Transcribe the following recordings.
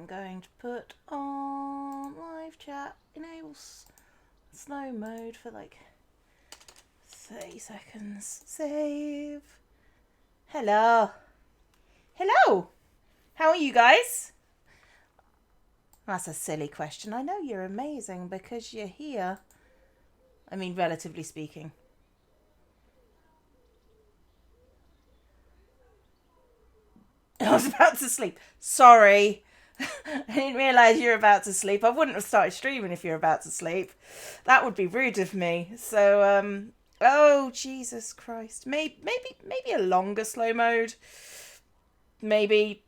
going to put on live chat, enable snow mode for like 30 seconds. Save. Hello. Hello. How are you guys? That's a silly question. I know you're amazing because you're here. I mean, relatively speaking. I was about to sleep. Sorry. I didn't realise you were about to sleep. I wouldn't have started streaming if you're about to sleep. That would be rude of me. So, oh, Jesus Christ. Maybe a longer slow mode. Maybe.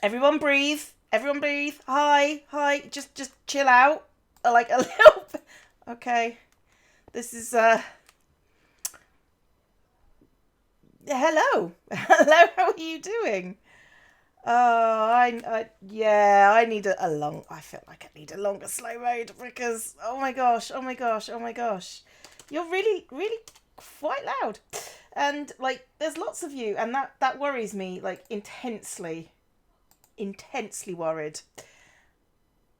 Everyone breathe. Everyone breathe. Hi. Just chill out. Like a little bit. Okay. This is, hello. Hello, how are you doing? Oh, I need I feel like I need a longer slow mode because, oh my gosh. You're really, really quite loud. And, like, there's lots of you, and that worries me, like, intensely worried.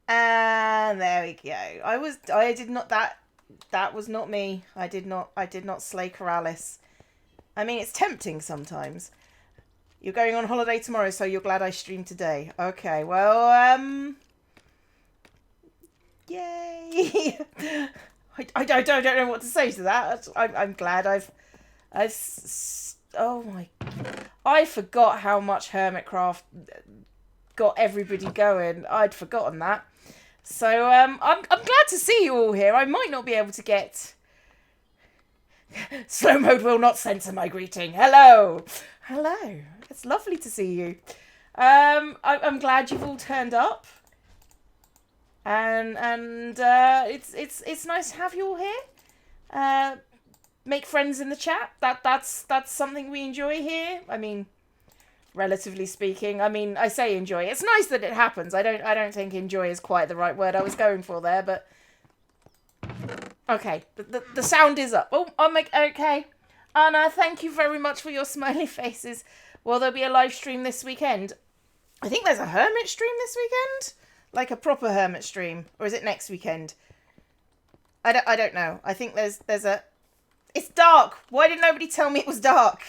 And there we go. That was not me. I did not slay Corrales. I mean, it's tempting sometimes. You're going on holiday tomorrow, so you're glad I streamed today. Okay, well, yay. I don't know what to say to that. I'm glad oh my, I forgot how much Hermitcraft got everybody going. I'd forgotten that. So, I'm glad to see you all here. I might not be able to get... Slow mode will not censor my greeting. Hello. It's lovely to see you. I'm glad you've all turned up. And it's nice to have you all here. Make friends in the chat. That's something we enjoy here. I mean, relatively speaking. I mean, I say enjoy. It's nice that it happens. I don't think enjoy is quite the right word I was going for there, but okay. The sound is up. Oh, okay. Anna, thank you very much for your smiley faces. Will there be a live stream this weekend? I think there's a hermit stream this weekend, like a proper hermit stream, or is it next weekend? I don't know. I think there's a. It's dark. Why did nobody tell me it was dark?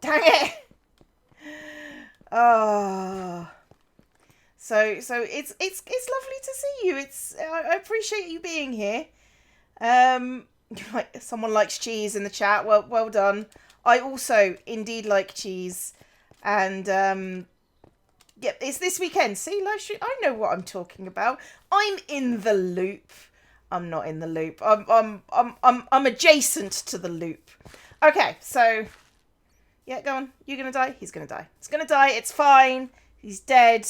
Dang it. Oh, so it's lovely to see you. I appreciate you being here. Like someone likes cheese in the chat. Well done. I also indeed like cheese, and yep, it's this weekend. See, live stream. I know what I'm talking about. I'm in the loop. I'm not in the loop. I'm adjacent to the loop. Okay, so. Yeah, go on. You're going to die? He's going to die. He's going to die. It's fine. He's dead.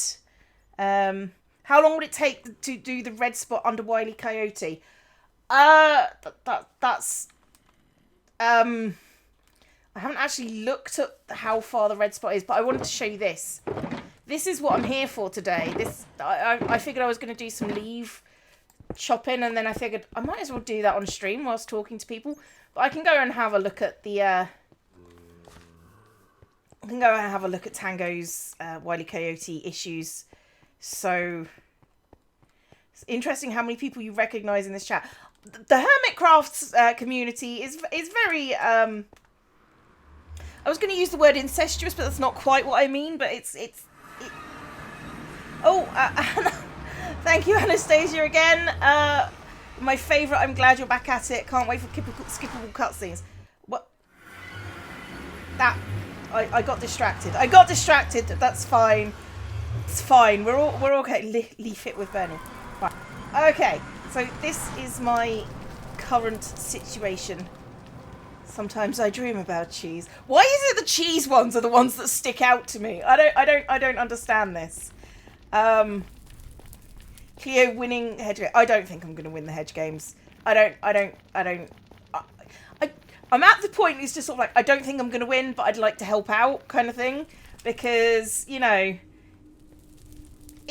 How long would it take to do the red spot under Wile E. Coyote? That's... I haven't actually looked at how far the red spot is, but I wanted to show you this. This is what I'm here for today. I figured I was going to do some leaf chopping, and then I figured I might as well do that on stream whilst talking to people. But I can go and have a look at the... I can go and have a look at Tango's Wile E. Coyote issues. So, it's interesting how many people you recognise in this chat. The Hermitcraft community is very... I was going to use the word incestuous, but that's not quite what I mean. But it's Oh, thank you, Anastasia, again. My favourite, I'm glad you're back at it. Can't wait for skippable cutscenes. What? That... I got distracted. That's fine. It's fine. We're okay. Leave it with Bernie. Fine. Okay. So this is my current situation. Sometimes I dream about cheese. Why is it the cheese ones are the ones that stick out to me? I don't understand this. Cleo winning hedge game. I don't think I'm going to win the hedge games. I'm at the point it's just sort of like, I don't think I'm going to win, but I'd like to help out kind of thing. Because, you know,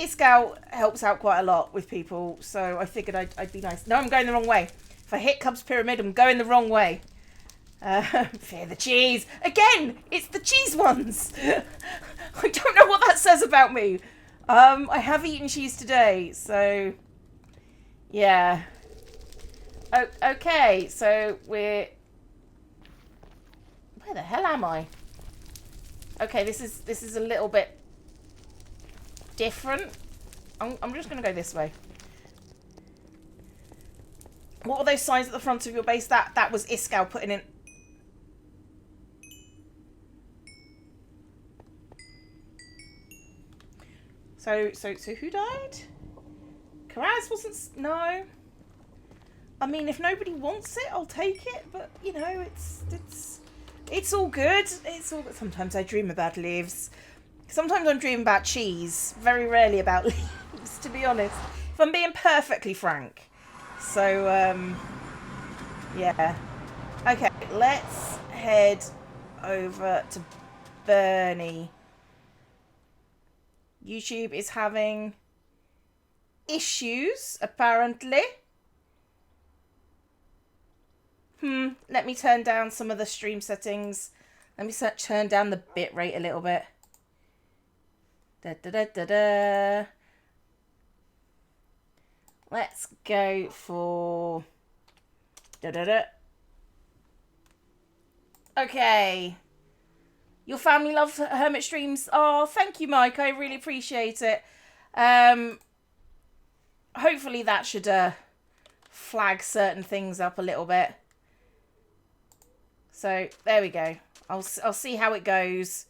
Scout helps out quite a lot with people. So I figured I'd be nice. No, I'm going the wrong way. If I hit Cub's Pyramid, I'm going the wrong way. Fear the cheese. Again, it's the cheese ones. I don't know what that says about me. I have eaten cheese today, so yeah. Oh, okay, so we're... Where the hell am I? Okay, this is a little bit different. I'm just gonna go this way. What are those signs at the front of your base? That was Iskal putting in. So who died? Karaz wasn't. No. I mean, if nobody wants it, I'll take it. But you know, it's all good. It's all. Sometimes I dream about leaves. Sometimes I'm dreaming about cheese. Very rarely about leaves, to be honest. If I'm being perfectly frank. So yeah. Okay, let's head over to Bernie. YouTube is having issues, apparently. Let me turn down some of the stream settings. Let me turn down the bitrate a little bit. Da, da, da, da, da. Let's go for... Da, da, da. Okay. Your family loves Hermit streams. Oh, thank you, Mike. I really appreciate it. Hopefully that should flag certain things up a little bit. So there we go. I'll see how it goes.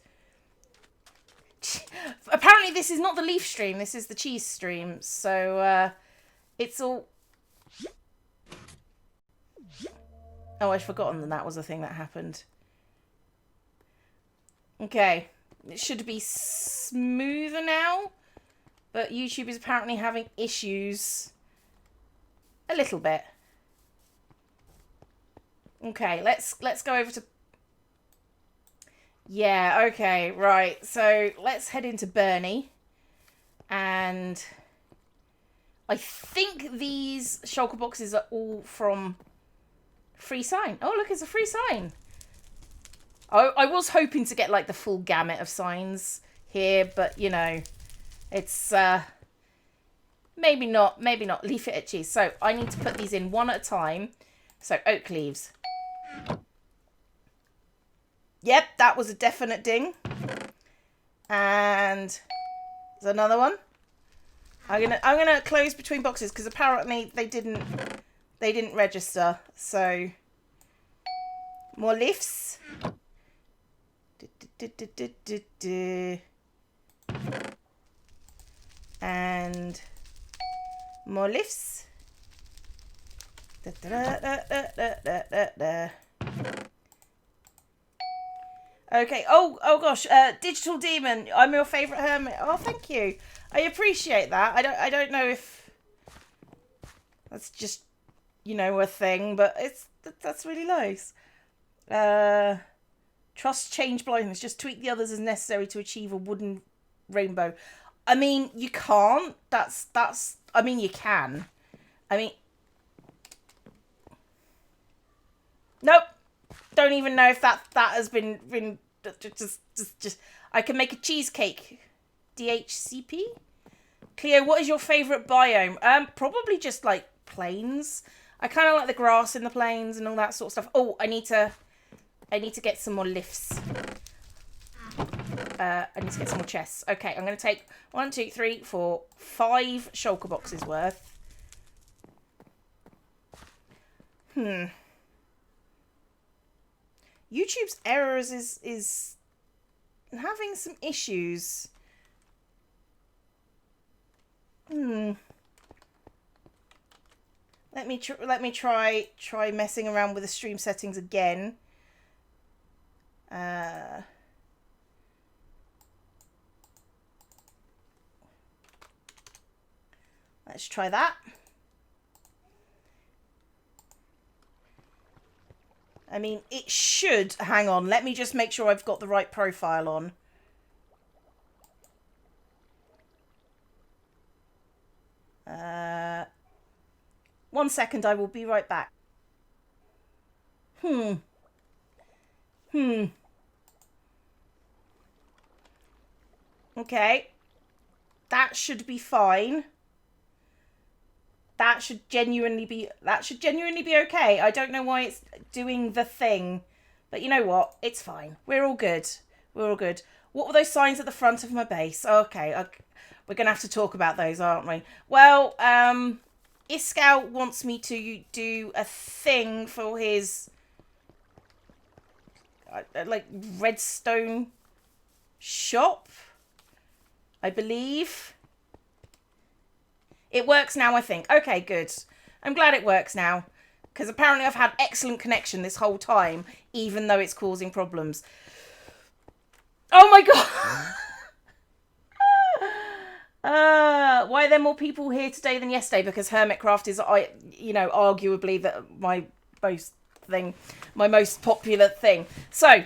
Apparently this is not the leaf stream. This is the cheese stream. So it's all... Oh, I'd forgotten that was a thing that happened. Okay. It should be smoother now. But YouTube is apparently having issues. A little bit. Okay, let's go over to... Yeah, okay, right. So let's head into Bernie. And I think these shulker boxes are all from free sign. Oh, look, it's a free sign. I was hoping to get like the full gamut of signs here, but you know, it's maybe not leaf it at cheese. So I need to put these in one at a time. So oak leaves. Yep, that was a definite ding. And there's another one. I'm gonna close between boxes because apparently they didn't register. So more leaves. And more lifts. Okay. Oh gosh. Digital Demon. I'm your favourite hermit. Oh, thank you. I appreciate that. I don't know if that's just, you know, a thing, but that's really nice. Trust, change, blindness. Just tweak the others as necessary to achieve a wooden rainbow. I mean, you can't. That's. I mean, you can. I mean, nope. Don't even know if that has been just. I can make a cheesecake. DHCP. Cleo, what is your favourite biome? Probably just like plains. I kind of like the grass in the plains and all that sort of stuff. Oh, I need to get some more lifts. I need to get some more chests. Okay, I'm going to take 1, 2, 3, 4, 5 shulker boxes worth. YouTube's errors is having some issues. Let me try messing around with the stream settings again. Let's try that. I mean, it should... Hang on, let me just make sure I've got the right profile on. One second, I will be right back. Okay. that should be fine. That should genuinely be okay. I don't know why it's doing the thing. But you know what? It's fine. We're all good. We're all good. What were those signs at the front of my base? Okay. We're going to have to talk about those, aren't we? Well, Iskal wants me to do a thing for his like redstone shop, I believe. It works now, I think. Okay, good. I'm glad it works now. Because apparently I've had excellent connection this whole time, even though it's causing problems. Oh my god! Why are there more people here today than yesterday? Because Hermitcraft is, arguably my most popular thing. So,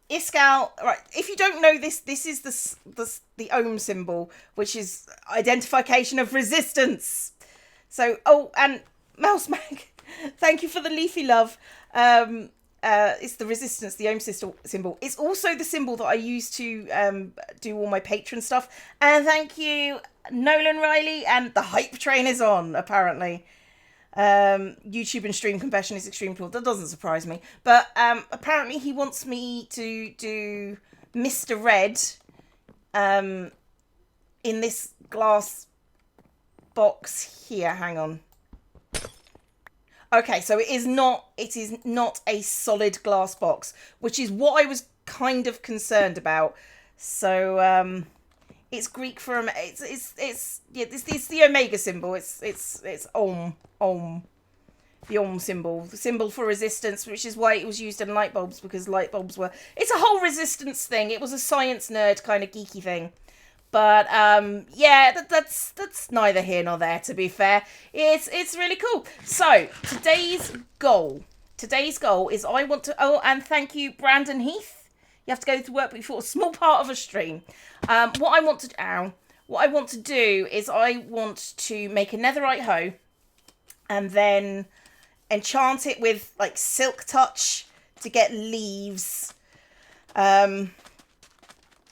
Iskal, right, if you don't know this is the ohm symbol, which is identification of resistance. So, and Mouse Mag, thank you for the leafy love. It's the resistance, the ohm symbol. It's also the symbol that I use to do all my patron stuff. And thank you, Nolan Riley, and the hype train is on, apparently. YouTube and stream confession is extreme cool. That doesn't surprise me. But apparently he wants me to do Mr. Red in this glass box here. Hang on. Okay, so it is not a solid glass box, which is what I was kind of concerned about. So it's Greek for it's the omega symbol. It's ohm, the ohm symbol, the symbol for resistance, which is why it was used in light bulbs, because light bulbs were. It's a whole resistance thing. It was a science nerd kind of geeky thing. But yeah, that's neither here nor there, to be fair. It's really cool. So today's goal is I want to. Oh, and thank you, Brandon Heath. You have to go to work before a small part of a stream. What I want to do is I want to make a netherite hoe, and then enchant it with like silk touch to get leaves.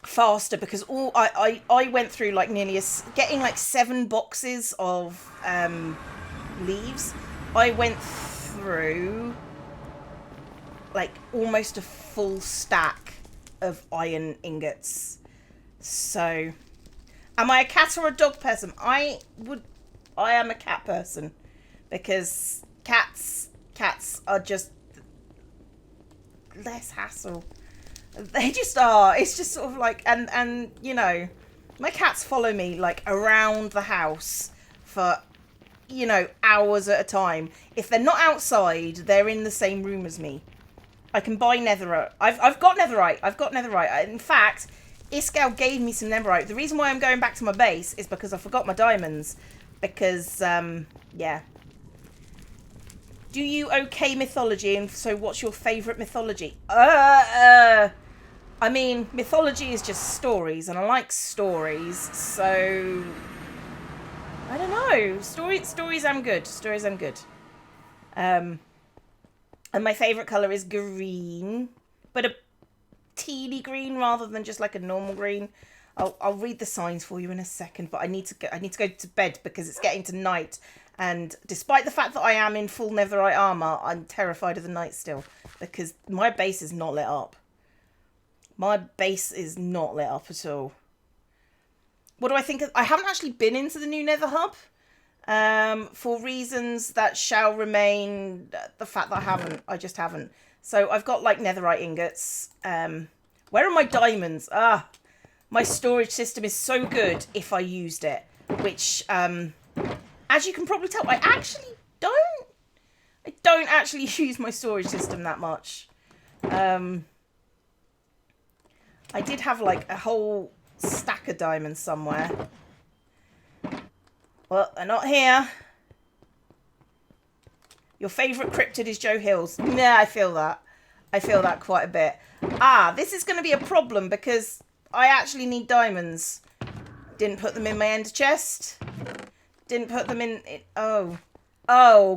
Faster, because I went through like nearly getting like 7 boxes of leaves. I went through like almost a full stack of iron ingots. So am I a cat or a dog person? I am a cat person, because cats are just less hassle. They just are. It's just sort of like, and you know, my cats follow me like around the house for, hours at a time. If they're not outside, they're in the same room as me. I can buy netherite. I've got netherite. In fact, Iskal gave me some netherite. The reason why I'm going back to my base is because I forgot my diamonds. Because, yeah. Do you okay mythology? And so what's your favourite mythology? I mean, mythology is just stories, and I like stories, so I don't know. Stories I'm good. And my favourite colour is green, but a tealy green rather than just like a normal green. I'll read the signs for you in a second, but I need to go to bed because it's getting to night. And despite the fact that I am in full netherite armour, I'm terrified of the night still, because my base is not lit up. My base is not lit up at all. What do I think? I haven't actually been into the new Nether Hub, for reasons that shall remain the fact that I just haven't. So I've got like netherite ingots. Where are my diamonds? My storage system is so good if I used it, which, as you can probably tell, I don't actually use my storage system that much. I did have like a whole stack of diamonds somewhere. Well, they're not here. Your favourite cryptid is Joe Hills. Nah, I feel that. I feel that quite a bit. This is going to be a problem because I actually need diamonds. Didn't put them in my ender chest. Didn't put them in... Oh,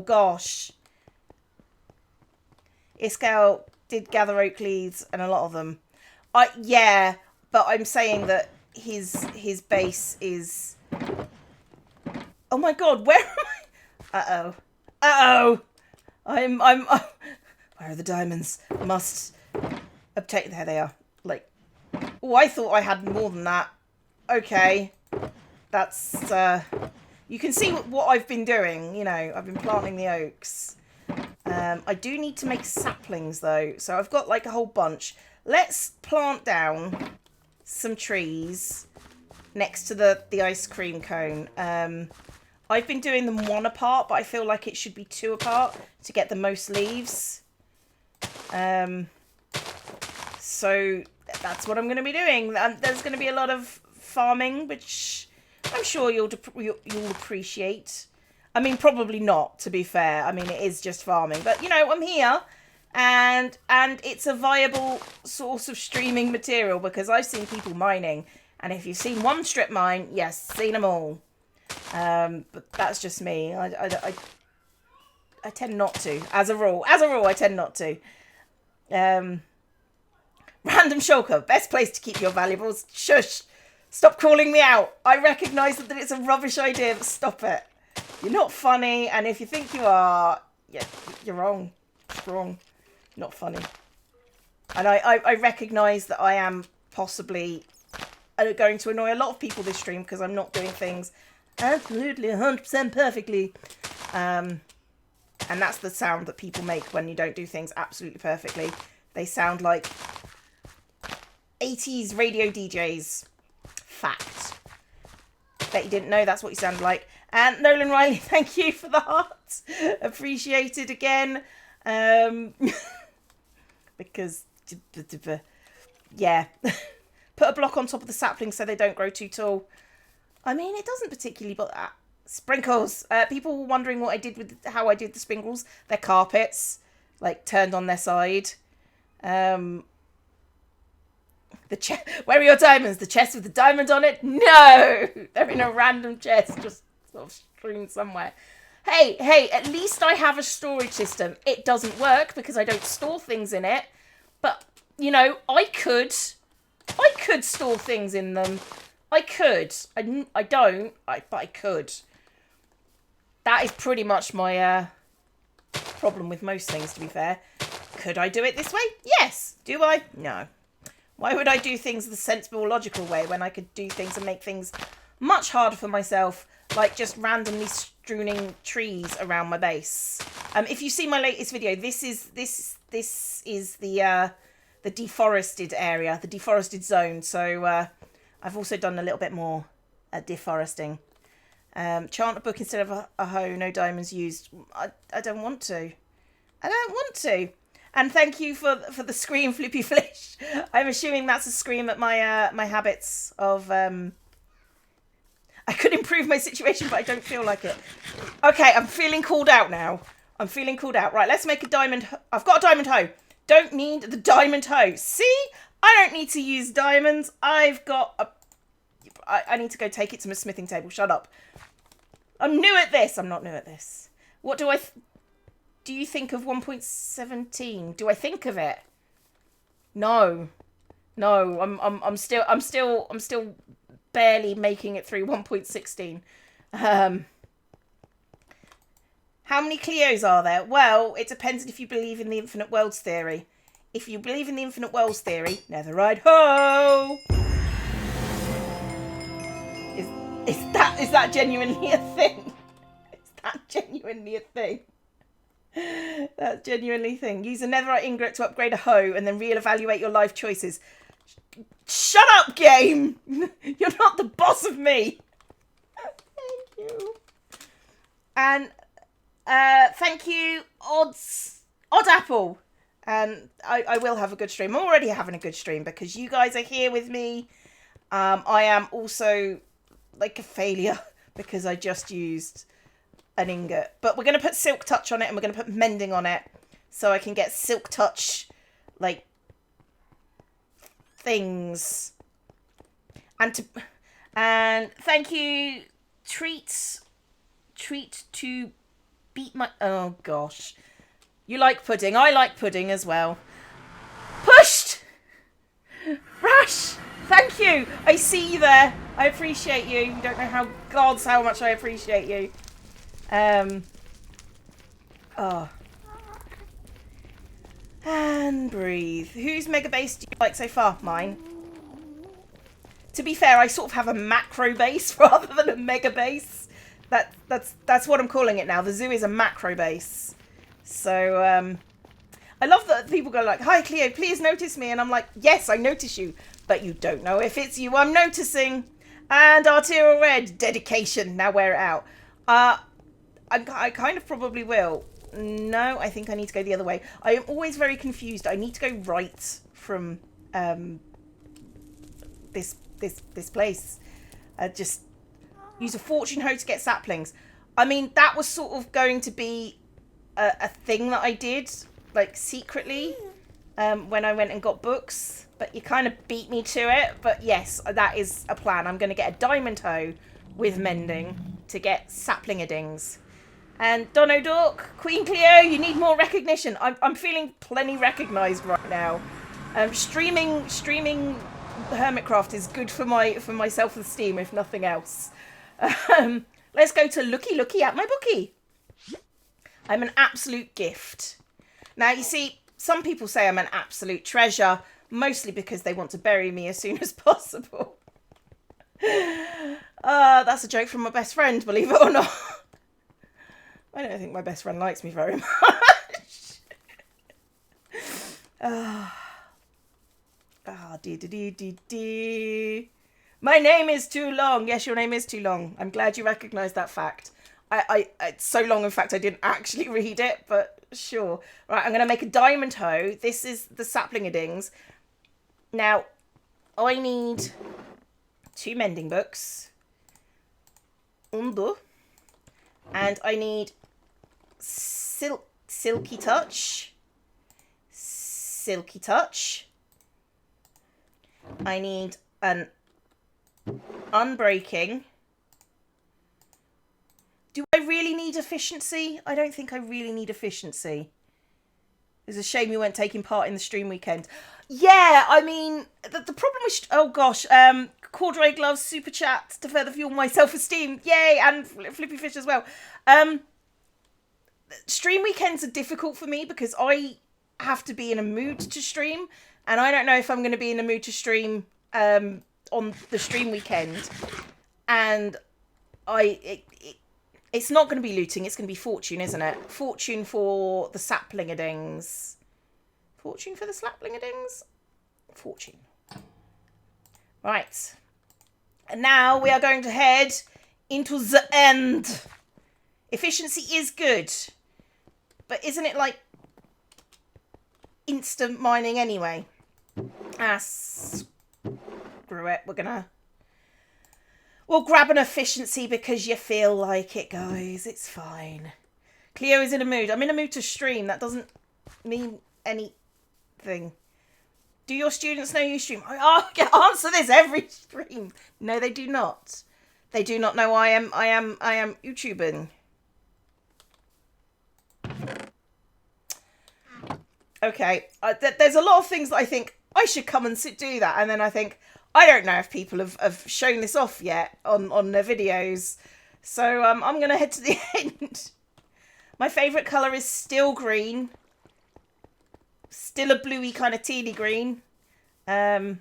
gosh. Iskal did gather oak leaves and a lot of them. Yeah, but I'm saying that his base is... Oh my god, where am I? Uh-oh. Uh-oh! I'm where are the diamonds? Must obtain... There they are. Like, oh, I thought I had more than that. Okay. That's, you can see what I've been doing, you know. I've been planting the oaks. I do need to make saplings, though. So I've got, like, a whole bunch. Let's plant down some trees next to the ice cream cone. I've been doing them one apart, but I feel like it should be two apart to get the most leaves. So that's what I'm going to be doing. There's going to be a lot of farming, which I'm sure you'll appreciate. I mean, probably not, to be fair. I mean, it is just farming. But, you know, I'm here, and it's a viable source of streaming material because I've seen people mining. And if you've seen one strip mine, yes, seen them all. But that's just me. I tend not to. As a rule, I tend not to. Random shulker, best place to keep your valuables. Shush. Stop calling me out. I recognise that it's a rubbish idea, but stop it. You're not funny, and if you think you are, yeah, you're wrong. It's wrong. Not funny. And I recognise that I am possibly going to annoy a lot of people this stream because I'm not doing things absolutely 100% perfectly. And that's the sound that people make when you don't do things absolutely perfectly. They sound like 80s radio DJs. Fact. Bet you didn't know that's what you sound like. And Nolan Riley, thank you for the heart. Appreciated again. Because, yeah. Put a block on top of the saplings so they don't grow too tall. I mean, it doesn't particularly, but sprinkles. People were wondering what I did with how I did the sprinkles. They're carpets, like turned on their side. Where are your diamonds? The chest with the diamond on it? No, they're in a random chest, just sort of strewn somewhere. Hey, at least I have a storage system. It doesn't work because I don't store things in it, but you know, I could store things in them. I could. I don't, but I could. That is pretty much my problem with most things, to be fair. Could I do it this way? Yes. Do I? No. Why would I do things the sensible, logical way when I could do things and make things much harder for myself, like just randomly strewing trees around my base? If you see my latest video, this is the deforested area, the deforested zone. So I've also done a little bit more deforesting. Chant a book instead of a hoe. No diamonds used. I don't want to. I don't want to. And thank you for the scream, Flippy Flish. I'm assuming that's a scream at my my habits of... I could improve my situation, but I don't feel like it. Okay, I'm feeling called out now. I'm feeling called out. Right, let's make a diamond... I've got a diamond hoe. Don't need the diamond hoe. See? I don't need to use diamonds. I've got a... I need to go take it to my smithing table. Shut up. I'm new at this. I'm not new at this. What do I... Do you think of 1.17? Do I think of it? No. I'm still barely making it through 1.16. How many Cleos are there? Well, it depends if you believe in the infinite worlds theory. If you believe in the infinite worlds theory, netherite ho! Is that genuinely a thing? Is that genuinely a thing? That's genuinely a thing. Use a netherite ingot to upgrade a hoe and then reevaluate your life choices. Shut up, game! You're not the boss of me. Thank you. And thank you, Odd Apple. And I will have a good stream. I'm already having a good stream because you guys are here with me. I am also like a failure because I just used an ingot. But we're going to put Silk Touch on it and we're going to put Mending on it so I can get Silk Touch, like, things. And thank you, Treat to beat my... Oh, gosh. You like pudding. I like pudding as well. Pushed! Rash! Thank you. you. I see you there. I appreciate you. You don't know how much I appreciate you. Oh. And breathe. Whose mega base do you like so far? Mine. To be fair, I sort of have a macro base rather than a mega base. That's what I'm calling it now. The zoo is a macro base. So, I love that people go like, "Hi, Cleo, please notice me." And I'm like, yes, I notice you. But you don't know if it's you I'm noticing. And arterial red, dedication. Now wear it out. I kind of probably will. No, I think I need to go the other way. I am always very confused. I need to go right from this place. Just use a fortune hoe to get saplings. I mean, that was sort of going to be a thing that I did, like, secretly, when I went and got books. But you kind of beat me to it. But yes, that is a plan. I'm going to get a diamond hoe with mending to get sapling-a-dings. And Dono Dork, Queen Cleo, you need more recognition. I'm feeling plenty recognised right now. Streaming Hermitcraft is good for my self-esteem, if nothing else. Let's go to looky at my bookie. I'm an absolute gift. Now, you see, some people say I'm an absolute treasure, mostly because they want to bury me as soon as possible. That's a joke from my best friend, believe it or not. I don't think my best friend likes me very much. My name is too long. Yes, your name is too long. I'm glad you recognised that fact. It's so long, in fact, I didn't actually read it, but sure. Right, I'm going to make a diamond hoe. This is the sapling-a-dings. Now, I need 2 mending books. And I need Silky Touch. Silky Touch. I need an Unbreaking. Do I really need efficiency? I don't think I really need efficiency. It's a shame you weren't taking part in the stream weekend. Yeah, I mean, the problem with... Oh, gosh. Corduroy Gloves, Super Chat to further fuel my self-esteem. Yay, and Flippy Fish as well. Stream weekends are difficult for me because I have to be in a mood to stream. And I don't know if I'm going to be in a mood to stream on the stream weekend. And it's not going to be looting. It's going to be fortune, isn't it? Fortune for the sapling-a-dings. Fortune for the sapling-a-dings? Fortune. Right. And now we are going to head into the end. Efficiency is good. But isn't it like instant mining anyway? Screw it. We'll grab an efficiency because you feel like it, guys. It's fine. Cleo is in a mood. I'm in a mood to stream. That doesn't mean anything. Do your students know you stream? I answer this every stream. No, they do not. They do not know I am YouTubing. Okay. There's a lot of things that I think I should come and do that, and then I think I don't know if people have shown this off yet on their videos. So I'm going to head to the end. My favourite colour is still green. Still a bluey kind of tealy green. And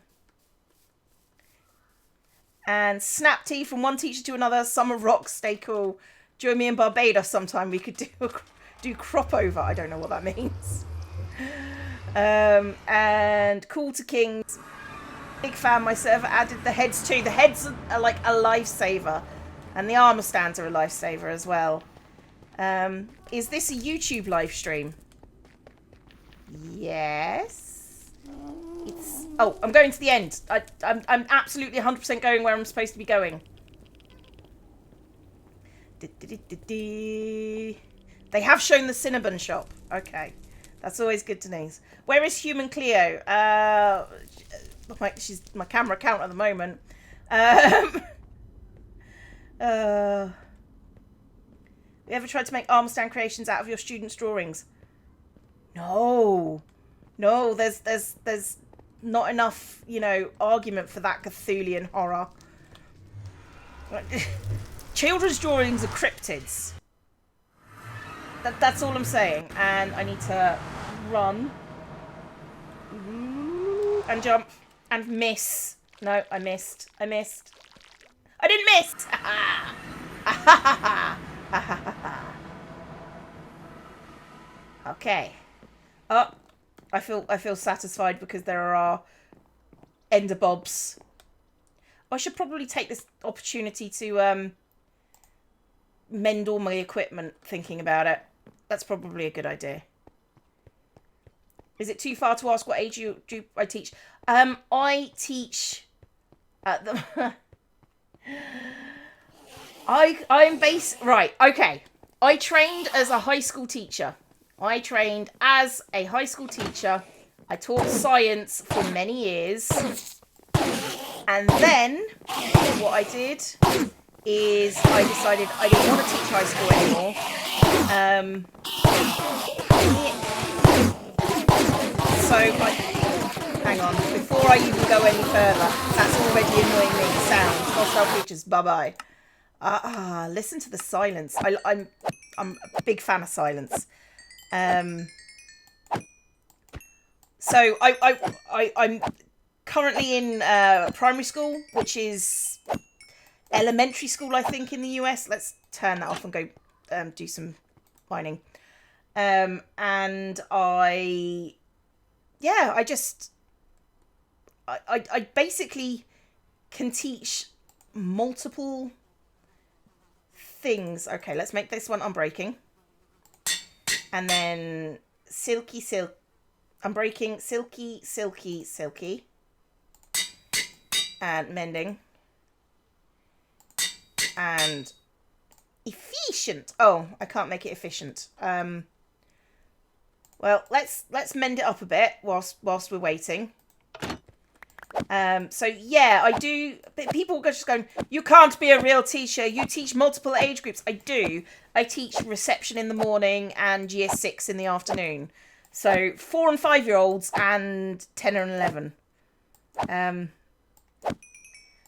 snap tea from one teacher to another. Summer rocks, stay cool. Join me in Barbados sometime. We could do crop over. I don't know what that means. And cool to kings. Big fan. My server added the heads too. The heads are like a lifesaver, and the armor stands are a lifesaver as well. Is this a YouTube live stream? Yes. It's. Oh, I'm going to the end. I'm absolutely 100% going where I'm supposed to be going. They have shown the Cinnabon shop. Okay, that's always good to know. Where is Human Cleo? She's my camera count at the moment. You ever tried to make armor stand creations out of your students' drawings? No. There's not enough, argument for that Cthulian horror. Children's drawings are cryptids. That's all I'm saying. And I need to run. And jump. And miss. No, I missed. I didn't miss! Okay. Oh, I feel satisfied because there are ender bobs. I should probably take this opportunity to mend all my equipment, thinking about it. That's probably a good idea. Is it too far to ask what age I teach? I teach at the... I'm based... Right, okay. I trained as a high school teacher. I taught science for many years. And then what I did is I decided I didn't want to teach high school anymore. Hang on, before I even go any further, that's already annoying me. Sound, hostile creatures, bye-bye. Listen to the silence. I'm a big fan of silence. So I'm currently in primary school, which is elementary school, I think, in the US. Let's turn that off and go do some mining. And I basically can teach multiple things. Okay, let's make this one unbreaking. And then silky silk. Unbreaking, silky, silky, silky. And mending. And efficient. Oh, I can't make it efficient. Well, let's mend it up a bit whilst we're waiting. So yeah, I do. People are just going, you can't be a real teacher. You teach multiple age groups. I do. I teach reception in the morning and year 6 in the afternoon. So 4 and 5-year-olds and 10 and 11.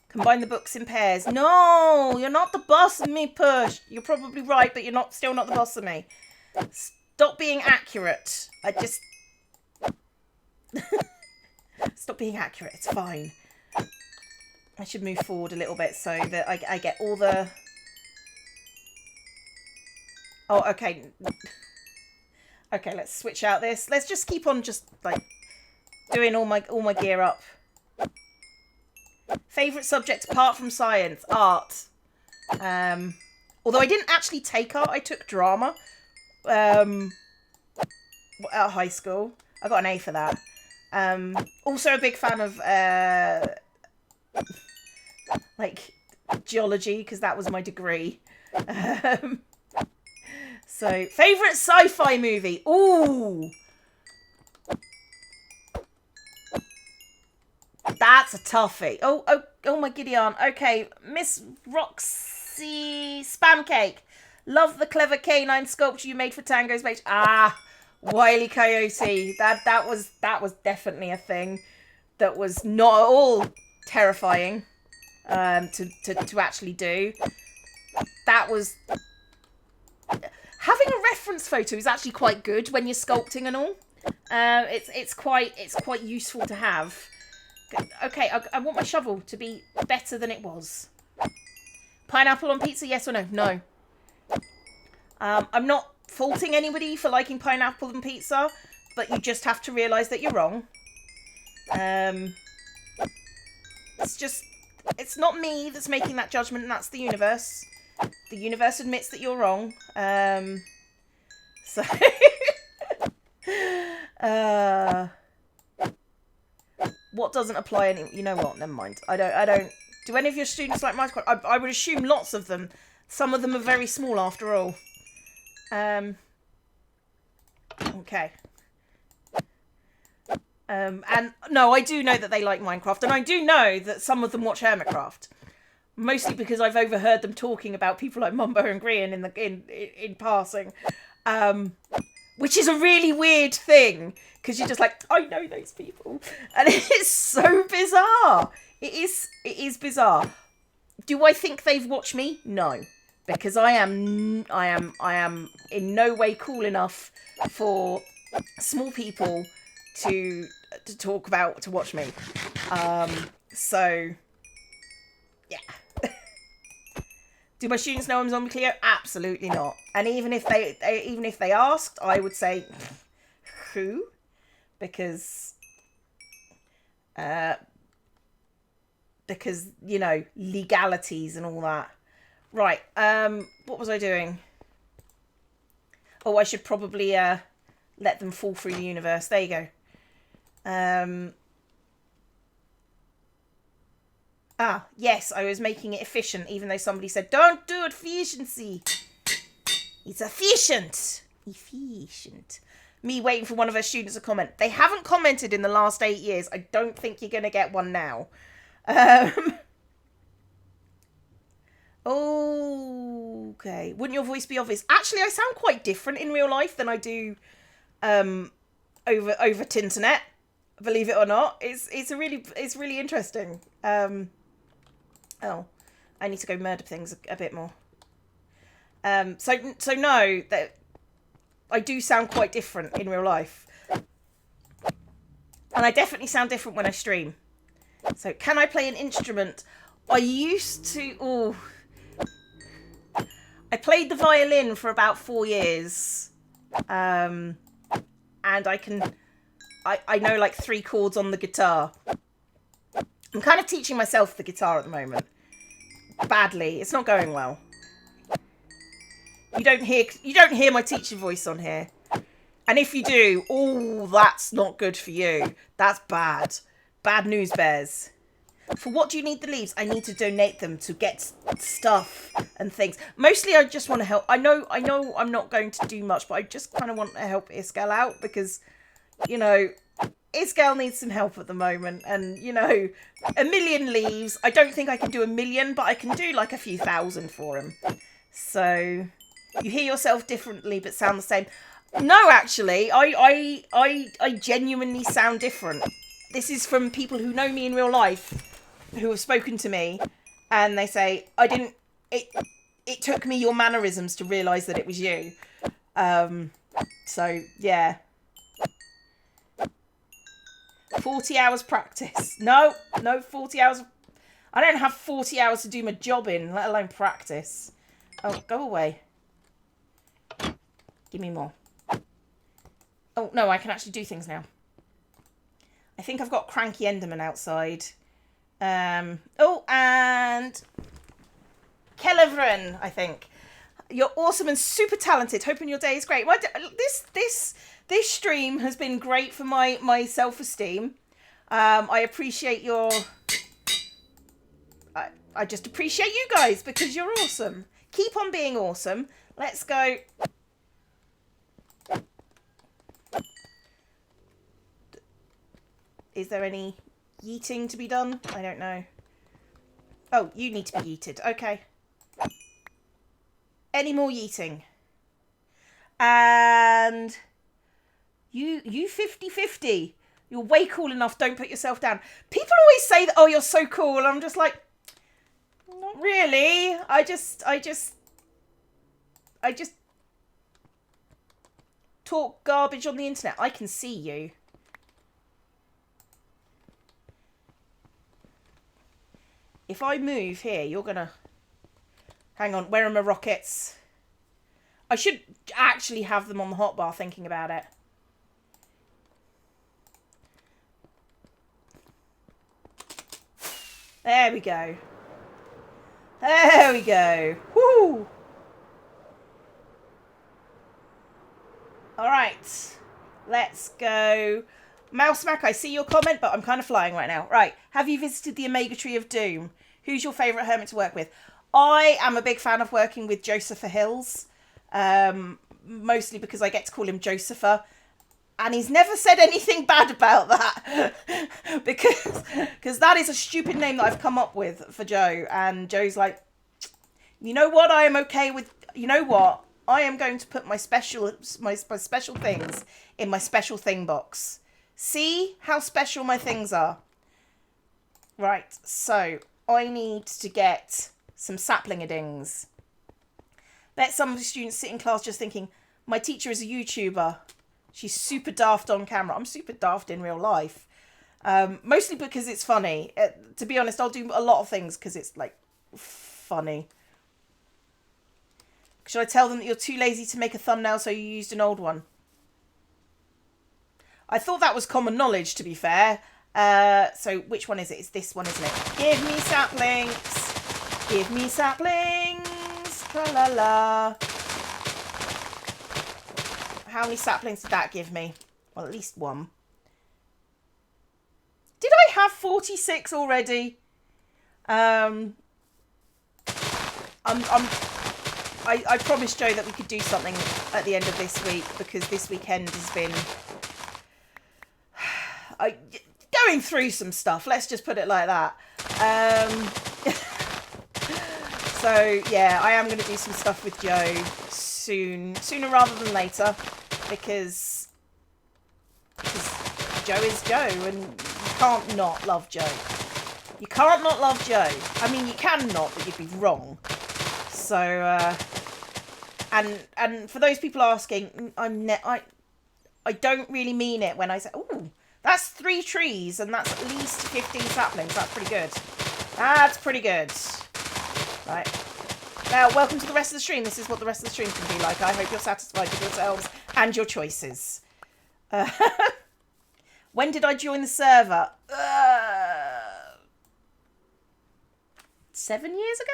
Combine the books in pairs. No, you're not the boss of me, Push. You're probably right, but you're still not the boss of me. Stop being accurate. Stop being accurate. It's fine. I should move forward a little bit so that I get all the... Oh, okay. Okay, let's switch out this. Let's just keep on just like doing all my gear up. Favourite subject apart from science? Art. Although I didn't actually take art, I took drama. At high school. I got an A for that. Also a big fan of like geology, because that was my degree. So favourite sci-fi movie? Ooh, that's a toughie. Oh my giddy aunt. Okay, Miss Roxy Spamcake. Love the clever canine sculpture you made for Tango's page. Wile E. Coyote. That was definitely a thing that was not at all terrifying to actually do. That was... Having a reference photo is actually quite good when you're sculpting and all. It's quite useful to have. Okay, I want my shovel to be better than it was. Pineapple on pizza, yes or no? No. I'm not faulting anybody for liking pineapple on pizza, but you just have to realise that you're wrong. It's not me that's making that judgment, and that's the universe. The universe admits that you're wrong. So... what doesn't apply any... You know what? Never mind. I don't... Do any of your students like Minecraft? I would assume lots of them. Some of them are very small after all. Okay. And no, I do know that they like Minecraft, and I do know that some of them watch Hermitcraft. Mostly because I've overheard them talking about people like Mumbo and Grian in passing. which is a really weird thing because you're just like, I know those people, and it's so bizarre. It is bizarre. Do I think they've watched me? No, because I am in no way cool enough for small people to watch me. So yeah. Do my students know I'm Zombie Cleo? Absolutely not. And even if they asked, I would say who, because you know, legalities and all that. Right. What was I doing? Oh, I should probably let them fall through the universe. There you go. Yes, I was making it efficient, even though somebody said, don't do it efficiency. It's efficient. Efficient. Me waiting for one of her students to comment. They haven't commented in the last 8 years. I don't think you're going to get one now. Okay. Wouldn't your voice be obvious? Actually, I sound quite different in real life than I do over Tinternet. Believe it or not. It's really interesting. Oh, I need to go murder things a bit more. So no, that I do sound quite different in real life. And I definitely sound different when I stream. So can I play an instrument? I used to... I played the violin for about 4 years. And I know like 3 chords on the guitar. I'm kind of teaching myself the guitar at the moment. Badly. It's not going well. You don't hear my teacher voice on here. And if you do, oh, that's not good for you. That's bad. Bad news bears. For what do you need the leaves? I need to donate them to get stuff and things. Mostly I just want to help. I know I'm not going to do much, but I just kind of want to help Iskel out because, you know, Iskel needs some help at the moment. And, you know, 1 million leaves. I don't think I can do 1 million, but I can do like a few thousand for him. So you hear yourself differently but sound the same. No, actually, I genuinely sound different. This is from people who know me in real life, who have spoken to me, and they say, it took me your mannerisms to realise that it was you. So, yeah. 40 hours practice. No, 40 hours. I don't have 40 hours to do my job in, let alone practice. Oh, go away. Give me more. Oh, no, I can actually do things now. I think I've got Cranky Enderman outside. Oh, and Kelevran, I think. You're awesome and super talented. Hoping your day is great. This stream has been great for my self-esteem. I appreciate your... I just appreciate you guys because you're awesome. Keep on being awesome. Let's go... Is there any yeeting to be done? I don't know. Oh, you need to be yeeted. Okay. Any more yeeting? And you 50-50. You're way cool enough. Don't put yourself down. People always say that, oh, you're so cool. I'm just like, not really. I just talk garbage on the internet. I can see you. If I move here, you're gonna... Hang on, where are my rockets? I should actually have them on the hotbar thinking about it. There we go. There we go. Woo! Alright. Let's go. Mouse Mac, I see your comment, but I'm kind of flying right now. Right. Have you visited the Omega Tree of Doom? Who's your favourite hermit to work with? I am a big fan of working with Josepher Hills. Mostly because I get to call him Josepher. And he's never said anything bad about that. because that is a stupid name that I've come up with for Joe. And Joe's like, you know what? I am okay with... You know what? I am going to put my special things in my special thing box. See how special my things are. Right, so I need to get some sapling-a-dings. Bet some of the students sit in class just thinking, my teacher is a YouTuber. She's super daft on camera. I'm super daft in real life. Mostly because it's funny. To be honest, I'll do a lot of things because it's, like, funny. Should I tell them that you're too lazy to make a thumbnail so you used an old one? I thought that was common knowledge, to be fair. So which one is it? It's this one, isn't it? Give me saplings. Give me saplings. La la la. How many saplings did that give me? Well, at least one. Did I have 46 already? I promised Joe that we could do something at the end of this week because this weekend has been going through some stuff. Let's just put it like that. So yeah, I am going to do some stuff with Joe sooner rather than later, because Joe is Joe, and you can't not love Joe. You can't not love Joe. I mean, you can not, but you'd be wrong. So, and for those people asking, I don't really mean it when I say, oh, that's 3 trees and that's at least 15 saplings. That's pretty good. That's pretty good. Right. Now, welcome to the rest of the stream. This is what the rest of the stream can be like. I hope you're satisfied with yourselves and your choices. When did I join the server? 7 years ago?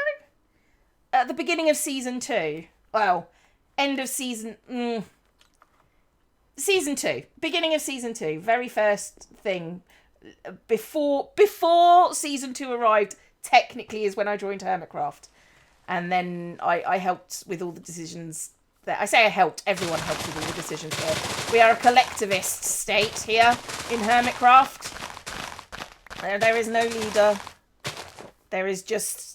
At the beginning of season 2. Well, end of season... Season 2. Beginning of season 2. Very first thing. Before season 2 arrived, technically is when I joined Hermitcraft. And then I helped with all the decisions. I say I helped. Everyone helped with all the decisions here. We are a collectivist state here in Hermitcraft. There is no leader. There is just...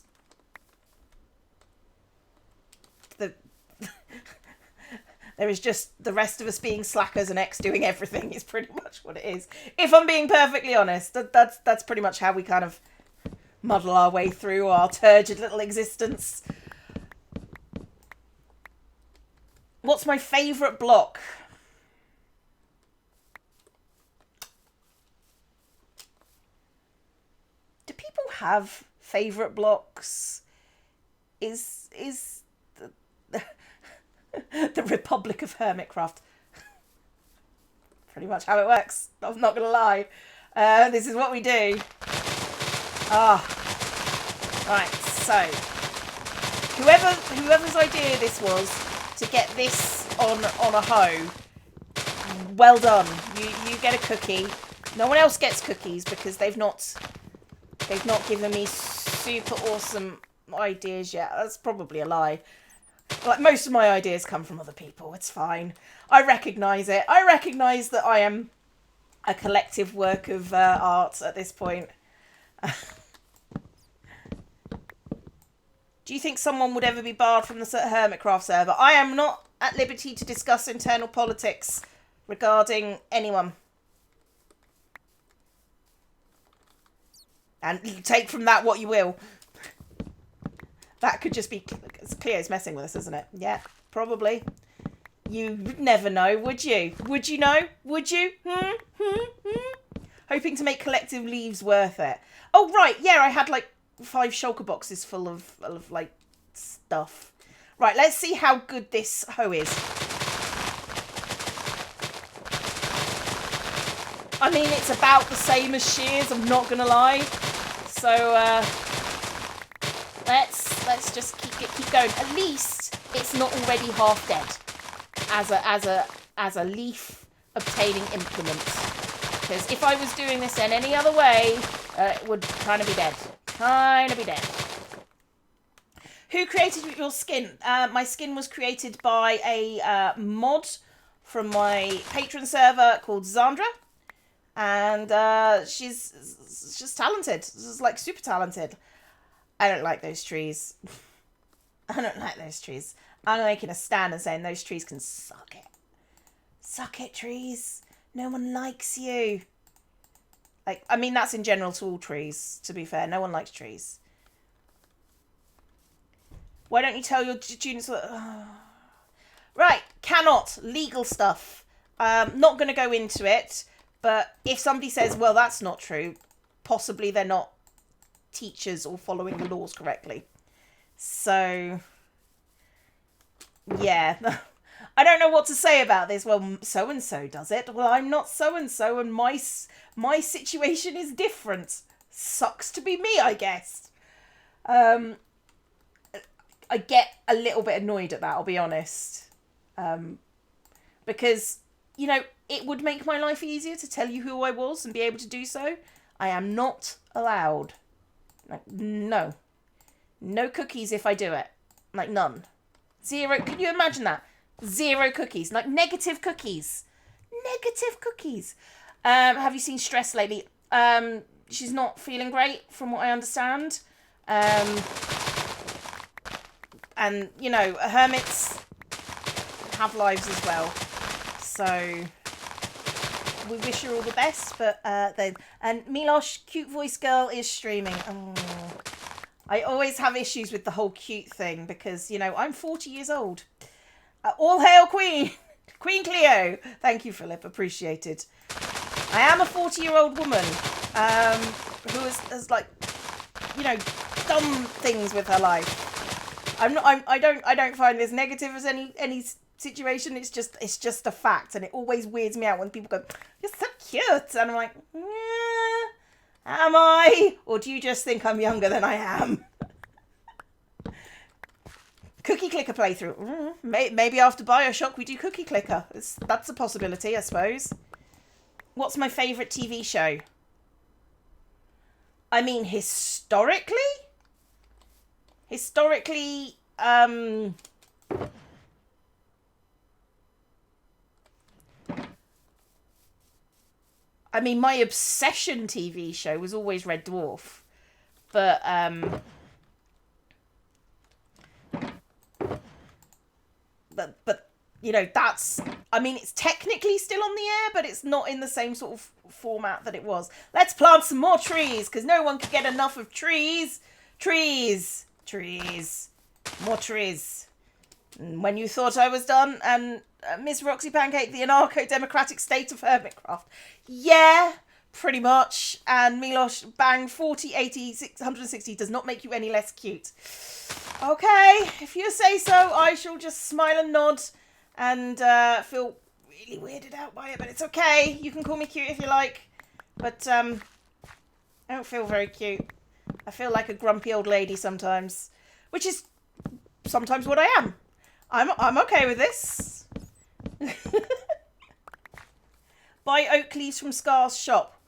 There is just the rest of us being slackers and X doing everything is pretty much what it is. If I'm being perfectly honest, that's pretty much how we kind of muddle our way through our turgid little existence. What's my favourite block? Do people have favourite blocks? Is the Republic of Hermitcraft. Pretty much how it works. I'm not going to lie. This is what we do. Right, so whoever's idea this was to get this on a hoe, well done. You get a cookie. No one else gets cookies because they've not given me super awesome ideas yet. That's probably a lie. Like, most of my ideas come from other people. It's fine. I recognise it. I recognise that I am a collective work of art at this point. Do you think someone would ever be barred from the Hermitcraft server? I am not at liberty to discuss internal politics regarding anyone. And take from that what you will. That could just be... Cleo's messing with us, isn't it? Yeah, probably. You would never know, would you? Would you know? Would you? Hoping to make collective leaves worth it. Oh, right. Yeah, I had like 5 shulker boxes full of like stuff. Right, let's see how good this hoe is. I mean, it's about the same as shears, I'm not going to lie. So, let's just keep going. At least it's not already half dead as a leaf obtaining implement. Because if I was doing this in any other way, it would kind of be dead. Kind of be dead. Who created your skin? My skin was created by a mod from my patron server called Zandra. And she's talented. She's like super talented. I don't like those trees. I don't like those trees. I'm making a stand and saying those trees can suck it. Suck it, trees. No one likes you. Like, I mean, that's in general to all trees, to be fair. No one likes trees. Why don't you tell your students... Right, cannot. Legal stuff. Not going to go into it, but if somebody says, well, that's not true, possibly they're not teachers or following the laws correctly. So, yeah. I don't know what to say about this. Well, so-and-so does it. Well, I'm not so-and-so, and my situation is different. Sucks to be me, I guess. I get a little bit annoyed at that, I'll be honest. Because, you know, it would make my life easier to tell you who I was and be able to do so. I am not allowed. Like, no. No cookies if I do it. Like, none. 0. Can you imagine that? 0 cookies. Like, negative cookies. Negative cookies. Have you seen Stress lately? She's not feeling great, from what I understand. And, you know, hermits have lives as well. So, we wish her all the best. But, and Milosh, cute voice girl, is streaming. Oh. I always have issues with the whole cute thing because, you know, I'm 40 years old. All hail Queen! Queen Cleo! Thank you, Philip. Appreciated. I am a 40-year-old woman who has like, you know, done things with her life. I don't find this negative as any situation. It's just a fact, and it always weirds me out when people go, "You're so cute," and I'm like, yeah, am I? Or do you just think I'm younger than I am? Cookie Clicker playthrough. Maybe after Bioshock we do Cookie Clicker. That's a possibility, I suppose. What's my favourite TV show? I mean, historically, I mean, my obsession TV show was always Red Dwarf, but you know, that's, I mean, it's technically still on the air, but it's not in the same sort of format that it was. Let's plant some more trees, because no one could get enough of trees. Trees. More trees. And when you thought I was done, and Miss Roxy Pancake, the anarcho-democratic state of Hermitcraft. Yeah, pretty much. And Milosh, bang, 40, 80, 160 does not make you any less cute. Okay, if you say so, I shall just smile and nod and feel really weirded out by it, but it's okay. You can call me cute if you like, but I don't feel very cute. I feel like a grumpy old lady sometimes, which is sometimes what I am. I'm okay with this. Buy oak leaves from Scar's shop.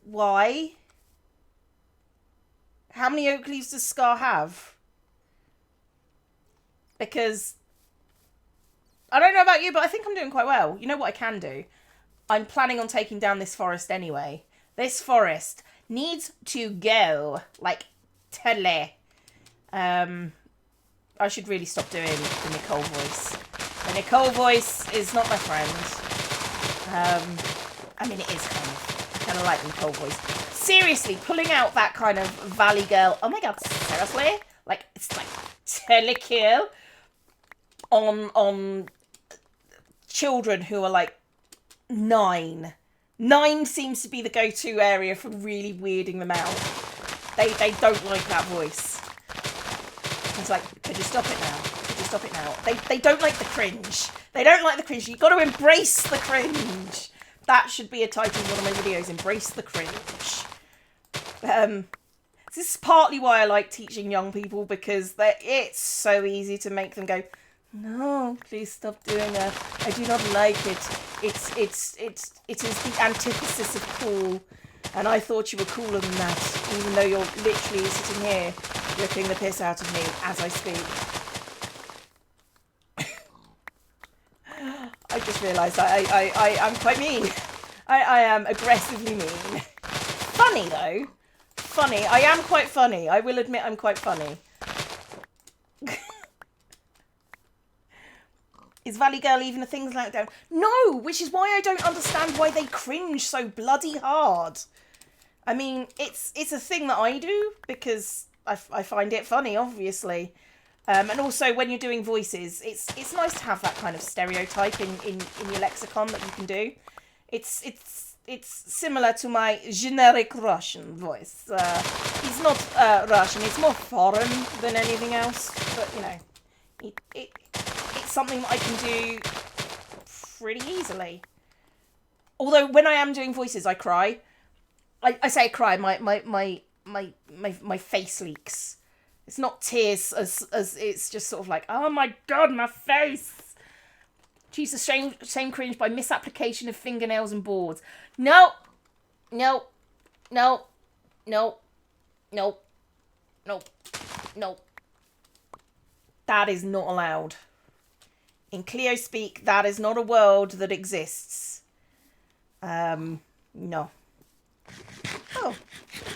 Why? How many oak leaves does Scar have? Because I don't know about you, but I think I'm doing quite well. You know what I can do? I'm planning on taking down this forest anyway. This forest needs to go. Like, today. I should really stop doing the Nicole voice. The Nicole voice is not my friend. I mean, it is kind of like the Nicole voice. Seriously, pulling out that kind of Valley Girl. Oh my god, seriously? Like, it's like telekill on children who are like 9. 9 seems to be the go-to area for really weirding them out. They don't like that voice. It's like, could you stop it now? Could you stop it now? They don't like the cringe. They don't like the cringe. You've got to embrace the cringe. That should be a title of one of my videos, Embrace the Cringe. This is partly why I like teaching young people, because it's so easy to make them go, no, please stop doing that. I do not like it. It is the antithesis of cool. And I thought you were cooler than that, even though you're literally sitting here ripping the piss out of me as I speak. I just realised I'm quite mean. I am aggressively mean. Funny, though. Funny. I am quite funny. I will admit I'm quite funny. Is Valley Girl even a thing like that? No, which is why I don't understand why they cringe so bloody hard. I mean, it's a thing that I do because I find it funny, obviously. And also when you're doing voices, it's nice to have that kind of stereotype in your lexicon that you can do. It's similar to my generic Russian voice. It's not Russian, it's more foreign than anything else. But, you know, it's something that I can do pretty easily. Although when I am doing voices, I cry. I say I cry, my face leaks. It's not tears as it's just sort of like, oh my god, my face. Choose the same cringe by misapplication of fingernails and boards. No. No. No. No. No. No. No. That is not allowed. In Cleo speak, that is not a world that exists. No. Oh,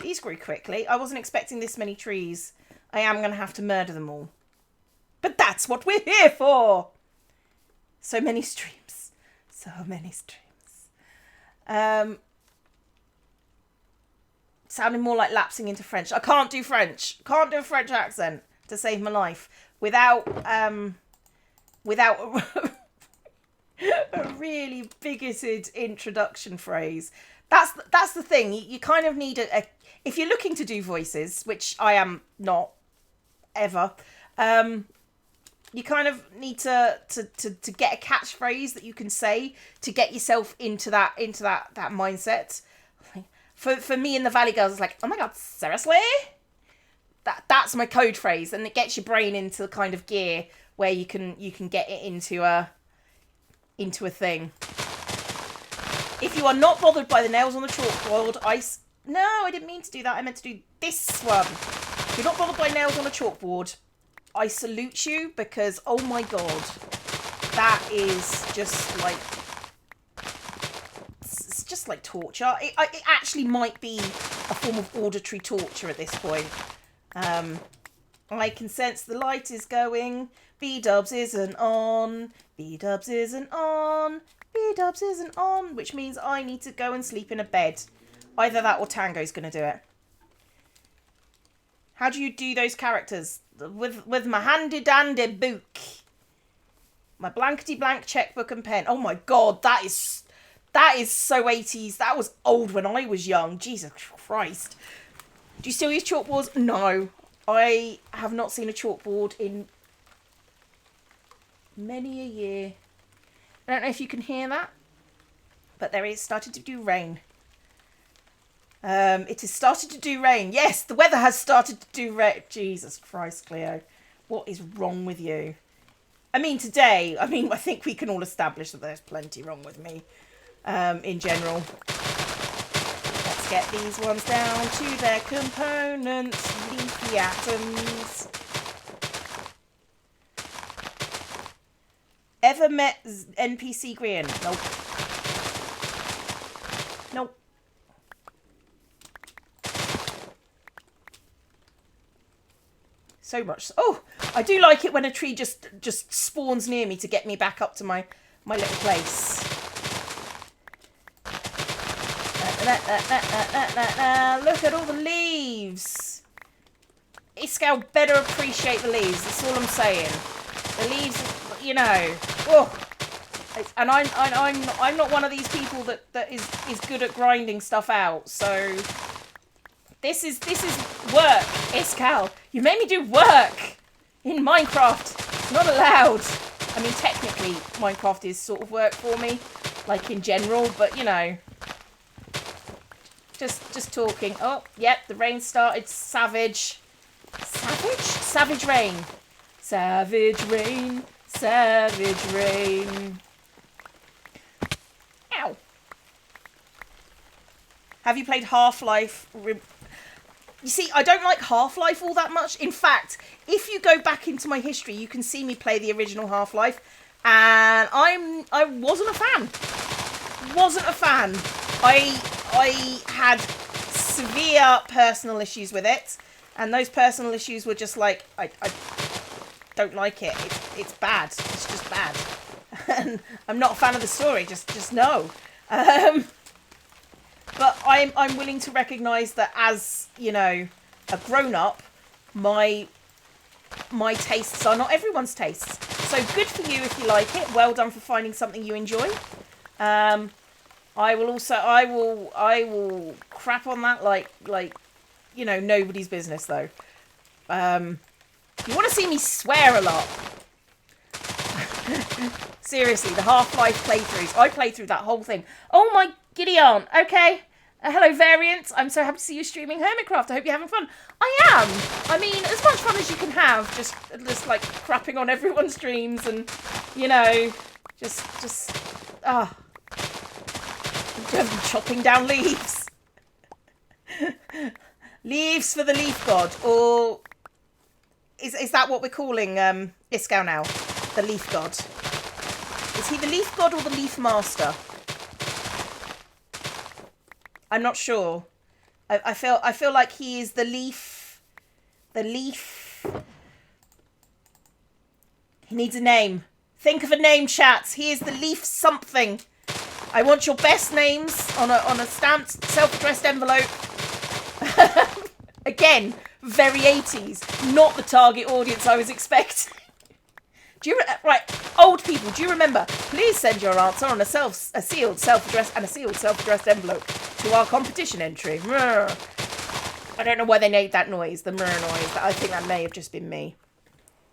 these grew quickly. I wasn't expecting this many trees. I am going to have to murder them all. But that's what we're here for! So many streams. So many streams. Sounding more like lapsing into French. I can't do French. Can't do a French accent to save my life. Without a really bigoted introduction phrase. That's the thing. You kind of need a if you're looking to do voices, which I am not ever, you kind of need to get a catchphrase that you can say to get yourself into that mindset. For me in the Valley Girls, it's like, oh my god, seriously? That's my code phrase, and it gets your brain into the kind of gear where you can get it into a thing. If you are not bothered by the nails on the chalkboard, no, I didn't mean to do that. I meant to do this one. If you're not bothered by nails on a chalkboard, I salute you, because, oh my god, that is just like, it's just like torture. It actually might be a form of auditory torture at this point. I can sense the light is going. B-dubs isn't on. B-dubs isn't on. B-dubs isn't on, which means I need to go and sleep in a bed. Either that or Tango's going to do it. How do you do those characters? With my handy-dandy book. My blankety-blank checkbook and pen. Oh my god, that is so 80s. That was old when I was young. Jesus Christ. Do you still use chalkboards? No. I have not seen a chalkboard in many a year. I don't know if you can hear that, but there is started to do rain. It has started to do rain. Yes, the weather has started to do rain. Jesus Christ, Cleo. What is wrong with you? I mean, today, I think we can all establish that there's plenty wrong with me, in general. Let's get these ones down to their components. Leafy atoms. Ever met NPC Grian? Nope. Nope. So much. Oh, I do like it when a tree just spawns near me to get me back up to my little place. Look at all the leaves. Iskall better appreciate the leaves. That's all I'm saying. The leaves, you know. Oh, and I'm not one of these people that is good at grinding stuff out. So this is work, Iskall. You made me do work in Minecraft. It's not allowed. I mean, technically, Minecraft is sort of work for me, like in general. But you know, just talking. Oh, yep, the rain started. Savage rain. Savage rain. Savage rain. Ow. Have you played Half-Life? You see, I don't like Half-Life all that much. In fact, if you go back into my history, you can see me play the original Half-Life, and I wasn't a fan. Wasn't a fan. I had severe personal issues with it, and those personal issues were just like, I don't like it. It's bad. It's just bad. and I'm not a fan of the story. Just no. But I'm willing to recognise that as, you know, a grown-up, my tastes are not everyone's tastes. So good for you if you like it. Well done for finding something you enjoy. I will crap on that like you know, nobody's business though. You want to see me swear a lot? Seriously, the Half-Life playthroughs. I played through that whole thing. Oh my giddy aunt. Okay. Hello, Variant. I'm so happy to see you streaming Hermitcraft. I hope you're having fun. I am. I mean, as much fun as you can have, just like crapping on everyone's streams and, you know, just chopping down leaves. Leaves for the leaf god, or is that what we're calling Iskow now? The leaf god. Is he the leaf god or the leaf master? I'm not sure. I feel like he is the leaf. The leaf. He needs a name. Think of a name, chat. He is the leaf something. I want your best names on a stamped, self-addressed envelope. Again, very 80s. Not the target audience I was expecting. Do you right, old people? Do you remember? Please send your answer on a sealed self-addressed and a sealed self-addressed envelope to our competition entry. I don't know why they made that noise, the noise. I think that may have just been me.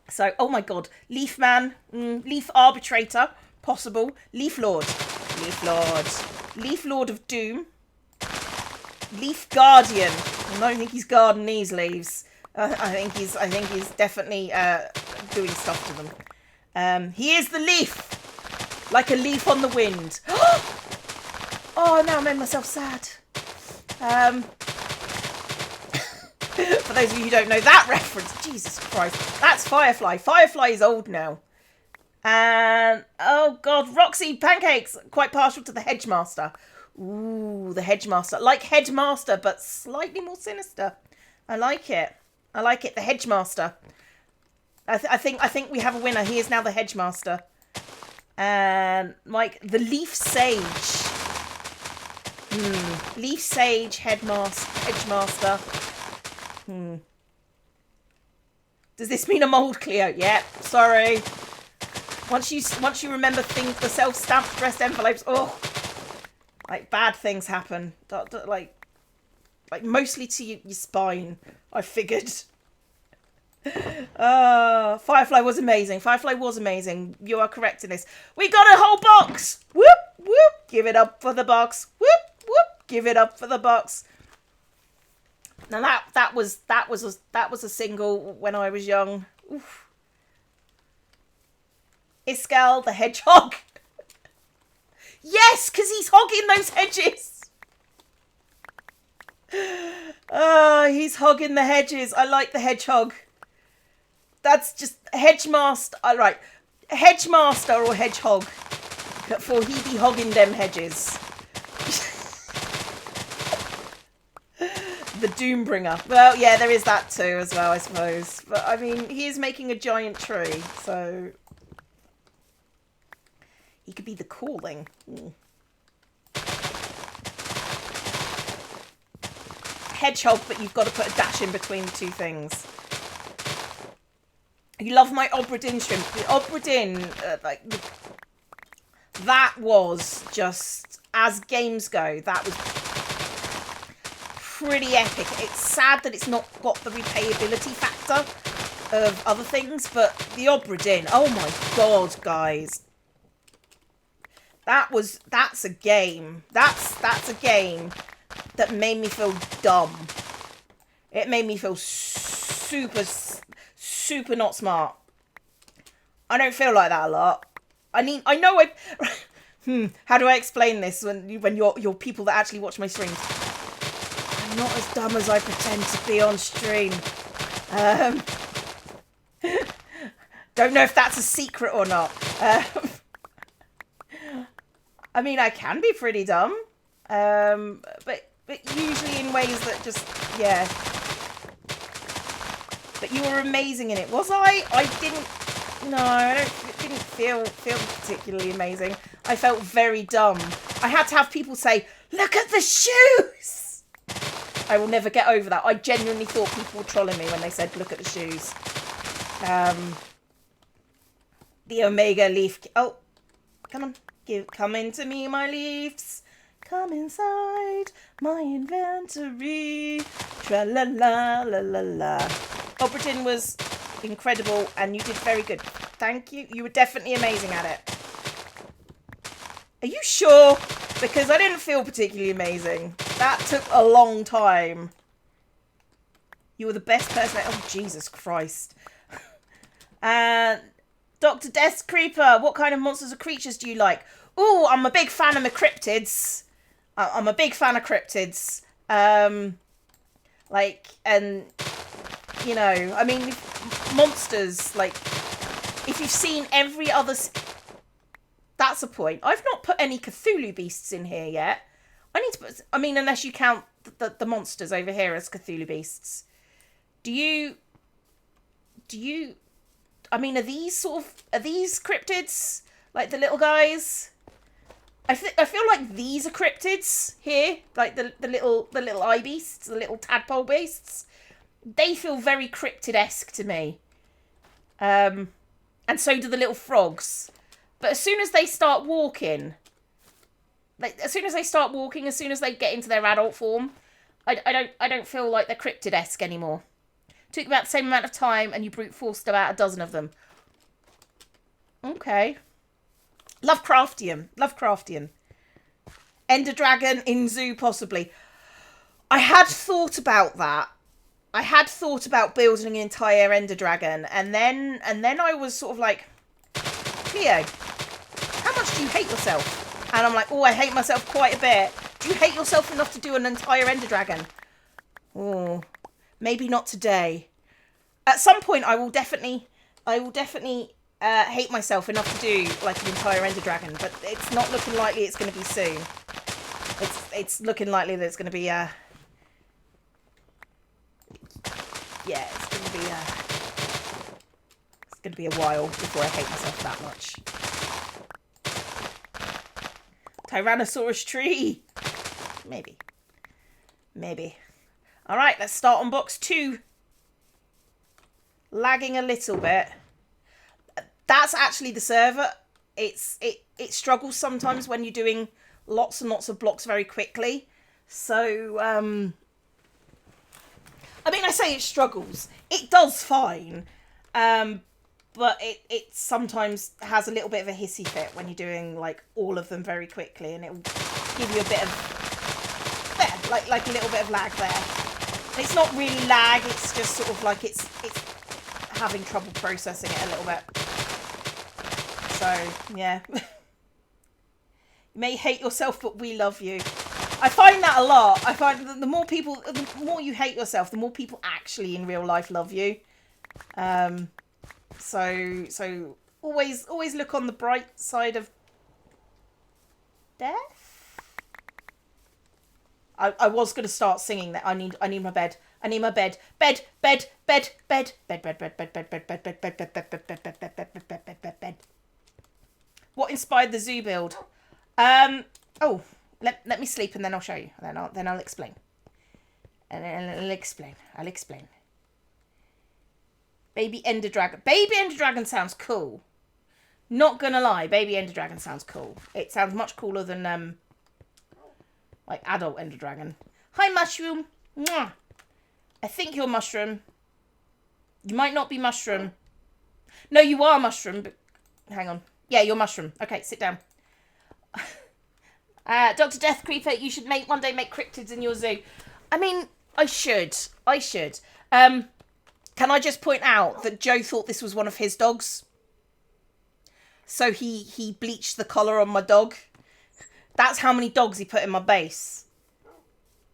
So, oh my god, Leaf Man, Leaf Arbitrator, possible. Leaf Lord, Leaf Lord of Doom, Leaf Guardian. I don't think he's guarding these leaves. I think he's definitely doing stuff to them. He is the leaf, like a leaf on the wind. Oh, now I made myself sad. For those of you who don't know that reference, Jesus Christ, that's Firefly. Firefly is old now. And, oh God, Roxy Pancakes, quite partial to the Hedgemaster. Ooh, the Hedgemaster. Like Headmaster, but slightly more sinister. I like it. I like it, the Hedgemaster. I think we have a winner. He is now the Hedgemaster. And, like, the Leaf Sage. Leaf Sage, Hedgemaster. Does this mean a mould, Cleo? Yep, sorry. Once you remember things, the self-stamped addressed envelopes, oh, like bad things happen. Like mostly to your spine, I figured. Firefly was amazing. Firefly was amazing. You are correct in this. We got a whole box. Whoop whoop. Give it up for the box. Whoop whoop. Give it up for the box. Now that was a single when I was young. Oof. Iskall the Hedgehog. Yes, because he's hogging those hedges. He's hogging the hedges. I like the hedgehog. That's just Hedgemaster. Right, Hedgemaster or Hedgehog. For he be hogging them hedges. The Doombringer. Well, yeah, there is that too as well, I suppose. But I mean, he is making a giant tree, so he could be the calling. Hedgehog, but you've got to put a dash in between the two things. You love my Obradin shrimp. The Obradin, that was just, as games go, that was pretty epic. It's sad that it's not got the replayability factor of other things, but the Obradin, oh my god, guys. That's a game. That's a game that made me feel dumb. It made me feel super not smart. I don't feel like that a lot. How do I explain this when you're people that actually watch my streams? I'm not as dumb as I pretend to be on stream. Don't know if that's a secret or not. I mean, I can be pretty dumb, but usually in ways that just, yeah. But you were amazing in it, was I? I didn't feel particularly amazing. I felt very dumb. I had to have people say, "Look at the shoes." I will never get over that. I genuinely thought people were trolling me when they said, "Look at the shoes." The Omega leaf. Oh, come on, come into me, my leaves. Come inside my inventory. Tra la la la la la. Oberton was incredible, and you did very good. Thank you. You were definitely amazing at it. Are you sure? Because I didn't feel particularly amazing. That took a long time. You were the best person. Oh, Jesus Christ. And Dr. Death Creeper, what kind of monsters or creatures do you like? Ooh, I'm a big fan of my cryptids. I'm a big fan of cryptids. Like, and, you know, I mean, monsters, like, if you've seen every other... That's a point. I've not put any Cthulhu beasts in here yet. I need to put... I mean, unless you count the monsters over here as Cthulhu beasts. Do you... I mean, are these cryptids? Like the little guys? I feel like these are cryptids here. Like the little eye beasts, the little tadpole beasts. They feel very cryptid-esque to me. And so do the little frogs. But as soon as they start walking, as soon as they get into their adult form, I don't feel like they're cryptid-esque anymore. Took about the same amount of time, and you brute forced about a dozen of them. Okay. Lovecraftian. Ender Dragon in zoo, possibly. I had thought about that. I had thought about building an entire Ender Dragon, and then I was sort of like, Cleo, how much do you hate yourself? And I'm like, oh, I hate myself quite a bit. Do you hate yourself enough to do an entire Ender Dragon? Oh, maybe not today. At some point, I will definitely hate myself enough to do like an entire Ender Dragon, but it's not looking likely it's going to be soon. It's looking likely that it's going to be yeah, it's going to be a while before I hate myself that much. Tyrannosaurus tree. Maybe. All right, let's start on box 2. Lagging a little bit. That's actually the server. It struggles sometimes when you're doing lots and lots of blocks very quickly. So, I mean, I say it struggles. It does fine. But it sometimes has a little bit of a hissy fit when you're doing, like, all of them very quickly. And it will give you a bit of... There, like a little bit of lag there. And it's not really lag. It's just sort of like it's having trouble processing it a little bit. So, yeah. You may hate yourself, but we love you. I find that a lot. I find that the more you hate yourself, the more people actually in real life love you. So always look on the bright side of death. I was going to start singing that. I need my bed. I need my bed. Bed. What inspired the zoo build? Oh, let me sleep and then I'll show you. Then I'll explain. And I'll explain. Baby Ender Dragon. Baby Ender Dragon sounds cool. Not gonna lie, Baby Ender Dragon sounds cool. It sounds much cooler than like adult Ender Dragon. Hi, Mushroom. Mwah. I think you're Mushroom. You might not be Mushroom. No, you are Mushroom, but hang on. Yeah, you're Mushroom. Okay, sit down. Dr. Death Creeper, you should one day make cryptids in your zoo. I mean, I should. Can I just point out that Joe thought this was one of his dogs? So he bleached the collar on my dog. That's how many dogs he put in my base.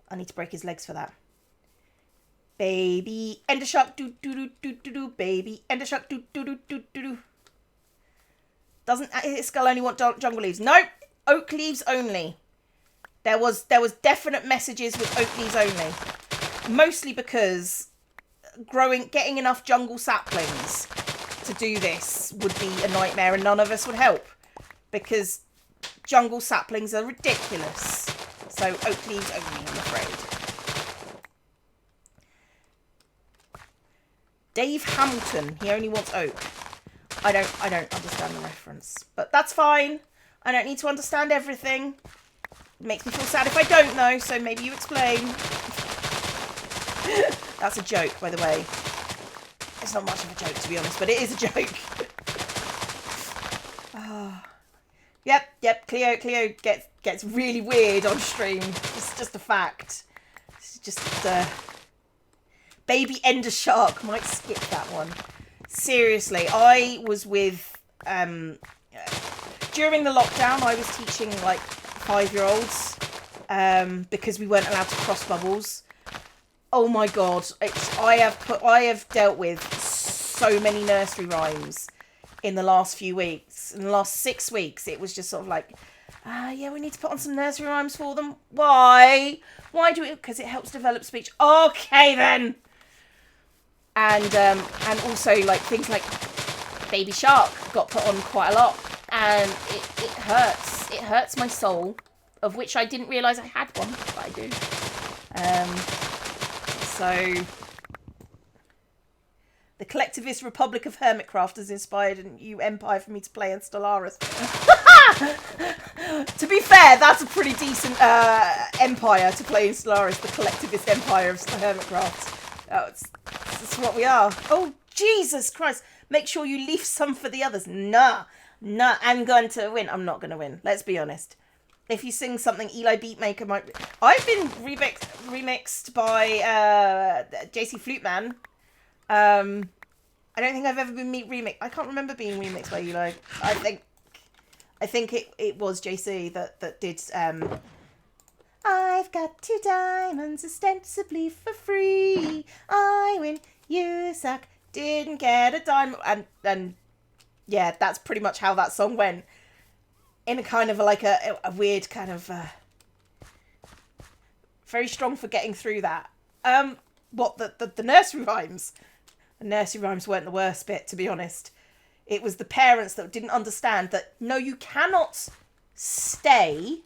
I need to break his legs for that. Baby Ender Shark, do do do do do do. Baby Ender Shark, do do do do do do. Doesn't his skull only want jungle leaves? Nope, oak leaves only. There was definite messages with oak leaves only. Mostly because getting enough jungle saplings to do this would be a nightmare and none of us would help. Because jungle saplings are ridiculous. So oak leaves only, I'm afraid. Dave Hamilton, he only wants oak. I don't understand the reference. But that's fine. I don't need to understand everything. It makes me feel sad if I don't know, so maybe you explain. That's a joke, by the way. It's not much of a joke, to be honest, but it is a joke. Oh. Yep. Cleo gets really weird on stream. It's just a fact. It's just baby ender shark. Might skip that one. Seriously, I was with during the lockdown. I was teaching like 5-year-olds because we weren't allowed to cross bubbles. Oh my god, I have dealt with so many nursery rhymes in the last few weeks. In the last 6 weeks, it was just sort of like, yeah, we need to put on some nursery rhymes for them. Why? Why do it? Because it helps develop speech. Okay then. And also like things like Baby Shark got put on quite a lot, and it hurts. It hurts my soul, of which I didn't realise I had one, but I do. So the collectivist Republic of Hermitcraft has inspired a new empire for me to play in Stellaris. To be fair, that's a pretty decent empire to play in Stellaris, the collectivist empire of Hermitcraft. That's what we are. Oh, Jesus Christ. Make sure you leave some for the others. Nah, I'm going to win. I'm not going to win. Let's be honest. If you sing something, Eli Beatmaker might... I've been remixed by JC Fluteman. I don't think I've ever been remixed. I can't remember being remixed by Eli. I think it was JC that did... I've got 2 diamonds ostensibly for free. I win, you suck. Didn't get a diamond. And yeah, that's pretty much how that song went. In a kind of like a weird kind of very strong for getting through that. The nursery rhymes? The nursery rhymes weren't the worst bit, to be honest. It was the parents that didn't understand that no, you cannot stay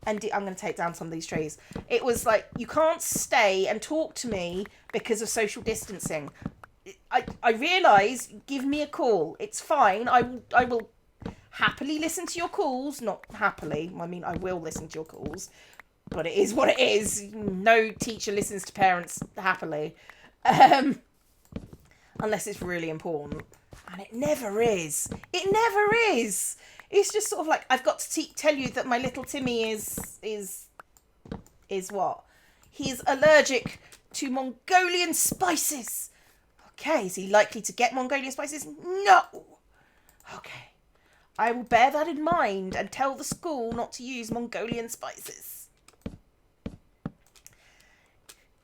and I'm going to take down some of these trees. It was like, you can't stay and talk to me because of social distancing. I realise, give me a call. It's fine. I will happily listen to your calls. Not happily. I mean, I will listen to your calls. But it is what it is. No teacher listens to parents happily. Unless it's really important. And it never is. It never is. It's just sort of like, I've got to tell you that my little Timmy is what? He's allergic to Mongolian spices. Okay, is he likely to get Mongolian spices? No. Okay. I will bear that in mind and tell the school not to use Mongolian spices.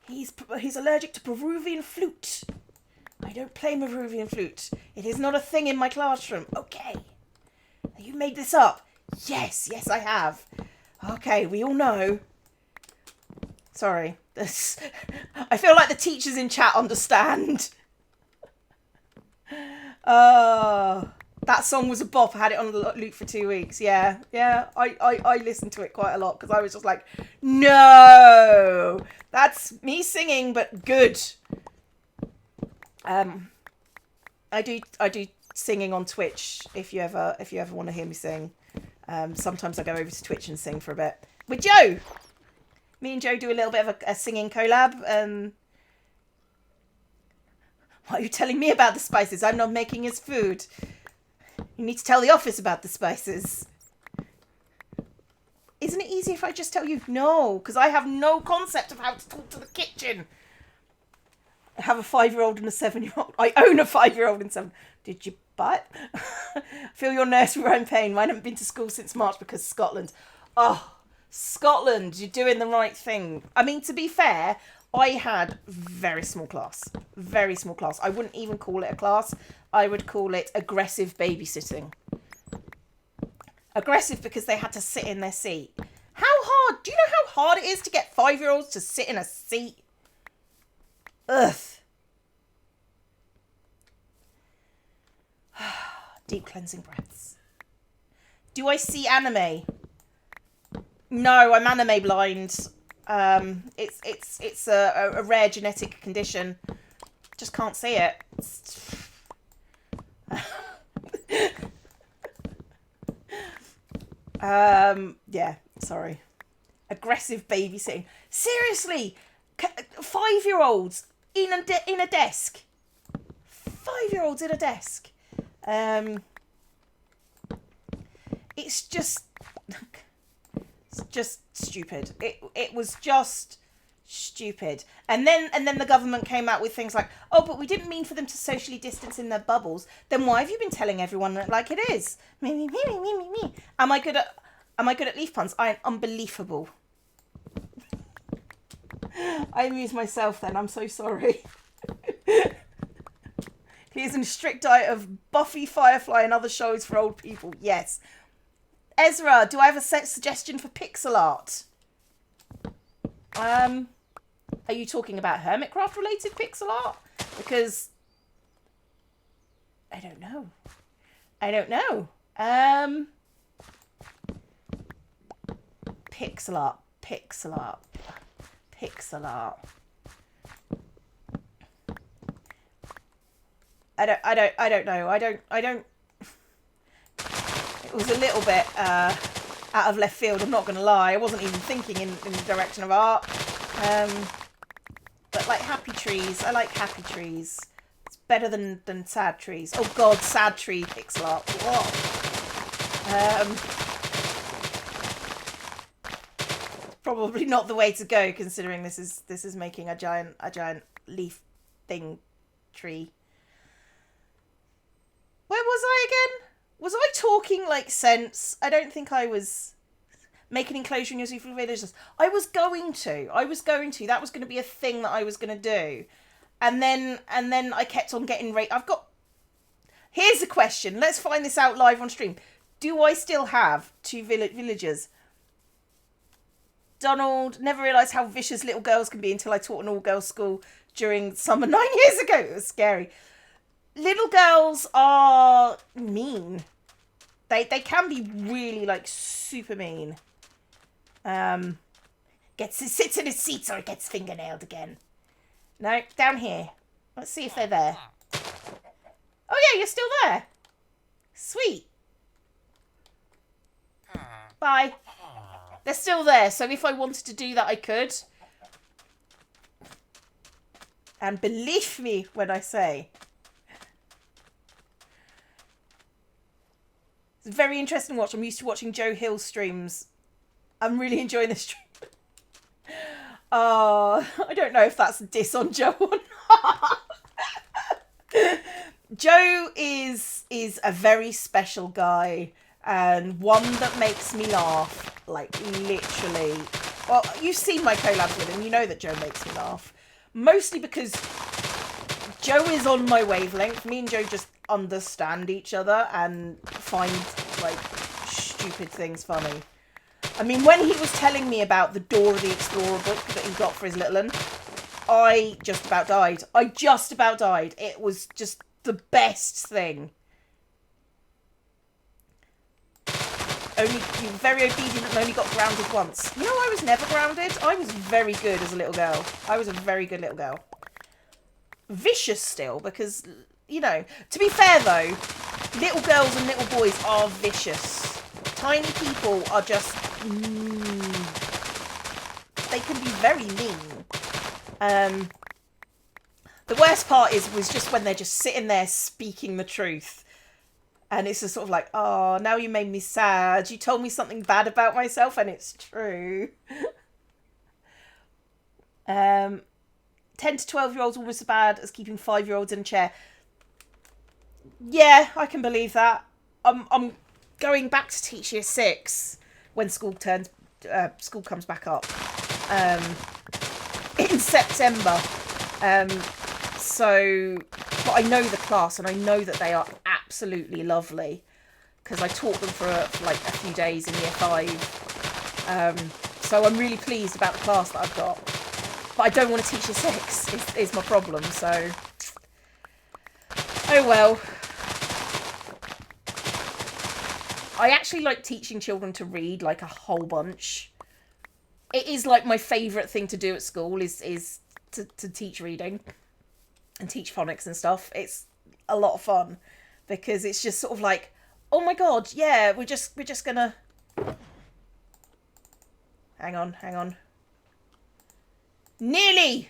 He's allergic to Peruvian flute. I don't play Peruvian flute. It is not a thing in my classroom. Okay. You made this up. Yes, I have. Okay, we all know. Sorry. I feel like the teachers in chat understand. That song was a bop. I had it on loop for 2 weeks. Yeah. I listened to it quite a lot because I was just like, no, that's me singing, but good. I do singing on Twitch if you ever want to hear me sing. Sometimes I go over to Twitch and sing for a bit with Joe. Me and Joe do a little bit of a singing collab. Why are you telling me about the spices? I'm not making his food. You need to tell the office about the spices. Isn't it easy if I just tell you? No, because I have no concept of how to talk to the kitchen. I have a 5-year-old and a 7-year-old. I own a 5-year-old and 7. Did you buy it? Feel your nursery rhyme pain. Mine haven't been to school since March because Scotland. Oh, Scotland, you're doing the right thing. I mean, to be fair, I had very small class. Very small class. I wouldn't even call it a class. I would call it aggressive babysitting. Aggressive because they had to sit in their seat. How hard? Do you know how hard it is to get 5-year-olds to sit in a seat? Ugh. Deep cleansing breaths. Do I see anime? No, I'm anime blind. It's a rare genetic condition. Just can't see it. Yeah, sorry. Aggressive babysitting. Seriously, 5-year-olds in a desk. 5-year-olds in a desk. It's just stupid. It was just stupid. And then the government came out with things like, oh, but we didn't mean for them to socially distance in their bubbles. Then why have you been telling everyone that like it is? Me. Am I good at leaf puns? I am unbelievable. I amuse myself then. I'm so sorry. He is in a strict diet of Buffy, Firefly, and other shows for old people. Yes. Ezra, do I have a suggestion for pixel art? Are you talking about Hermitcraft related pixel art? Because I don't know. Pixel art. I don't know. I don't. It was a little bit out of left field, I'm not going to lie. I wasn't even thinking in the direction of art. But like happy trees, I like happy trees. It's better than sad trees. Oh god, sad tree pixel art. Probably not the way to go, considering this is making a giant leaf thing tree. Where was I again? Was I talking like sense? I don't think I was. Make an enclosure in your zoo for villagers. I was going to. That was going to be a thing that I was going to do. And then I kept on getting Here's a question. Let's find this out live on stream. Do I still have 2 villagers? Donald, never realised how vicious little girls can be until I taught an all-girls school during summer 9 years ago. It was scary. Little girls are mean. They can be really like super mean. Sits in his seat or it gets fingernailed again. No, down here. Let's see if they're there. Oh yeah, you're still there. Sweet. Bye. They're still there, so if I wanted to do that, I could. And believe me when I say, it's very interesting to watch. I'm used to watching Joe Hill streams. I'm really enjoying this stream. I don't know if that's a diss on Joe or not. Joe is a very special guy and one that makes me laugh, like literally. Well, you've seen my collabs with him. You know that Joe makes me laugh. Mostly because Joe is on my wavelength. Me and Joe just understand each other and find like stupid things funny. I mean, when he was telling me about the Dora the Explorer book that he got for his little one, I just about died. It was just the best thing. Only you were very obedient and only got grounded once. You know, I was never grounded. I was very good as a little girl. I was a very good little girl. Vicious still, because, you know, to be fair though, little girls and little boys are vicious. Tiny people are just they can be very mean. The worst part was just when they're just sitting there speaking the truth. And it's just sort of like, oh, now you made me sad. You told me something bad about myself and it's true. 10 to 12-year-olds almost as bad as keeping 5-year-olds in a chair. Yeah, I can believe that. I'm going back to teach year 6 when school comes back up in September. But I know the class and I know that they are absolutely lovely because I taught them for like a few days in year 5. So I'm really pleased about the class that I've got. But I don't want to teach year 6 is my problem. So, oh well. I actually like teaching children to read, like a whole bunch. It is like my favourite thing to do at school is to teach reading and teach phonics and stuff. It's a lot of fun because it's just sort of like, oh my god, yeah, we're just gonna hang on. Nearly!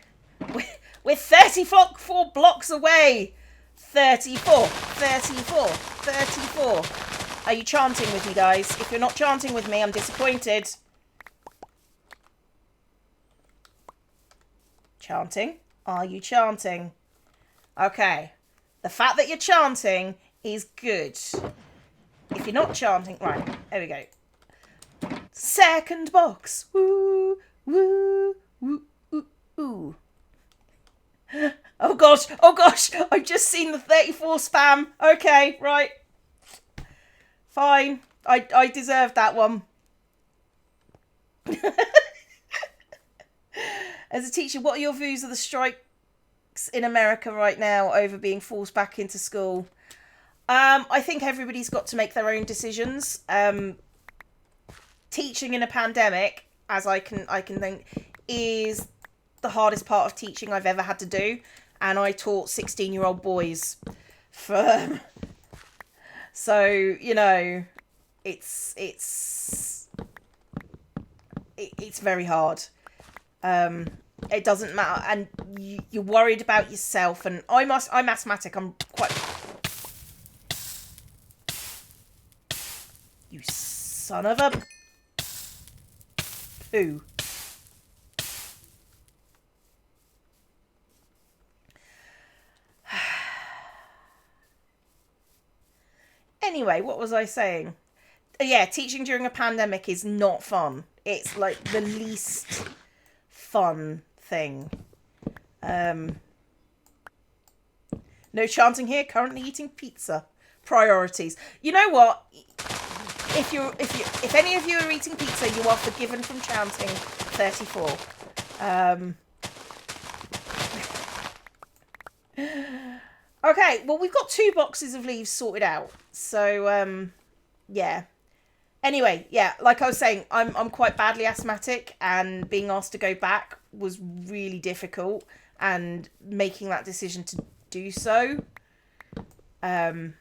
We're 34 blocks away! 34. Are you chanting with me, guys? If you're not chanting with me, I'm disappointed. Chanting? Are you chanting? Okay. The fact that you're chanting is good. If you're not chanting... Right, there we go. Second box. Woo, woo, woo, ooh, ooh. Oh gosh, I've just seen the 34 spam. Okay, right. Fine. I deserved that one. As a teacher, what are your views of the strikes in America right now over being forced back into school? I think everybody's got to make their own decisions. Teaching in a pandemic, as I can think, is the hardest part of teaching I've ever had to do. And I taught 16-year-old boys for... So, you know, it's very hard. It doesn't matter, and you're worried about yourself. And I'm asthmatic. I'm quite. You son of a poo. Anyway, what was I saying? Yeah, teaching during a pandemic is not fun. It's like the least fun thing. No chanting here. Currently eating pizza. Priorities. You know what? If any of you are eating pizza, you are forgiven from chanting 34. Okay, well, we've got 2 boxes of leaves sorted out. So, yeah. Anyway, yeah, like I was saying, I'm quite badly asthmatic, and being asked to go back was really difficult, and making that decision to do so. And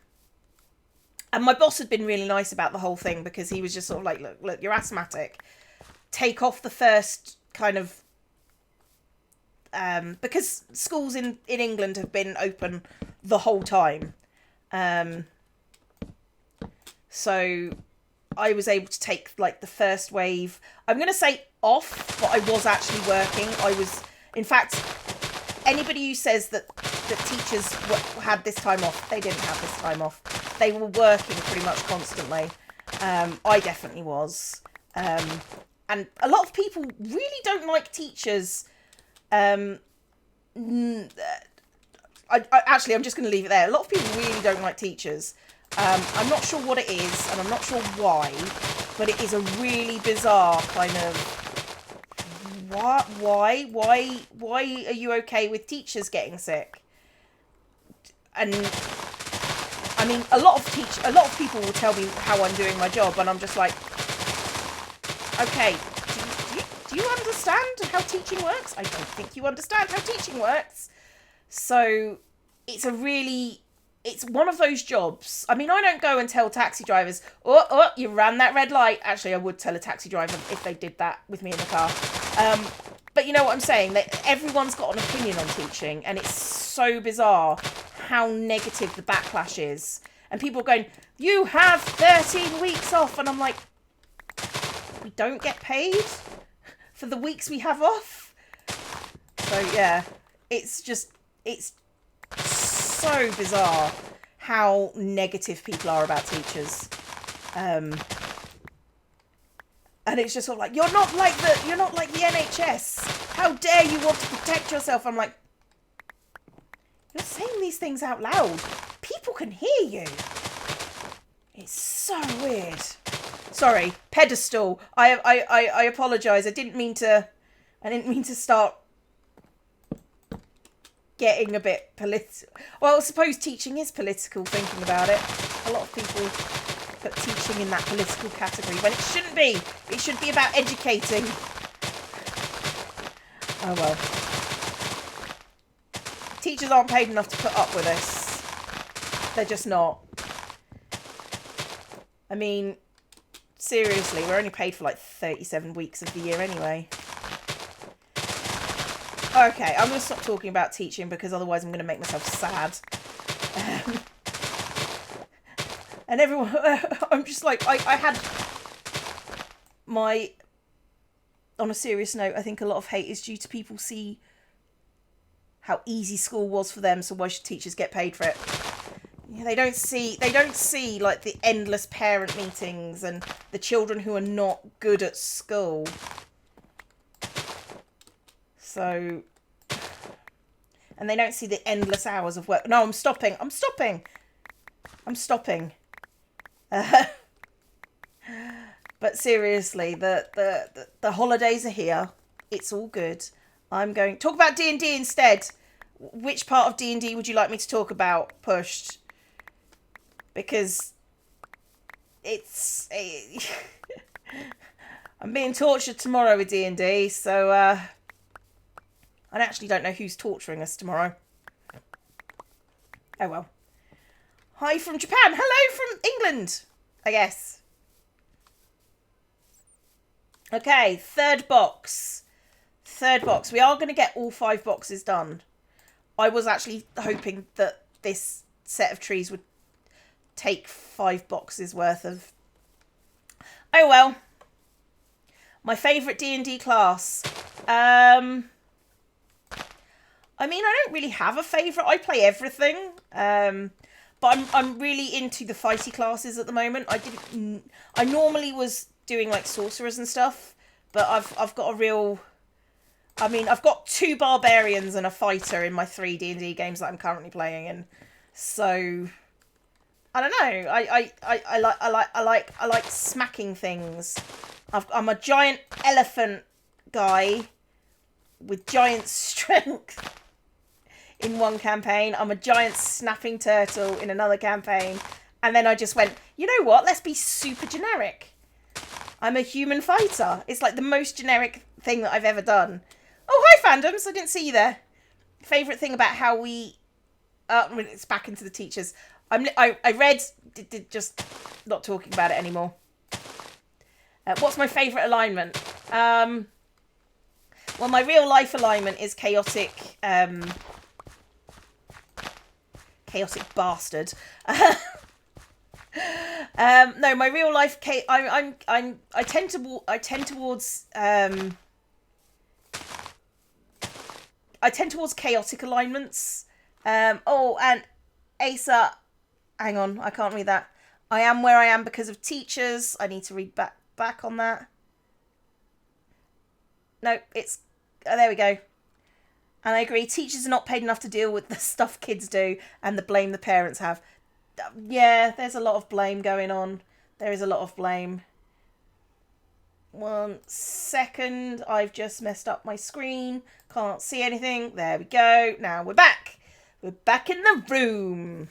my boss had been really nice about the whole thing, because he was just sort of like, look, you're asthmatic. Take off the first kind of... because schools in England have been open the whole time. So I was able to take like the first wave. I'm going to say off, but I was actually working. In fact, anybody who says that teachers had this time off, they didn't have this time off. They were working pretty much constantly. I definitely was. And a lot of people really don't like teachers. Actually, I'm just going to leave it there. A lot of people really don't like teachers. I'm not sure what it is, and I'm not sure why, but it is a really bizarre kind of... Why are you okay with teachers getting sick? And I mean, a lot of people will tell me how I'm doing my job, and I'm just like, okay, do you understand how teaching works? I don't think you understand how teaching works. So it's one of those jobs. I mean, I don't go and tell taxi drivers, oh, you ran that red light. Actually, I would tell a taxi driver if they did that with me in the car. But you know what I'm saying? That everyone's got an opinion on teaching, and it's so bizarre how negative the backlash is. And people are going, you have 13 weeks off. And I'm like, we don't get paid for the weeks we have off? So, yeah, it's so bizarre how negative people are about teachers. And it's just sort of like, you're not like the NHS. How dare you want to protect yourself? I'm like, you're saying these things out loud. People can hear you. It's so weird. Sorry, pedestal. I apologise. I didn't mean to start getting a bit political. Well, I suppose teaching is political, thinking about it. A lot of people put teaching in that political category when it shouldn't be. It should be about educating. Oh well. Teachers aren't paid enough to put up with this. They're just not. I mean, seriously, we're only paid for like 37 weeks of the year anyway. Okay, I'm going to stop talking about teaching because otherwise I'm going to make myself sad. And everyone, I'm just like, I had my, on a serious note, I think a lot of hate is due to people see how easy school was for them, so why should teachers get paid for it? Yeah, they don't see like the endless parent meetings and the children who are not good at school. So, and they don't see the endless hours of work. No, I'm stopping. But seriously, the holidays are here. It's all good. I'm going to talk about D&D instead. Which part of D&D would you like me to talk about? Pushed. Because it's... I'm being tortured tomorrow with D&D, so I actually don't know who's torturing us tomorrow. Oh well. Hi from Japan. Hello from England, I guess. Okay, third box. We are going to get all 5 boxes done. I was actually hoping that this set of trees would take 5 boxes worth of... Oh well. My favourite D&D class. I mean, I don't really have a favourite. I play everything. But I'm really into the fighty classes at the moment. I normally was doing like sorcerers and stuff, but I've got a real... I mean, I've got 2 barbarians and a fighter in my 3 D&D games that I'm currently playing, and so I don't know. I like smacking things. I'm a giant elephant guy with giant strength in one campaign. I'm a giant snapping turtle in another campaign, and then I just went, you know what? Let's be super generic. I'm a human fighter. It's like the most generic thing that I've ever done. Oh, hi, fandoms. I didn't see you there. Favourite thing about how we... it's back into the teachers. I read... just not talking about it anymore. What's my favourite alignment? Well, my real life alignment is chaotic... chaotic bastard. No, my real life... I tend towards... I tend towards chaotic alignments. Oh, and Asa, hang on, I can't read that. I am where I am because of teachers. I need to read back on that. No, it's... there we go. And I agree, teachers are not paid enough to deal with the stuff kids do and the blame the parents have. Yeah, there's a lot of blame going on. There is a lot of blame. 1 second, I've just messed up my screen. Can't see anything. There we go. Now we're back. We're back in the room.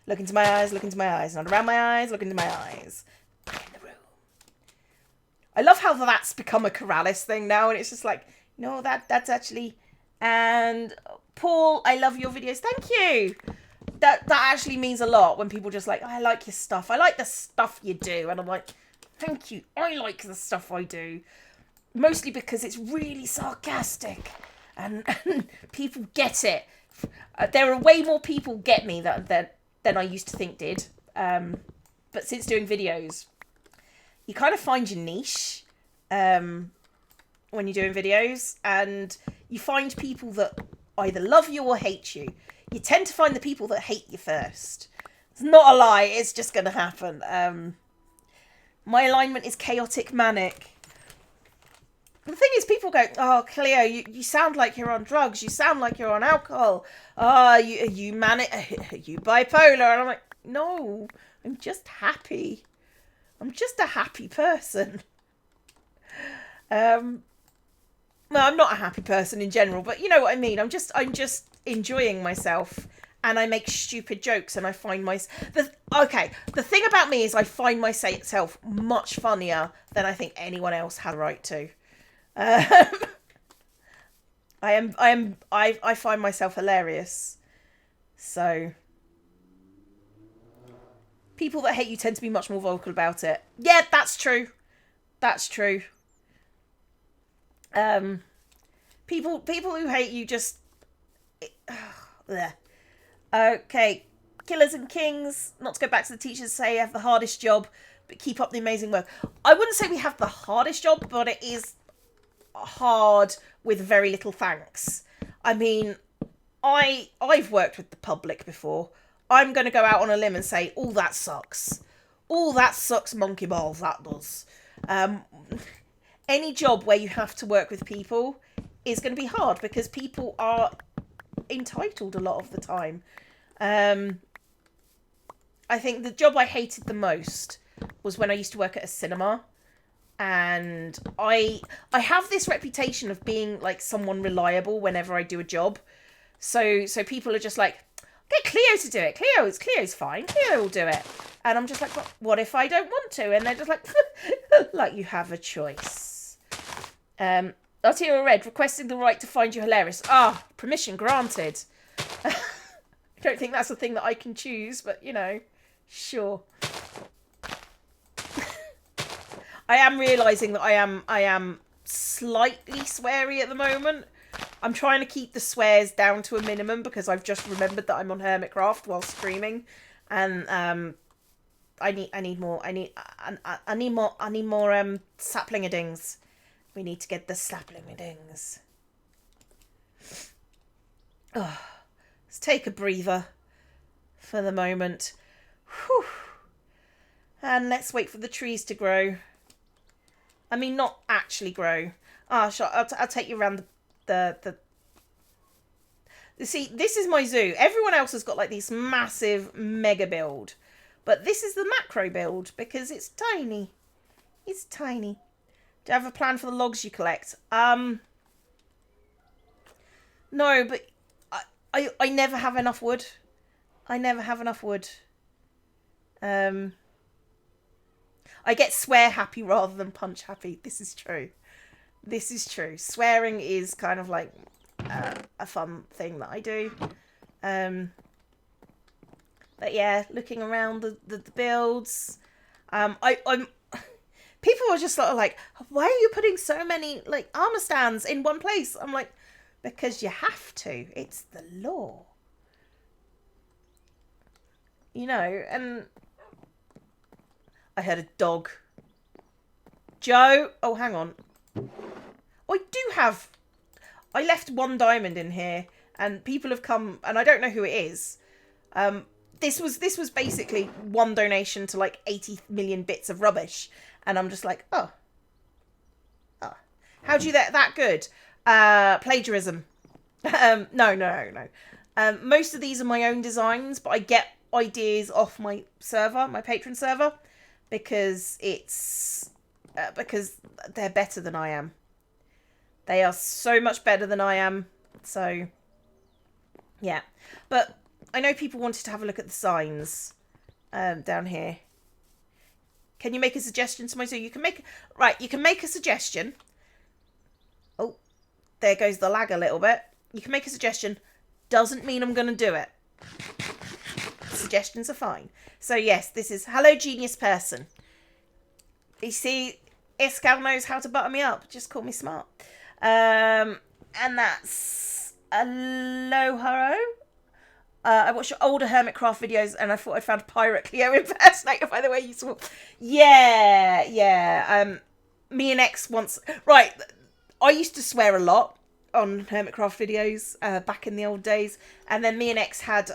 Look into my eyes, look into my eyes. Not around my eyes, look into my eyes. Back in the room. I love how that's become a Corrales thing now, and it's just like, no, that's actually... And Paul, I love your videos. Thank you. That actually means a lot when people just like, oh, I like your stuff. I like the stuff you do. And I'm like... Thank you. I like the stuff I do. Mostly because it's really sarcastic. And people get it. There are way more people get me than I used to think did. But since doing videos, you kind of find your niche when you're doing videos. And you find people that either love you or hate you. You tend to find the people that hate you first. It's not a lie. It's just going to happen. My alignment is chaotic manic. The thing is, people go, oh, Cleo, you sound like you're on drugs. You sound like you're on alcohol. Oh, you manic, you bipolar. And I'm like, no, I'm just happy. I'm just a happy person. Well, I'm not a happy person in general, but you know what I mean. I'm just enjoying myself. and I make stupid jokes, and I find the thing about me is I find myself much funnier than I think anyone else has a right to. I find myself hilarious. So people that hate you tend to be much more vocal about it. Yeah, that's true. That's true. People who hate you just okay. Killers and Kings, not to go back to the teachers, say you have the hardest job, but keep up the amazing work. I wouldn't say we have the hardest job, but it is hard with very little thanks. I mean, I've worked with the public before. I'm going to go out on a limb and say, oh, that sucks. Oh, that sucks monkey balls, that does. Any job where you have to work with people is going to be hard because people are entitled a lot of the time. I think the job I hated the most was when I used to work at a cinema. And I have this reputation of being like someone reliable whenever I do a job. So people are just like, get Cleo to do it. Cleo's fine. Cleo will do it. And I'm just like, what if I don't want to? And they're just like, like you have a choice. Arturo Red, requesting the right to find you hilarious. Permission granted. I don't think that's a thing that I can choose, but you know, sure. I am realising that I am slightly sweary at the moment. I'm trying to keep the swears down to a minimum because I've just remembered that I'm on Hermitcraft while streaming, and I need more saplingadings. We need to get the saplingadings. Oh, let's take a breather for the moment. Whew. And let's wait for the trees to grow. I mean, not actually grow. Sure, I'll take you around the... See, this is my zoo. Everyone else has got like this massive mega build. But this is the macro build because it's tiny. It's tiny. Do you have a plan for the logs you collect? No, but I never have enough wood. I never have enough wood. I get swear happy rather than punch happy. This is true. This is true. Swearing is kind of like a fun thing that I do. But yeah, looking around the builds. I'm people are just sort of like, why are you putting so many like armor stands in one place? I'm like, because you have to. It's the law. You know, and I heard a dog. Joe! Oh, hang on. I left 1 diamond in here, and people have come, and I don't know who it is. This was basically 1 donation to like 80 million bits of rubbish, and I'm just like, oh. How do you that good? Plagiarism. No. Most of these are my own designs, but I get ideas off my server, my patron server, because because they're better than I am. They are so much better than I am. So, yeah. But I know people wanted to have a look at the signs down here. Can you make a suggestion to my zoo? You can make a suggestion. Oh, there goes the lag a little bit. You can make a suggestion. Doesn't mean I'm going to do it. Suggestions are fine. So yes, this is hello genius person. You see, Iscal knows how to butter me up. Just call me smart. And that's Aloharo. I watched your older Hermitcraft videos and I thought I found a pirate Cleo impersonator by the way you swore. Yeah. Me and X once... Right, I used to swear a lot on Hermitcraft videos back in the old days. And then me and X had...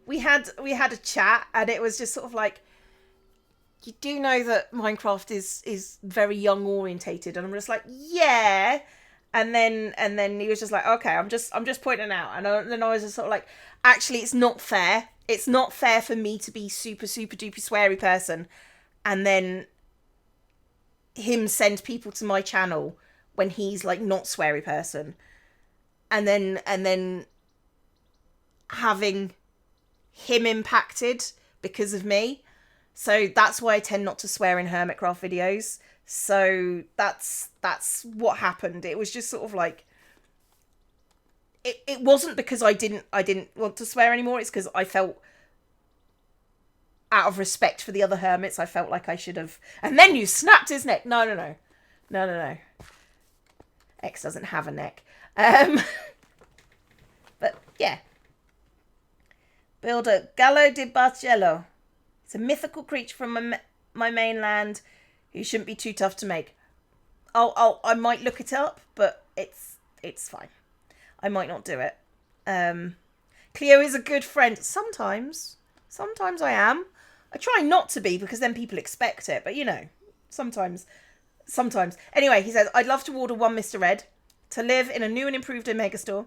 We had a chat and it was just sort of like, you do know that Minecraft is very young orientated, and I'm just like, yeah. And then he was just like, okay, I'm just pointing out, and then I was just sort of like, actually, it's not fair. It's not fair for me to be super duper sweary person, and then him send people to my channel when he's like not sweary person. and then having him impacted because of me. So that's why I tend not to swear in Hermitcraft videos. So that's what happened. It was just sort of like, it wasn't because I didn't want to swear anymore. It's because I felt, out of respect for the other hermits, I felt like I should have. And then you snapped his neck. No. X doesn't have a neck. But yeah. Build a Gallo di Barcello. It's a mythical creature from my mainland who shouldn't be too tough to make. I might look it up, but it's fine. I might not do it. Cleo is a good friend. Sometimes I am. I try not to be because then people expect it. But you know, sometimes. Anyway, he says, I'd love to order one Mr. Red to live in a new and improved Omega store.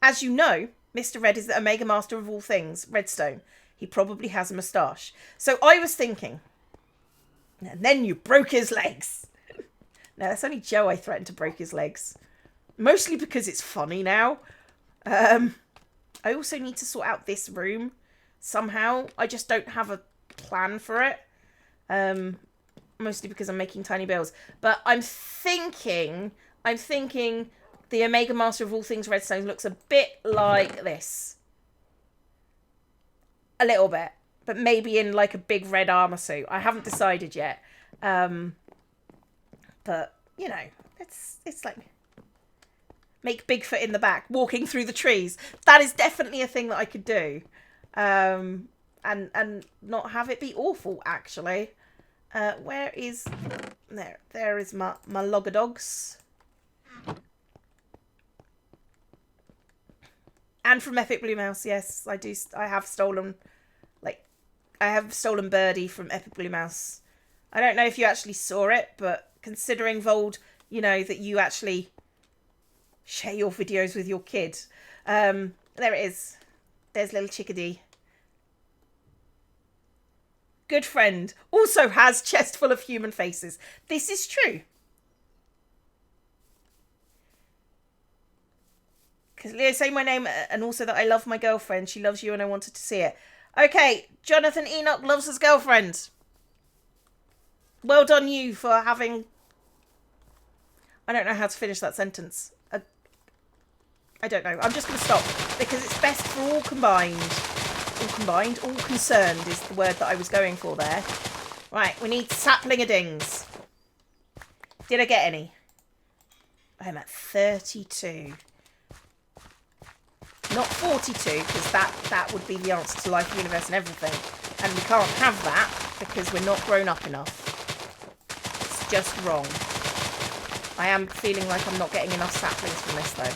As you know, Mr. Red is the Omega Master of all things, Redstone. He probably has a moustache. So I was thinking, and then you broke his legs. No, that's only Joe I threatened to break his legs. Mostly because it's funny now. I also need to sort out this room somehow. I just don't have a plan for it. Mostly because I'm making tiny bills. But I'm thinking the Omega Master of all things Redstone looks a bit like this. A little bit. But maybe in like a big red armor suit. I haven't decided yet. But, you know, it's like make Bigfoot in the back, walking through the trees. That is definitely a thing that I could do. And not have it be awful, actually. Where is... There is my Logadogs. And from Epic Blue Mouse, yes, I do. I have stolen... I have stolen Birdie from Epic Blue Mouse. I don't know if you actually saw it, but considering, Vold, you know, that you actually share your videos with your kid. There it is. There's little chickadee. Good friend. Also has chest full of human faces. This is true. Because Leo, say my name and also that I love my girlfriend. She loves you and I wanted to see it. Okay, Jonathan Enoch loves his girlfriend. Well done you for having... I don't know how to finish that sentence. I don't know. I'm just going to stop. Because it's best for all combined. All concerned is the word that I was going for there. Right, we need sapling-a-dings. Did I get any? I'm at 32. Not 42, because that would be the answer to life, universe, and everything. And we can't have that, because we're not grown up enough. It's just wrong. I am feeling like I'm not getting enough saplings from this, though.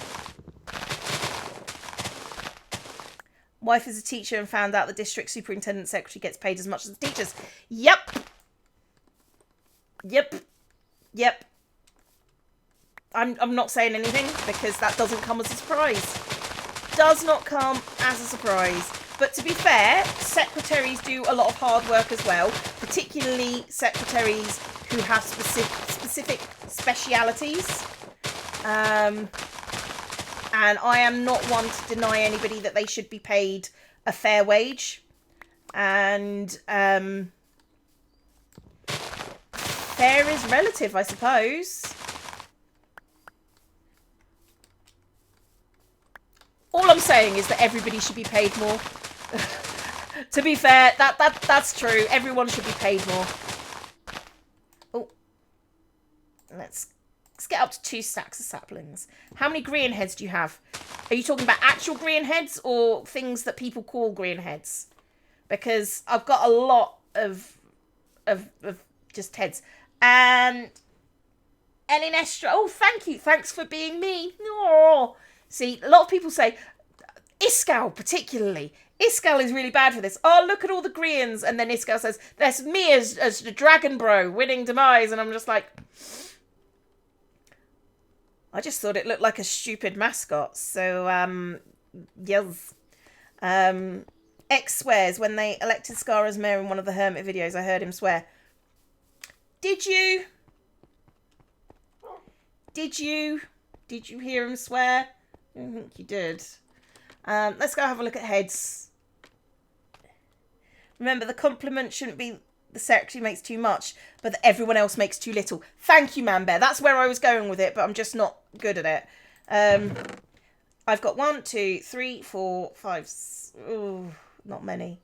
Wife is a teacher and found out the district superintendent secretary gets paid as much as the teachers. Yep. I'm not saying anything, because that doesn't come as a surprise. Does not come as a surprise. But to be fair, secretaries do a lot of hard work as well, particularly secretaries who have specific specialities. And I am not one to deny anybody that they should be paid a fair wage. And fair is relative, I suppose. All I'm saying is that everybody should be paid more. To be fair, that's true. Everyone should be paid more. Oh. Let's get up to 2 stacks of saplings. How many green heads do you have? Are you talking about actual green heads or things that people call green heads? Because I've got a lot of just heads. And Elinestra, oh, thank you. Thanks for being me. Oh. See, a lot of people say, Iskal particularly. Iskal is really bad for this. Oh, look at all the greens. And then Iskal says, that's me as the dragon bro, winning demise. And I'm just like, I just thought it looked like a stupid mascot. So, yes. X swears when they elected Scar as mayor in one of the Hermit videos. I heard him swear. Did you? Did you hear him swear? don't think you did. Let's go have a look at heads. Remember, the compliment shouldn't be the secretary makes too much, but that everyone else makes too little. Thank you, Man Bear. That's where I was going with it, but I'm just not good at it. I've got 1, 2, 3, 4, 5. Ooh, not many.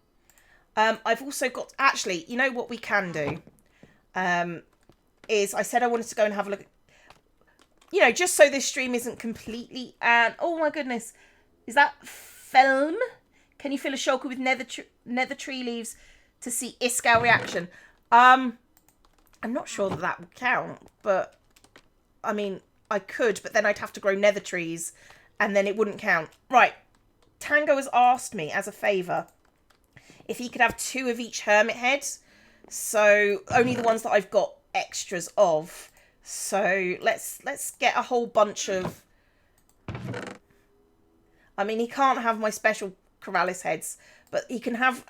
I've also got, actually, you know what we can do? Is I said I wanted to go and have a look at, you know, just so this stream isn't completely, and oh my goodness, is that film? Can you fill a shulker with nether tree leaves to see Iskall reaction? I'm not sure that would count, but I mean, I could, but then I'd have to grow nether trees and then it wouldn't count. Right. Tango has asked me as a favour if he could have 2 of each hermit head. So only the ones that I've got extras of. So let's get a whole bunch of, I mean, he can't have my special Corrales heads, but he can have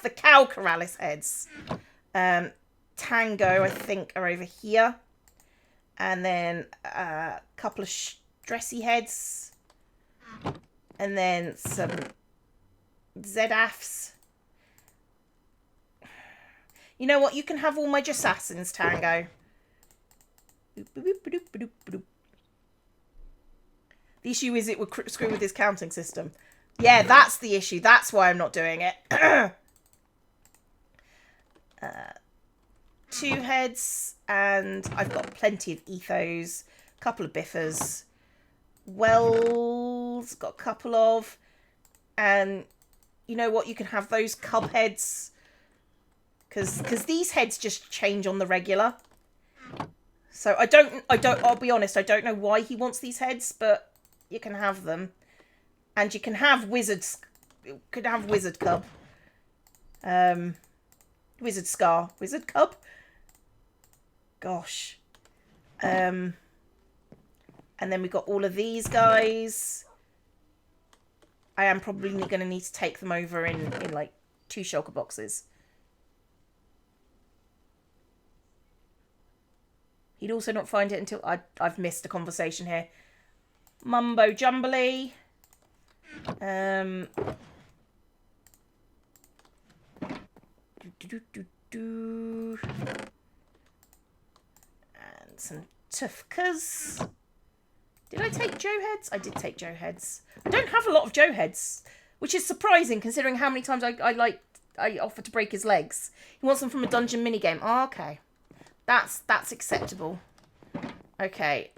the cow Corrales heads. Tango, I think, are over here. And then a couple of stressy heads. And then some Zedafs. You know what? You can have all my Jassassins, Tango. The issue is it would screw with his counting system. Yeah, that's the issue. That's why I'm not doing it. 2 heads, and I've got plenty of ethos, a couple of biffers, wells, got a couple of, and you know what? You can have those cub heads, because these heads just change on the regular. So I'll be honest, I don't know why he wants these heads, but you can have them. And you can have wizards, could have wizard cub. Wizard scar, wizard cub. Gosh. And then we've got all of these guys. I am probably going to need to take them over in like 2 shulker boxes. He'd also not find it until I've missed a conversation here. Mumbo Jumbly. And some Tufkas. Did I take Joe heads? I did take Joe heads. I don't have a lot of Joe heads, which is surprising considering how many times I offered to break his legs. He wants them from a dungeon minigame. Oh, okay. That's acceptable. Okay.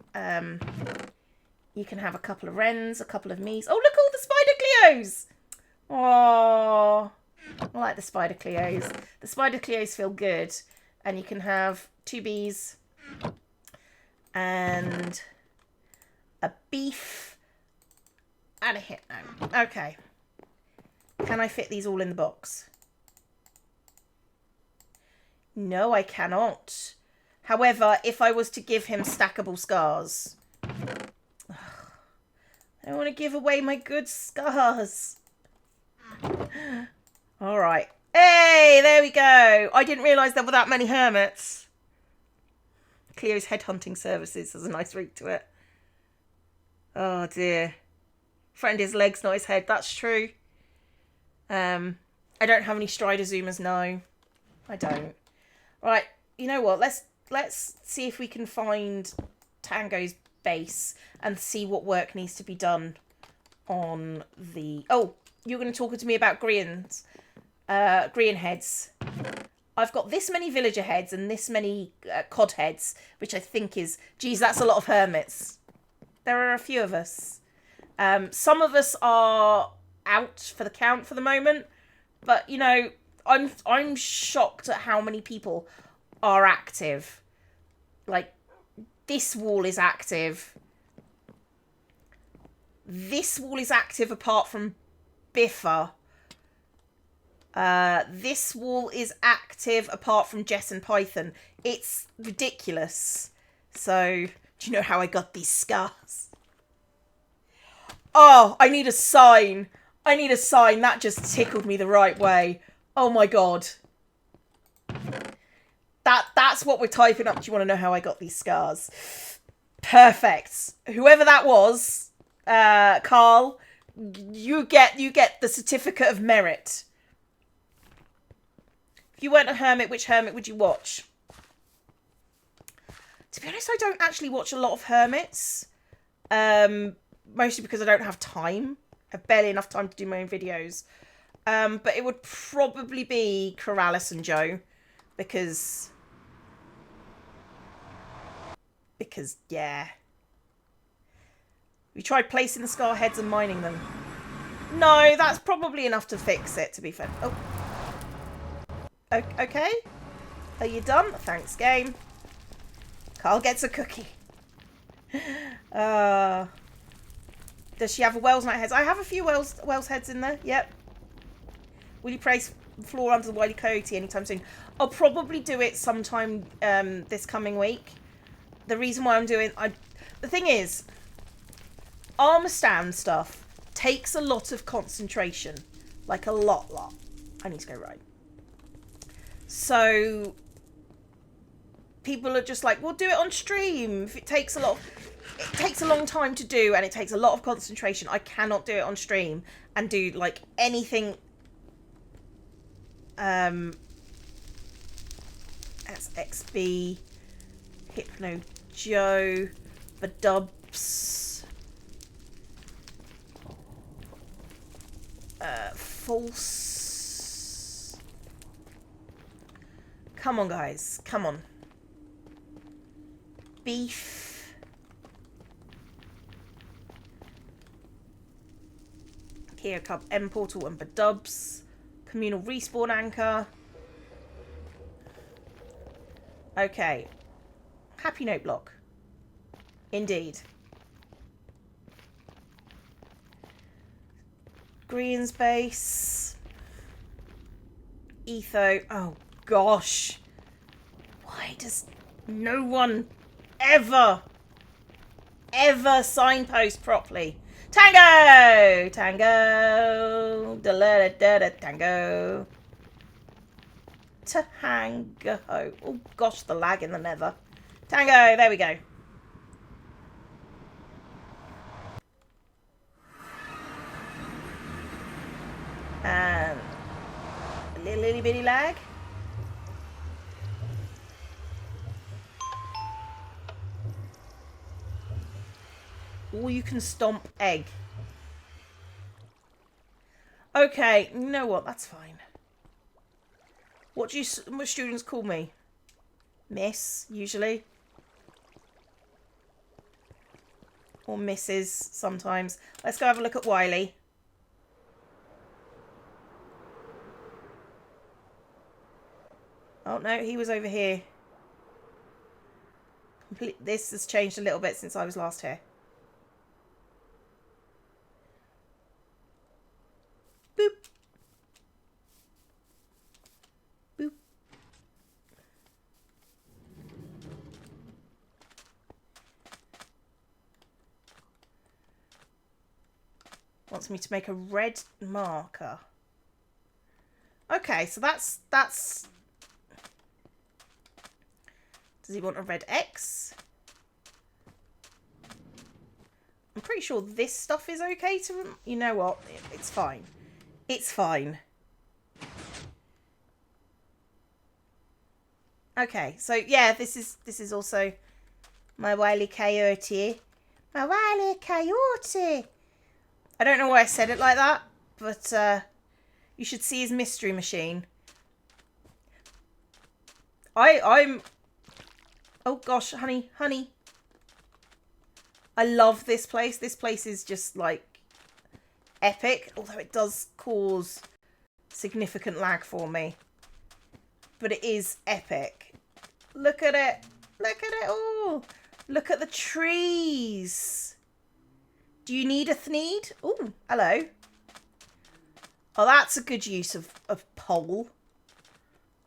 You can have a couple of wrens, a couple of me's. Oh, look, all the spider Cleos! Oh, I like the spider Cleos. The spider Cleos feel good. And you can have 2 bees and a beef and a hypno. Okay. Can I fit these all in the box? No, I cannot. However, if I was to give him stackable scars... I don't want to give away my good scars. All right. Hey, there we go. I didn't realise there were that many hermits. Cleo's headhunting services has a nice ring to it. Oh, dear. Friend his legs, not his head. That's true. I don't have any Strider Zoomers, no. I don't. Right, you know what? Let's see if we can find Tango's base and see what work needs to be done on the... Oh, you're going to talk to me about Grian heads. I've got this many villager heads and this many cod heads, which I think is... Geez, that's a lot of hermits. There are a few of us. Some of us are out for the count for the moment, but, you know, I'm shocked at how many people are active. Like, this wall is active. This wall is active apart from Biffa. This wall is active apart from Jess and Python. It's ridiculous. So, do you know how I got these scars? Oh, I need a sign. I need a sign. That just tickled me the right way. Oh my god. That's what we're typing up. Do you want to know how I got these scars? Perfect. Whoever that was, Carl, you get the certificate of merit. If you weren't a hermit, which hermit would you watch? To be honest, I don't actually watch a lot of hermits. Mostly because I don't have time. I have barely enough time to do my own videos. But it would probably be Corrales and Joe. Because, yeah. We tried placing the scar heads and mining them. No, that's probably enough to fix it, to be fair. Oh. Okay. Are you done? Thanks, game. Carl gets a cookie. Does she have a Wells Knight heads? I have a few Wells heads in there. Yep. Will you place floor under the Wily Coyote anytime soon? I'll probably do it sometime this coming week. The reason why I'm doing... the thing is, armor stand stuff takes a lot of concentration. Like a lot. I need to go right. So people are just like, we'll do it on stream. If it takes a long time to do and it takes a lot of concentration. I cannot do it on stream and do like anything. That's XB, Hypno Joe, the Dubs, False. Come on, guys. Come on. Beef. Here come M Portal and Badubs. Communal respawn anchor. Okay. Happy note block. Indeed. Green's base. Etho. Oh gosh. Why does no one ever signpost properly? Tango! Tango! Tango! Tango! Oh gosh, the lag in the nether. Tango! There we go. And a little bitty lag. Or you can stomp egg. Okay, you know what? That's fine. What do my students call me? Miss, usually. Or Mrs. sometimes. Let's go have a look at Wiley. Oh no, he was over here. This has changed a little bit since I was last here. Boop. Boop. Wants me to make a red marker. Okay, so that's... Does he want a red X? I'm pretty sure this stuff is okay to... You know what? It's fine. It's fine. Okay, so yeah, this is also my Wily Coyote. My Wily Coyote. I don't know why I said it like that, but you should see his mystery machine. I'm... Oh gosh, honey. I love this place. This place is just like epic, although it does cause significant lag for me. But it is epic. Look at it. Look at it all. Look at the trees. Do you need a thneed? Oh, hello. Oh, that's a good use of pole.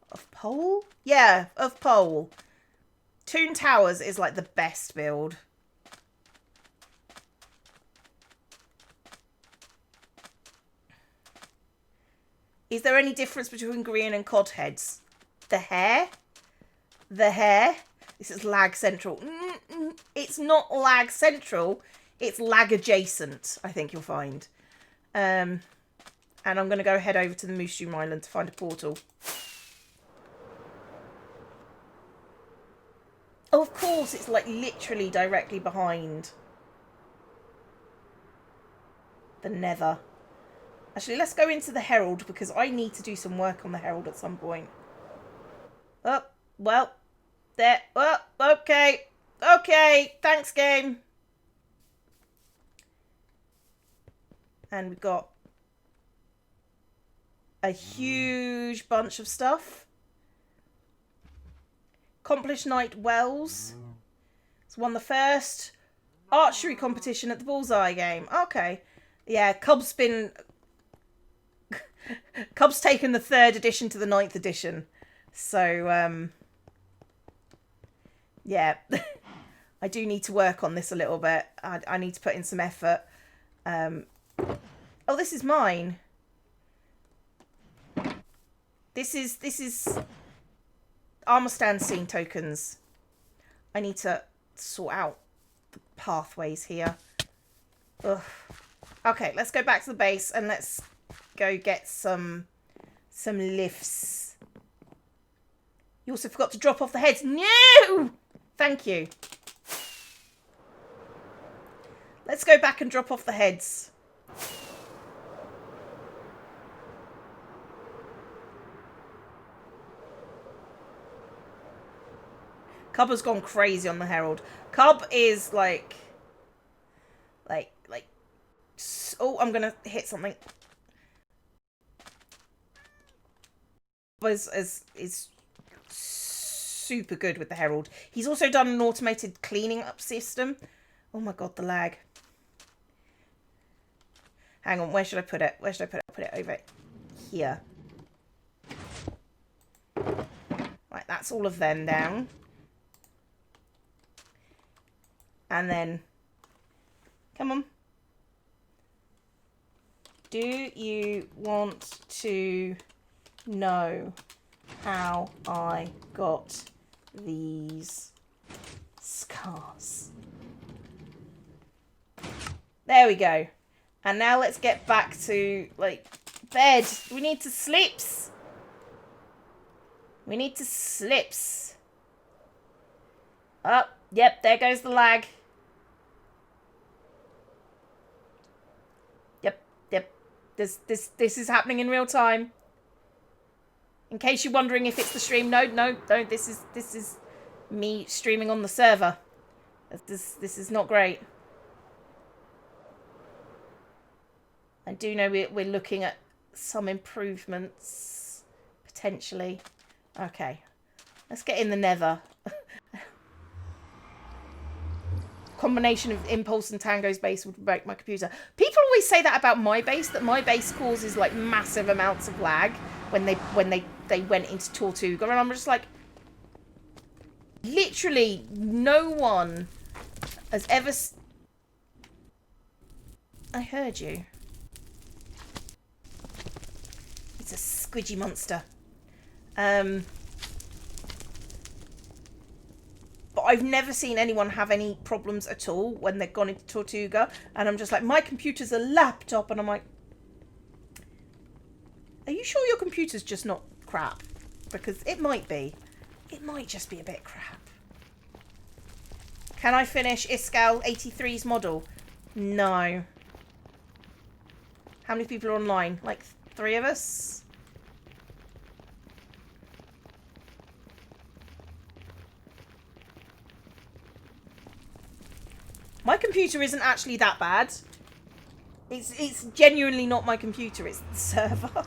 Of pole? Yeah, of pole. Toon Towers is like the best build. Is there any difference between green and cod heads? The hair? The hair? This is lag central. It's not lag central. It's lag adjacent, I think you'll find. And I'm going to go head over to the Moosestream Island to find a portal. Oh, of course, it's like literally directly behind the Nether. Actually, let's go into the Herald because I need to do some work on the Herald at some point. Oh, well, there. Oh, okay. Okay, thanks, game. And we've got a huge bunch of stuff. Accomplished Knight Wells. It's won the first archery competition at the Bullseye game. Okay. Yeah, Cub's taken the 3rd edition to the 9th edition. So, yeah. I do need to work on this a little bit. I need to put in some effort. Oh, this is mine. This is armor stand scene tokens. I need to sort out the pathways here. Ugh. Okay, let's go back to the base and let's go get some lifts. You also forgot to drop off the heads. No! Thank you. Let's go back and drop off the heads. Cub has gone crazy on the Herald. Cub is like, oh, I'm gonna hit something. Is super good with the Herald. He's also done an automated cleaning up system. Oh my god, the lag. Hang on, where should I put it? Where should I put it? I'll put it over here. Right, that's all of them down. And then, come on. Do you want to know how I got these scars? There we go. And now let's get back to, like, bed. We need to sleeps. We need to slips. Oh, yep, there goes the lag. Yep. This is happening in real time. In case you're wondering if it's the stream, no, don't. This is me streaming on the server. This is not great. I do know we're looking at some improvements potentially. Okay, let's get in the Nether. Combination of Impulse and Tango's base would break my computer. People always say that about my base, that my base causes like massive amounts of lag when they went into Tortuga, and I'm just like, literally no one has ever. I heard you. It's a squidgy monster. But I've never seen anyone have any problems at all when they've gone into Tortuga. And I'm just like, my computer's a laptop. And I'm like, are you sure your computer's just not crap? Because it might be. It might just be a bit crap. Can I finish Iskal 83's model? No. How many people are online? Like 3 of us? My computer isn't actually that bad. It's genuinely not my computer, it's the server.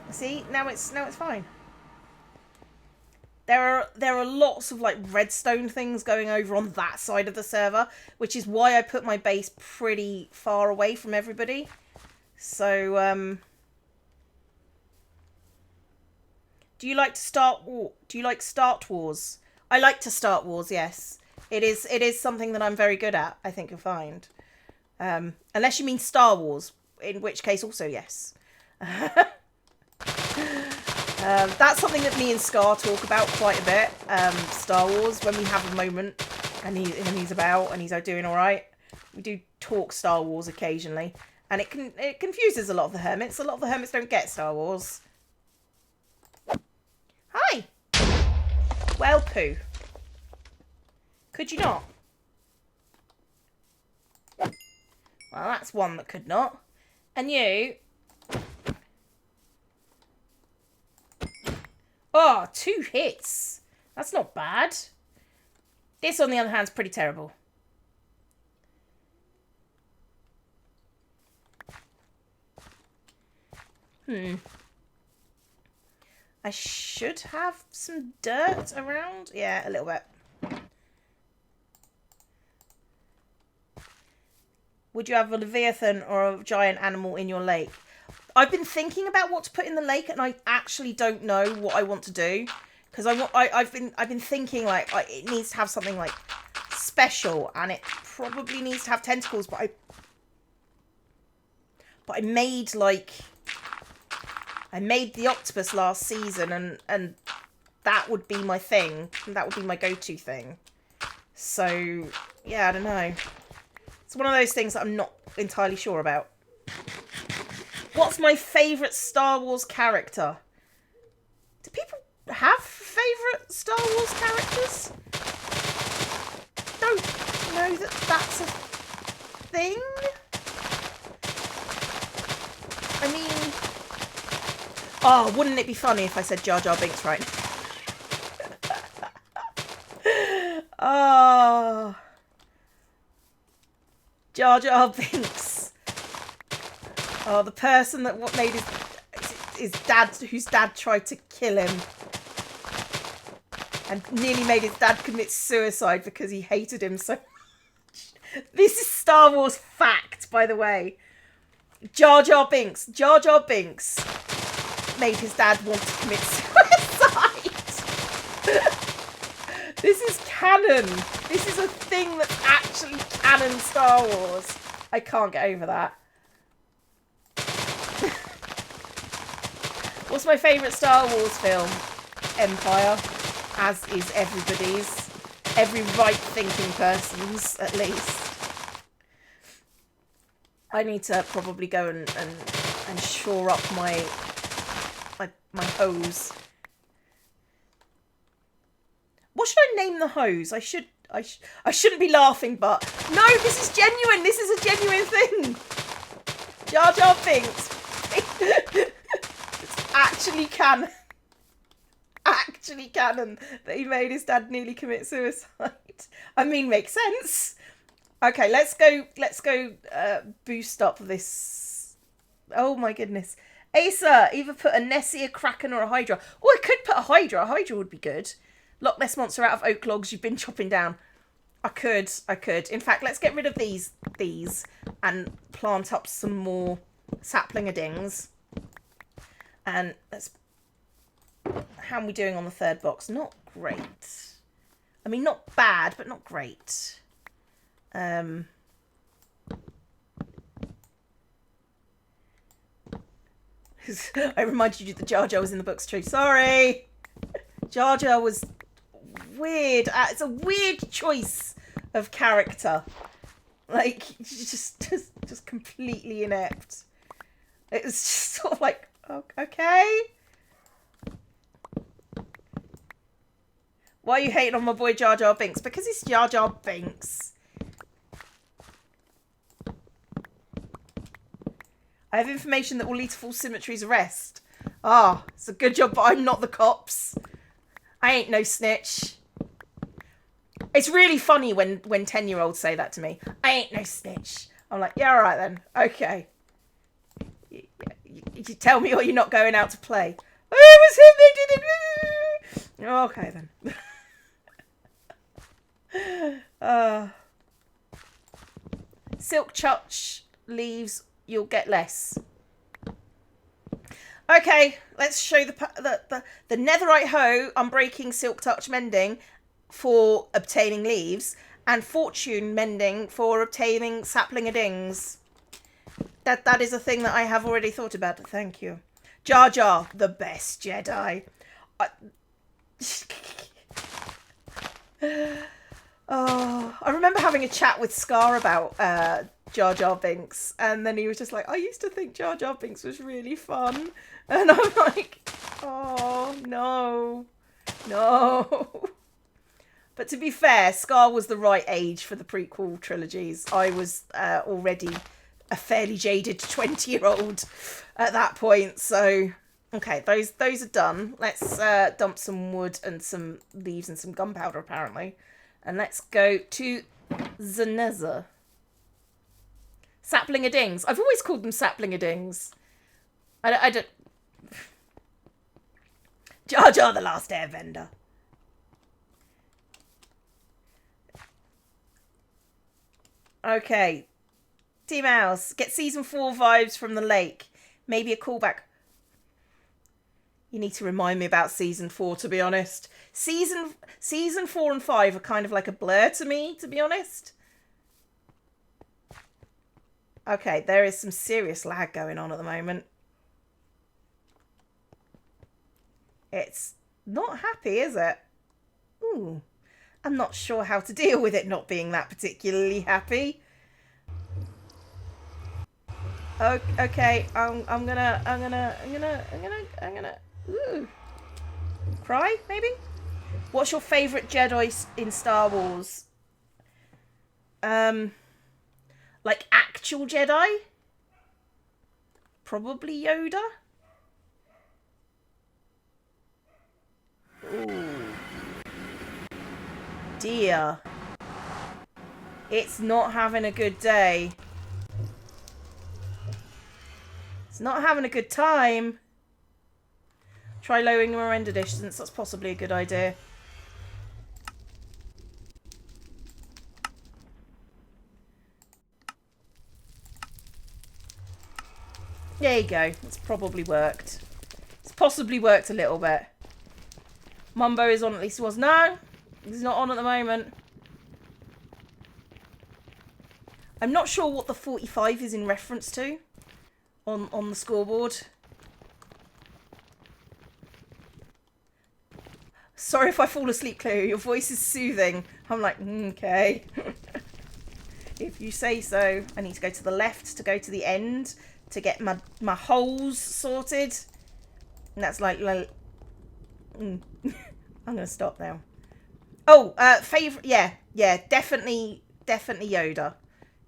See, now it's fine. There are lots of like redstone things going over on that side of the server, which is why I put my base pretty far away from everybody. So do you like to start war? Do you like start wars? I like to start wars, yes. It is something that I'm very good at, I think you'll find. Unless you mean Star Wars, in which case also yes. That's something that me and Scar talk about quite a bit. Star Wars, when we have a moment and he's about and he's doing all right, we do talk Star Wars occasionally, and it confuses a lot of the hermits. A lot of the hermits don't get Star Wars. Hi. Well, poo. Could you not? Well, that's one that could not. And you. Oh, 2 hits. That's not bad. This, on the other hand, is pretty terrible. I should have some dirt around. Yeah, a little bit. Would you have a Leviathan or a giant animal in your lake? I've been thinking about what to put in the lake, and I actually don't know what I want to do, because I've been thinking like it needs to have something like special, and it probably needs to have tentacles. But I made the octopus last season, and that would be my thing. That would be my go-to thing. So yeah, I don't know. It's one of those things that I'm not entirely sure about. What's my favourite Star Wars character? Do people have favourite Star Wars characters? Don't know that that's a thing. I mean... Oh, wouldn't it be funny if I said Jar Jar Binks right? Oh... Jar Jar Binks. Oh, the person that made his dad, whose dad tried to kill him, and nearly made his dad commit suicide because he hated him so much. This is Star Wars fact, by the way. Jar Jar Binks. Jar Jar Binks made his dad want to commit suicide. This is canon. This is a thing that's actually canon Star Wars. I can't get over that. What's my favourite Star Wars film? Empire. As is everybody's. Every right-thinking person's, at least. I need to probably go and shore up my hose. What should I name the hose? I shouldn't be laughing, but no, this is genuine. This is a genuine thing. Jar Jar Binks. It's actually canon. Actually canon that he made his dad nearly commit suicide. I mean, makes sense. Okay, let's go boost up this. Oh my goodness. Asa, either put a Nessie, a Kraken, or a Hydra. Oh, I could put a Hydra. A Hydra would be good. Loch Ness monster out of oak logs you've been chopping down. I could. In fact, let's get rid of these and plant up some more sapling-a-dings. And let's... How are we doing on the third box? Not great. I mean, not bad, but not great. I reminded you that Jar Jar was in the books too. Sorry! Jar Jar was weird. It's a weird choice of character. Like, just completely inept. It was just sort of like, okay. Why are you hating on my boy Jar Jar Binks? Because he's Jar Jar Binks. I have information that will lead to full symmetry's arrest. Ah, it's a good job, but I'm not the cops. I ain't no snitch. It's really funny when 10-year-olds say that to me. I ain't no snitch. I'm like, yeah, all right then. Okay. You tell me or you're not going out to play. Oh, it was him. They did it. Okay then. Silk touch leaves, you'll get less. Okay, let's show the netherite hoe, unbreaking, silk touch mending for obtaining leaves, and fortune mending for obtaining sapling-a-dings. That is a thing that I have already thought about. Thank you. Jar Jar, the best Jedi. Oh, I remember having a chat with Scar about Jar Jar Binks, and then he was just like, I used to think Jar Jar Binks was really fun. And I'm like, oh, no. No. But to be fair, Scar was the right age for the prequel trilogies. I was already a fairly jaded 20-year-old at that point, so... Okay, those are done. Let's dump some wood and some leaves and some gunpowder, apparently. And let's go to Zaneza. Sapling-a-dings. I've always called them sapling-a-dings. I don't... Jar Jar the Last Airbender. Okay. T-Mouse. Get season 4 vibes from the lake. Maybe a callback. You need to remind me about season 4, to be honest. Season 4 and 5 are kind of like a blur to me, to be honest. Okay, there is some serious lag going on at the moment. It's not happy, is it? Ooh. I'm not sure how to deal with it not being that particularly happy. Okay, I'm gonna ooh. Cry, maybe? What's your favourite Jedi in Star Wars? Like actual Jedi? Probably Yoda? Ooh. Dear. It's not having a good day. It's not having a good time. Try lowering your render distance. That's possibly a good idea. There you go. It's probably worked. It's possibly worked a little bit. Mumbo is on, at least it was. No, he's not on at the moment. I'm not sure what the 45 is in reference to on the scoreboard. Sorry if I fall asleep, Cleo. Your voice is soothing. I'm like, okay. If you say so. I need to go to the left to go to the end to get my holes sorted. And that's like I'm going to stop now. Oh, favourite. Yeah, definitely Yoda.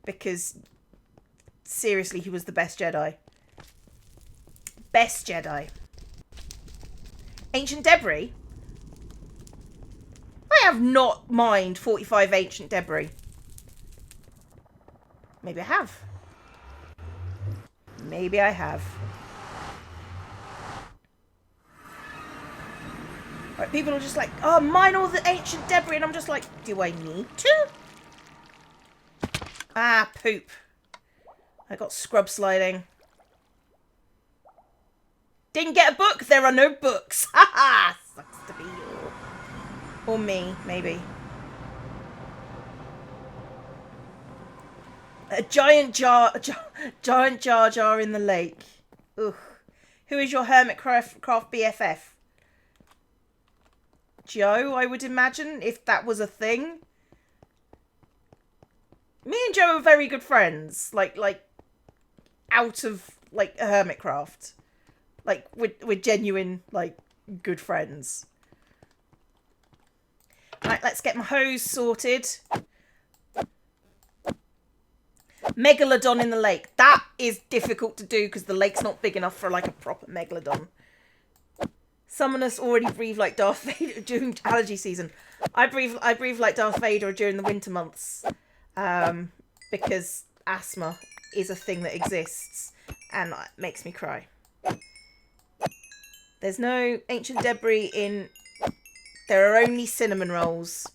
Because, seriously, he was the best Jedi. Best Jedi. Ancient Debris? I have not mined 45 Ancient Debris. Maybe I have. Maybe I have. Right, people are just like, oh, mine all the Ancient Debris. And I'm just like, do I need to? Ah, poop. I got scrub sliding. Didn't get a book. There are no books. Haha. Sucks to be you. Or me, maybe. A giant Jar Jar in the lake. Ugh. Who is your Hermitcraft BFF? Joe, I would imagine, if that was a thing. Me and Joe are very good friends. Like out of like a Hermitcraft. Like we're genuine like good friends. Right, let's get my hose sorted. Megalodon in the lake. That is difficult to do because the lake's not big enough for like a proper megalodon. Summoners already breathe like Darth Vader during allergy season. I breathe like Darth Vader during the winter months. Because asthma is a thing that exists and it makes me cry. There's no Ancient Debris in... There are only cinnamon rolls.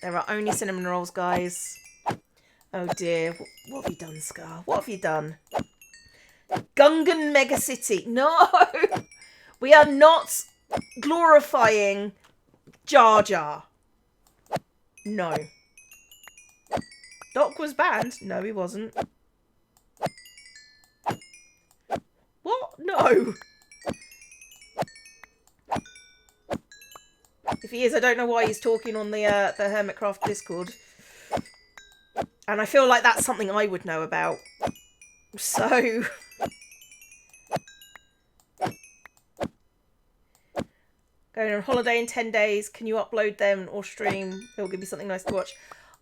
There are only cinnamon rolls, guys. Oh dear. What have you done, Scar? What have you done? Gungan Mega City. No! We are not glorifying Jar Jar. No. Doc was banned. No, he wasn't. What? No. If he is, I don't know why he's talking on the Hermitcraft Discord. And I feel like that's something I would know about. So... Going on holiday in 10 days. Can you upload them or stream? It'll give me something nice to watch.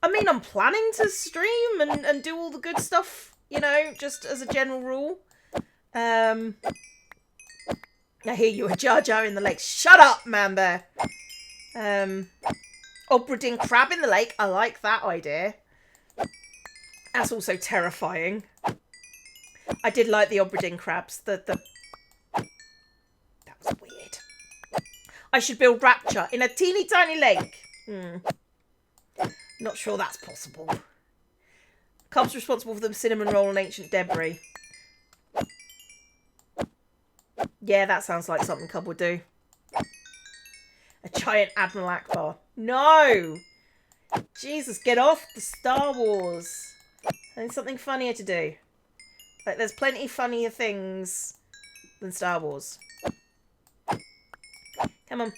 I mean, I'm planning to stream and do all the good stuff, you know, just as a general rule. I hear you, a Jar Jar in the lake. Shut up, man bear. Obradin crab in the lake. I like that idea. That's also terrifying. I did like the Obradin crabs. That was weird. I should build Rapture in a teeny tiny lake. Not sure that's possible. Cub's responsible for the cinnamon roll and ancient debris. Yeah, that sounds like something Cub would do. A giant Admiral Akbar. No! Jesus, get off the Star Wars. I need something funnier to do. Like, there's plenty funnier things than Star Wars. Come on.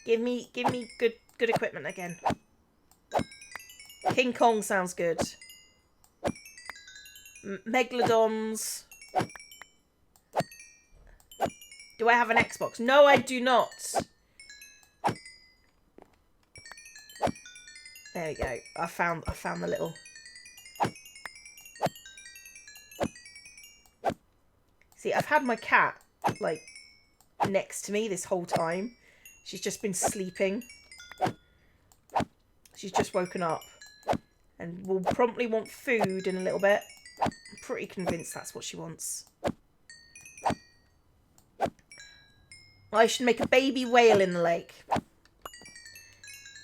Give me good equipment again. King Kong sounds good. Megalodons. Do I have an Xbox? No, I do not. There we go. I found the little... See, I've had my cat, like, next to me this whole time. She's just been sleeping. She's just woken up. And will promptly want food in a little bit. I'm pretty convinced that's what she wants. I should make a baby whale in the lake.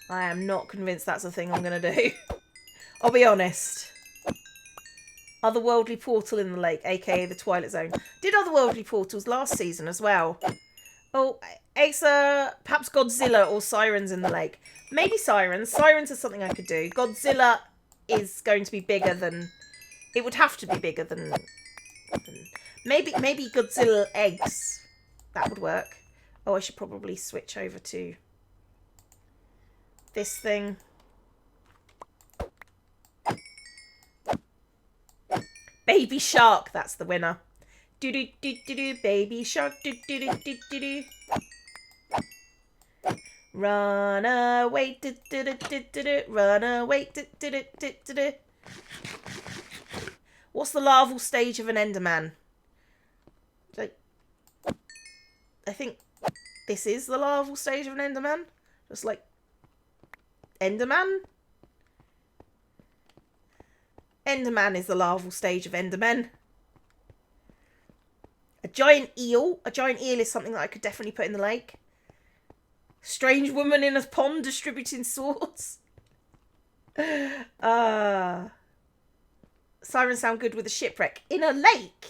I am not convinced that's a thing I'm going to do. I'll be honest. Otherworldly portal in the lake, aka the Twilight Zone. Did otherworldly portals last season as well. Oh, Asa, perhaps Godzilla or Sirens in the lake. Maybe Sirens. Sirens is something I could do. Godzilla is going to be bigger than... It would have to be bigger than maybe Godzilla eggs. That would work. Oh, I should probably switch over to this thing. Baby Shark, that's the winner. Do do do do do, Baby Shark, do do do do do do. Run away, do do do do do do. Run away, do do do do do do. What's the larval stage of an Enderman? Like, I think this is the larval stage of an Enderman. Just like Enderman. Enderman is the larval stage of Endermen. A giant eel. A giant eel is something that I could definitely put in the lake. Strange woman in a pond distributing swords. Sirens sound good with a shipwreck. In a lake?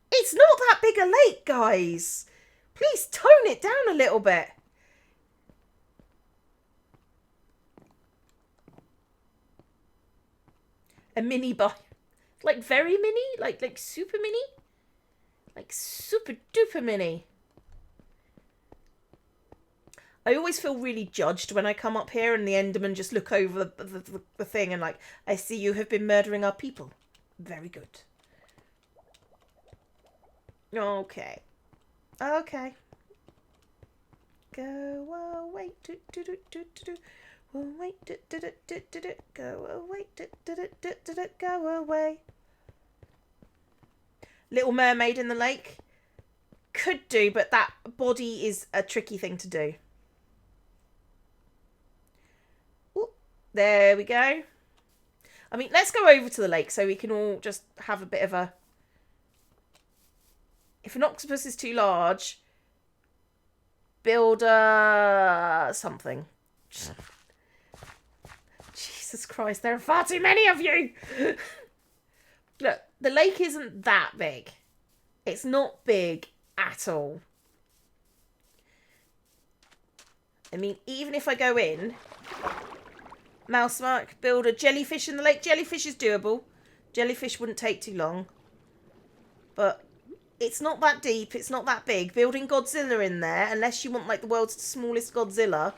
It's not that big a lake, guys. Please tone it down a little bit. A mini bar. Like very mini? Like super mini? Like super duper mini. I always feel really judged when I come up here and the Endermen just look over the thing and like, I see you have been murdering our people. Very good. Okay. Okay. Go away. Do do do do do. Wait, go away, go away. Little Mermaid in the lake. Could do, but that body is a tricky thing to do. Ooh, there we go. I mean, let's go over to the lake so we can all just have a bit of a... If an octopus is too large, build something. Jesus Christ, there are far too many of you! Look, the lake isn't that big. It's not big at all. I mean, even if I go in... Mouse Mark, build a jellyfish in the lake. Jellyfish is doable. Jellyfish wouldn't take too long. But it's not that deep. It's not that big. Building Godzilla in there, unless you want like the world's smallest Godzilla,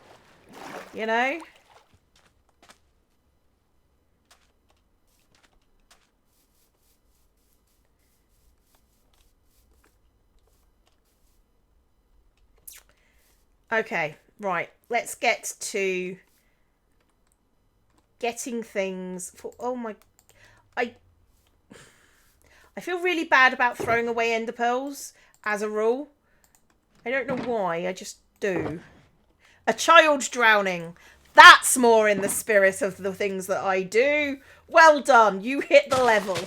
You know? Okay, right. Let's get to getting things for... Oh my... I feel really bad about throwing away ender pearls, as a rule. I don't know why, I just do. A child drowning. That's more in the spirit of the things that I do. Well done, you hit the level.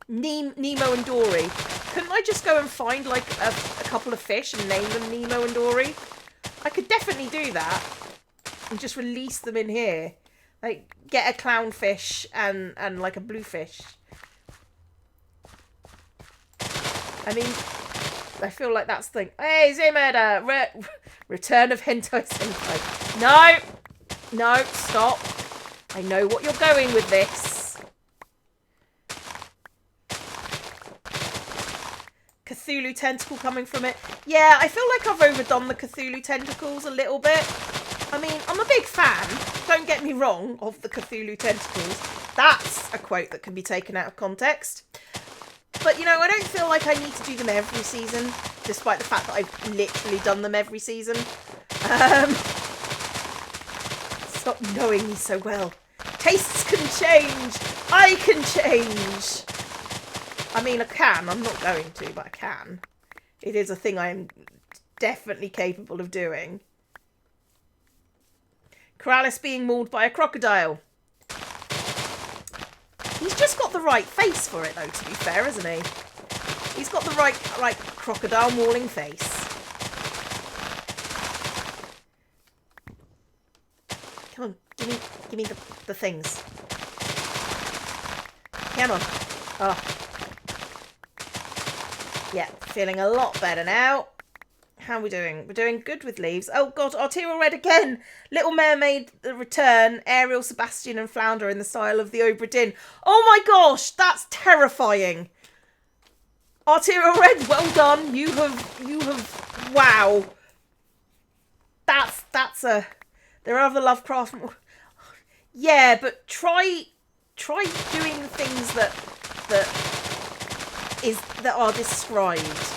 Nemo and Dory. Couldn't I just go and find like a couple of fish and name them Nemo and Dory? I could definitely do that. And just release them in here. Like, get a clownfish and like a bluefish. I mean, I feel like that's the thing. Hey, Zimmerda! Return of Hentai Senpai. No! No, stop. I know what you're going with this. Cthulhu tentacle coming from it. Yeah, I feel like I've overdone the Cthulhu tentacles a little bit. I mean, I'm a big fan, don't get me wrong, of the Cthulhu tentacles. That's a quote that can be taken out of context. But, you know, I don't feel like I need to do them every season, despite the fact that I've literally done them every season. Stop knowing me so well. Tastes can change. I can change. I mean, I can. I'm not going to, but I can. It is a thing I am definitely capable of doing. Corrales being mauled by a crocodile. He's just got the right face for it, though, to be fair, hasn't he? He's got the right crocodile mauling face. Come on, give me the things. Come on. Oh. Yeah, feeling a lot better now. How are we doing? We're doing good with leaves. Oh god, arterial red again. Little Mermaid, the return. Ariel, Sebastian and Flounder in the style of the Obra Dinn. Oh my gosh, that's terrifying. Arterial red, well done. You have, wow. That's a, there are other Lovecraft. Yeah, but try doing things that are described.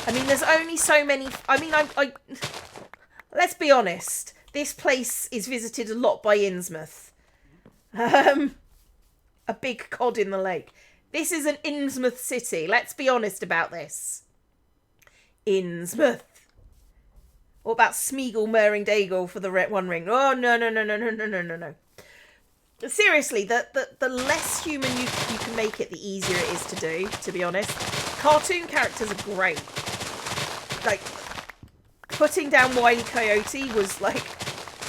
I mean, there's only so many... I mean, I let's be honest. This place is visited a lot by Innsmouth. A big cod in the lake. This is an Innsmouth city. Let's be honest about this. Innsmouth. What about Smeagol, Mering-Dagel for the One Ring? Oh, no. Seriously, the less human you can make it, the easier it is to do, to be honest. Cartoon characters are great. Like, putting down Wile E. Coyote was, like,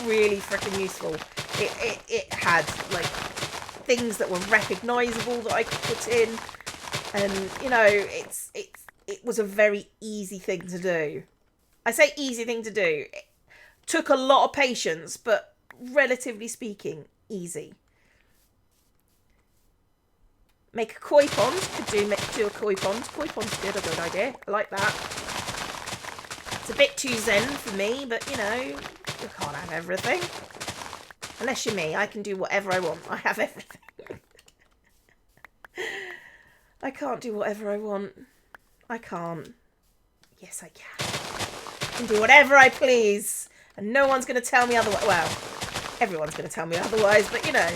really freaking useful. It had, like, things that were recognisable that I could put in. And, you know, it was a very easy thing to do. I say easy thing to do. It took a lot of patience, but relatively speaking, easy. Make a koi pond. Could do a koi pond. Koi pond's good, a good idea. I like that. It's a bit too zen for me, but, you know, you can't have everything. Unless you're me, I can do whatever I want. I have everything. I can't do whatever I want. I can't. Yes, I can. I can do whatever I please. And no one's going to tell me otherwise. Well, everyone's going to tell me otherwise, but, you know,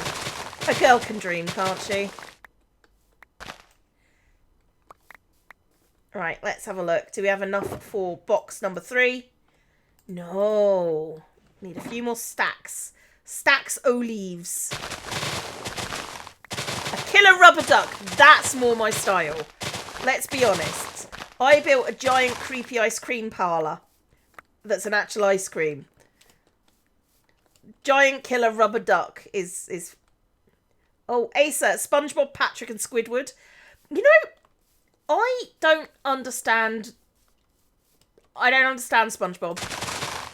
a girl can dream, can't she? Right, let's have a look. Do we have enough for box number 3? No. Need a few more stacks. Stacks olives. A killer rubber duck. That's more my style. Let's be honest. I built a giant creepy ice cream parlour. That's an actual ice cream. Giant killer rubber duck is... Oh, Asa, SpongeBob, Patrick and Squidward. You know... I don't understand SpongeBob.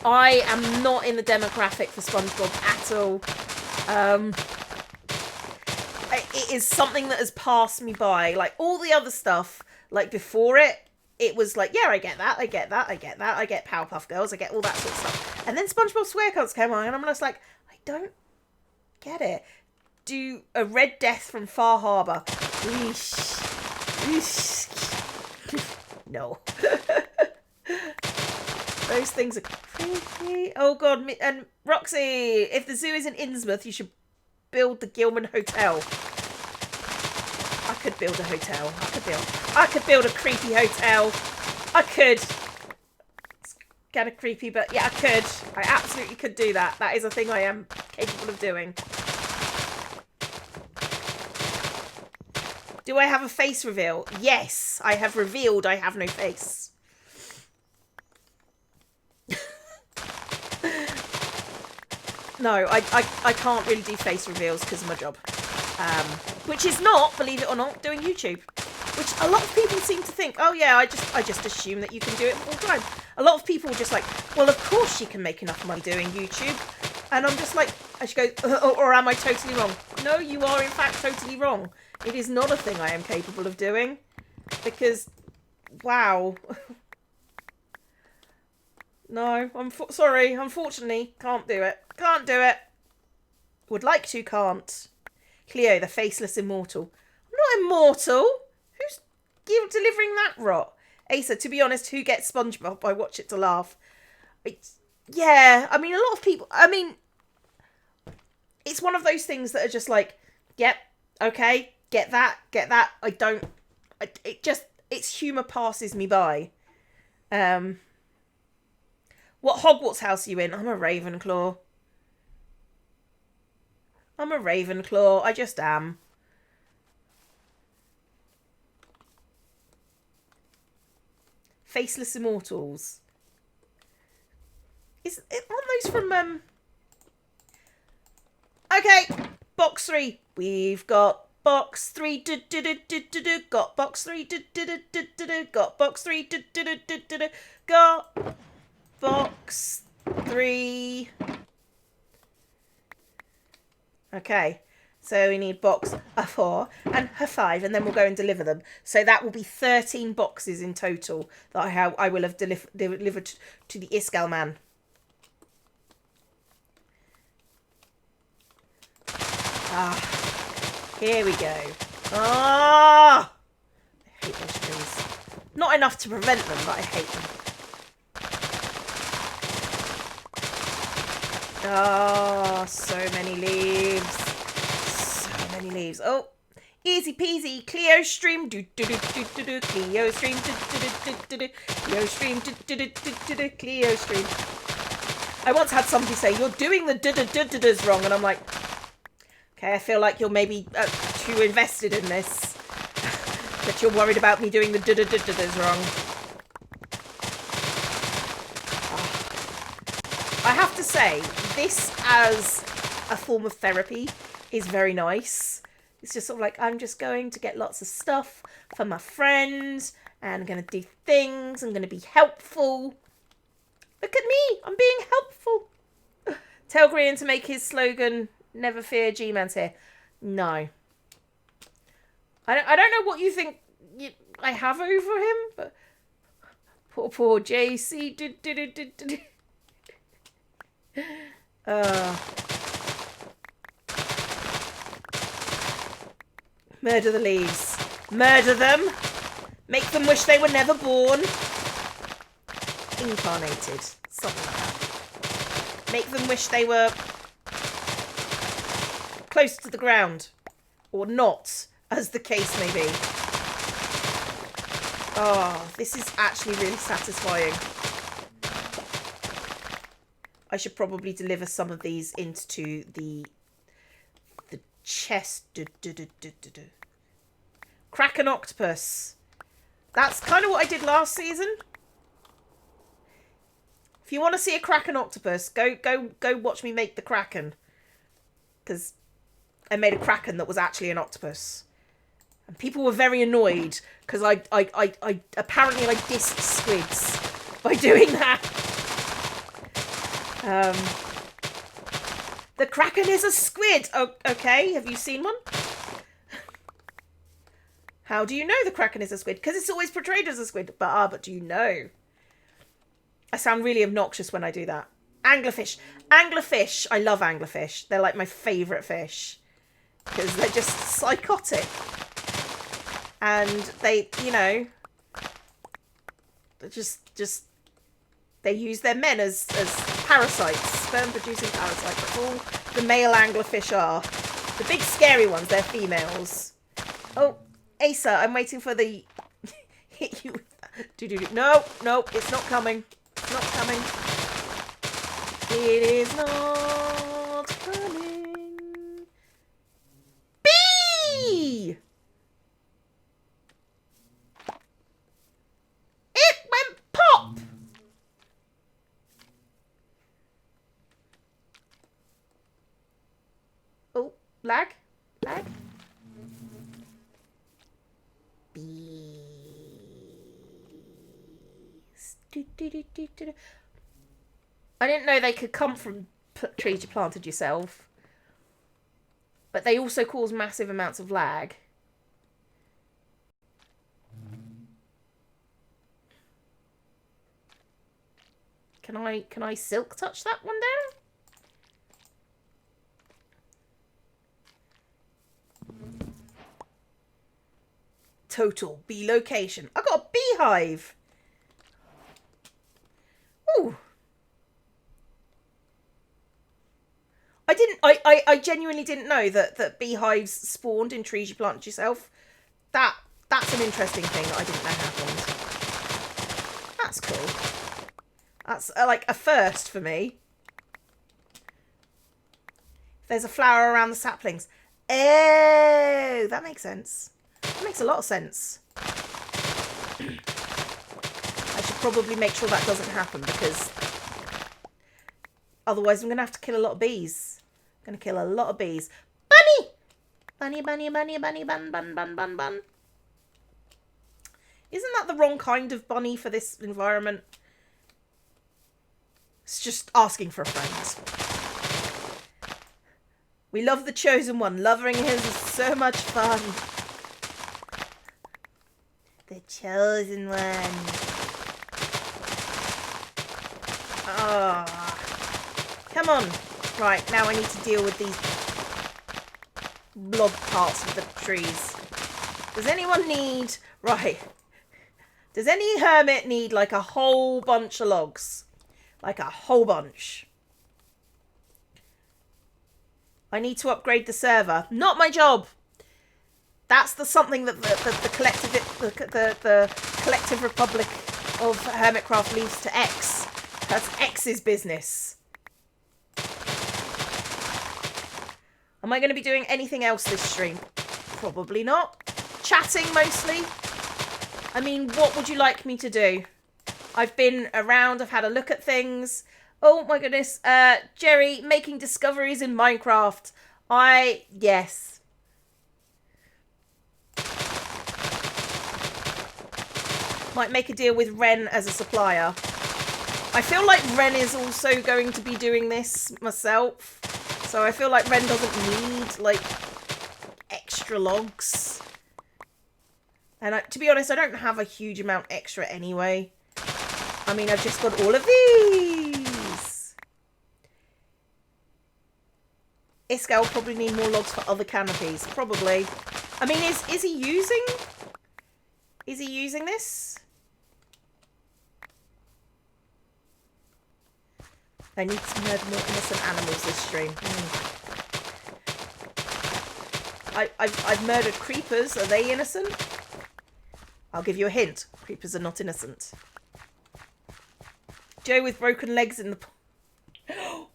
I am not in the demographic for SpongeBob at all. It is something that has passed me by. Like, all the other stuff, like, before it was like, yeah, I get that, I get Powerpuff Girls, I get all that sort of stuff. And then SpongeBob SquarePants came on, and I'm just like, I don't get it. Do a Red Death from Far Harbour. Eesh. Eesh. No. Those things are creepy. Oh god, and Roxy, if the zoo is in Innsmouth, you should build the Gilman Hotel. I could build a hotel. I could build a creepy hotel. I could. It's kind of creepy, but yeah, I could. I absolutely could do that. That is a thing I am capable of doing. Do I have a face reveal? Yes, I have revealed I have no face. No, I can't really do face reveals because of my job. Which is not, believe it or not, doing YouTube. Which a lot of people seem to think, oh yeah, I just assume that you can do it all the time. A lot of people are just like, well, of course she can make enough money doing YouTube. And I'm just like, I should go, or am I totally wrong? No, you are in fact totally wrong. It is not a thing I am capable of doing. Because, wow. No, I'm sorry. Unfortunately, can't do it. Can't do it. Would like to, can't. Cleo, the faceless immortal. I'm not immortal. Who's delivering that rot? Asa, to be honest, who gets SpongeBob? I watch it to laugh. Yeah, I mean, a lot of people... I mean, it's one of those things that are just like, yep, okay, get that. I don't... Its humour passes me by. What Hogwarts house are you in? I'm a Ravenclaw. I just am. Faceless Immortals. Aren't those from Okay, box 3. We've got box 3. Got box 3. Got box 3. Got box 3. Okay, so we need box 4 and 5, and then we'll go and deliver them. So that will be 13 boxes in total that I will have delivered to the Iskall man. Here we go. I hate those trees. Not enough to prevent them, but I hate them. So many leaves. So many leaves. Oh, easy peasy. Cleo stream. Cleo stream. Cleo stream. Cleo stream. I once had somebody say, you're doing the wrong. And I'm like, okay, I feel like you're maybe too invested in this. That you're worried about me doing the wrong. I have to say, this as a form of therapy is very nice. It's just sort of like, I'm just going to get lots of stuff for my friends, and I'm going to do things, I'm going to be helpful. Look at me, I'm being helpful. Tell Grian to make his slogan, never fear, G-Man's here. No. I don't know what you think I have over him, but poor JC. Murder the leaves. Murder them. Make them wish they were never born. Incarnated. Something like that. Make them wish they were close to the ground. Or not, as the case may be. This is actually really satisfying. I should probably deliver some of these into the chest. Crack an octopus. That's kind of what I did last season. If you want to see a Kraken octopus, go watch me make the Kraken. Because I made a Kraken that was actually an octopus. And people were very annoyed because I apparently I dissed squids by doing that. The Kraken is a squid. Oh, okay, have you seen one? How do you know the Kraken is a squid? Because it's always portrayed as a squid. But do you know? I sound really obnoxious when I do that. Anglerfish. Anglerfish. I love anglerfish. They're like my favourite fish. Because they're just psychotic. And they, you know, they're just they use their men as parasites, sperm-producing parasites. That's all the male anglerfish are. The big scary ones, they're females. Oh, Asa, I'm waiting for the hit you with that. No, no, it's not coming. It's not coming. It is not coming. Bee! It went pop! Oh, lag? Lag? Bees. I didn't know they could come from trees you planted yourself. But they also cause massive amounts of lag. Can I silk touch that one down? Total bee location. I got a beehive. Ooh. I genuinely didn't know that beehives spawned in trees you planted yourself. That's an interesting thing that I didn't know happened. That's cool. That's like a first for me. There's a flower around the saplings. Oh, that makes sense. That makes a lot of sense. I should probably make sure that doesn't happen because otherwise I'm going to have to kill a lot of bees. I'm going to kill a lot of bees. Bunny! Bunny, bunny, bunny, bunny, bun, bun, bun, bun, bun. Isn't that the wrong kind of bunny for this environment? It's just asking for a friend. We love the chosen one. Loving him is so much fun. The chosen one. Ah. Come on. Right, now I need to deal with these blob parts of the trees. Does anyone need... Right. Does any hermit need like a whole bunch of logs? Like a whole bunch. I need to upgrade the server. Not my job. That's something that the collective republic of Hermitcraft leaves to X. That's X's business. Am I going to be doing anything else this stream? Probably not. Chatting mostly. I mean, what would you like me to do? I've been around, I've had a look at things. Oh my goodness. Jerry, making discoveries in Minecraft. Yes. Might make a deal with Ren as a supplier. I feel like Ren is also going to be doing this myself. So I feel like Ren doesn't need, like, extra logs. And to be honest, I don't have a huge amount extra anyway. I mean, I've just got all of these. Iska will probably need more logs for other canopies. Probably. I mean, is he using... Is he using this? I need to murder more innocent animals this stream. I've murdered creepers. Are they innocent? I'll give you a hint. Creepers are not innocent. Joe with broken legs in the...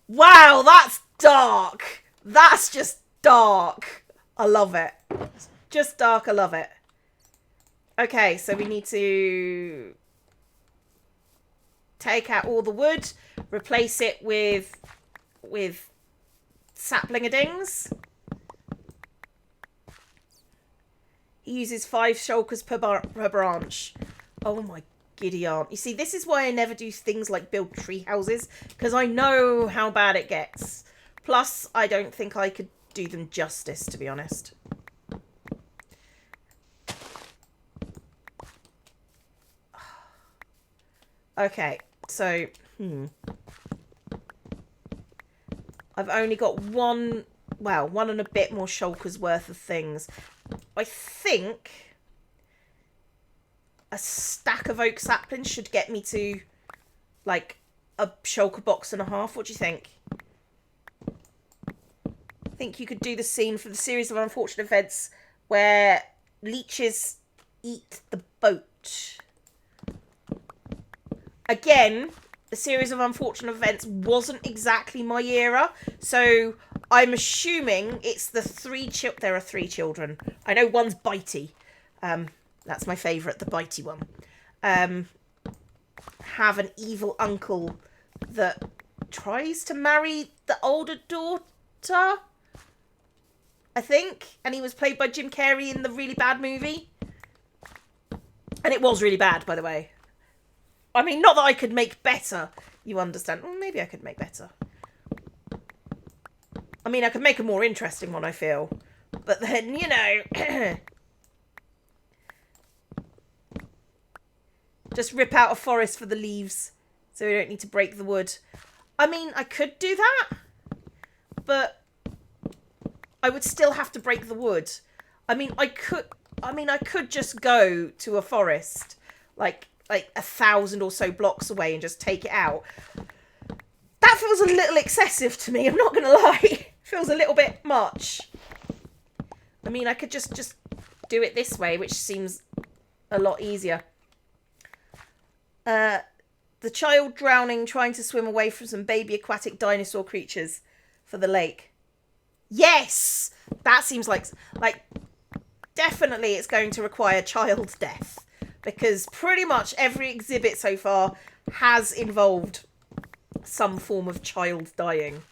Wow, that's dark. That's just dark. I love it. Just dark, I love it. Okay, so we need to take out all the wood, replace it with sapling-a-dings. He uses 5 shulkers per branch. Oh my giddy aunt. You see, this is why I never do things like build tree houses, because I know how bad it gets. Plus, I don't think I could do them justice, to be honest. Okay, so, I've only got one and a bit more shulkers worth of things. I think a stack of oak saplings should get me to, like, a shulker box and a half. What do you think? I think you could do the scene for the series of unfortunate events where leeches eat the boat. Again, the series of unfortunate events wasn't exactly my era, so I'm assuming it's the there are 3 children. I know one's bitey. That's my favourite, the bitey one. Have an evil uncle that tries to marry the older daughter, I think. And he was played by Jim Carrey in the really bad movie. And it was really bad, by the way. I mean, not that I could make better, you understand. Well, maybe I could make better. I mean, I could make a more interesting one, I feel. But then, you know... just rip out a forest for the leaves, so we don't need to break the wood. I mean, I could do that, but I would still have to break the wood. I mean, I could just go to a forest, like 1,000 or so blocks away and just take it out. That feels a little excessive to me, I'm not going to lie. Feels a little bit much. I mean, I could just do it this way, which seems a lot easier. The child drowning, trying to swim away from some baby aquatic dinosaur creatures for the lake. Yes! That seems like definitely it's going to require child death. Because pretty much every exhibit so far has involved some form of child dying.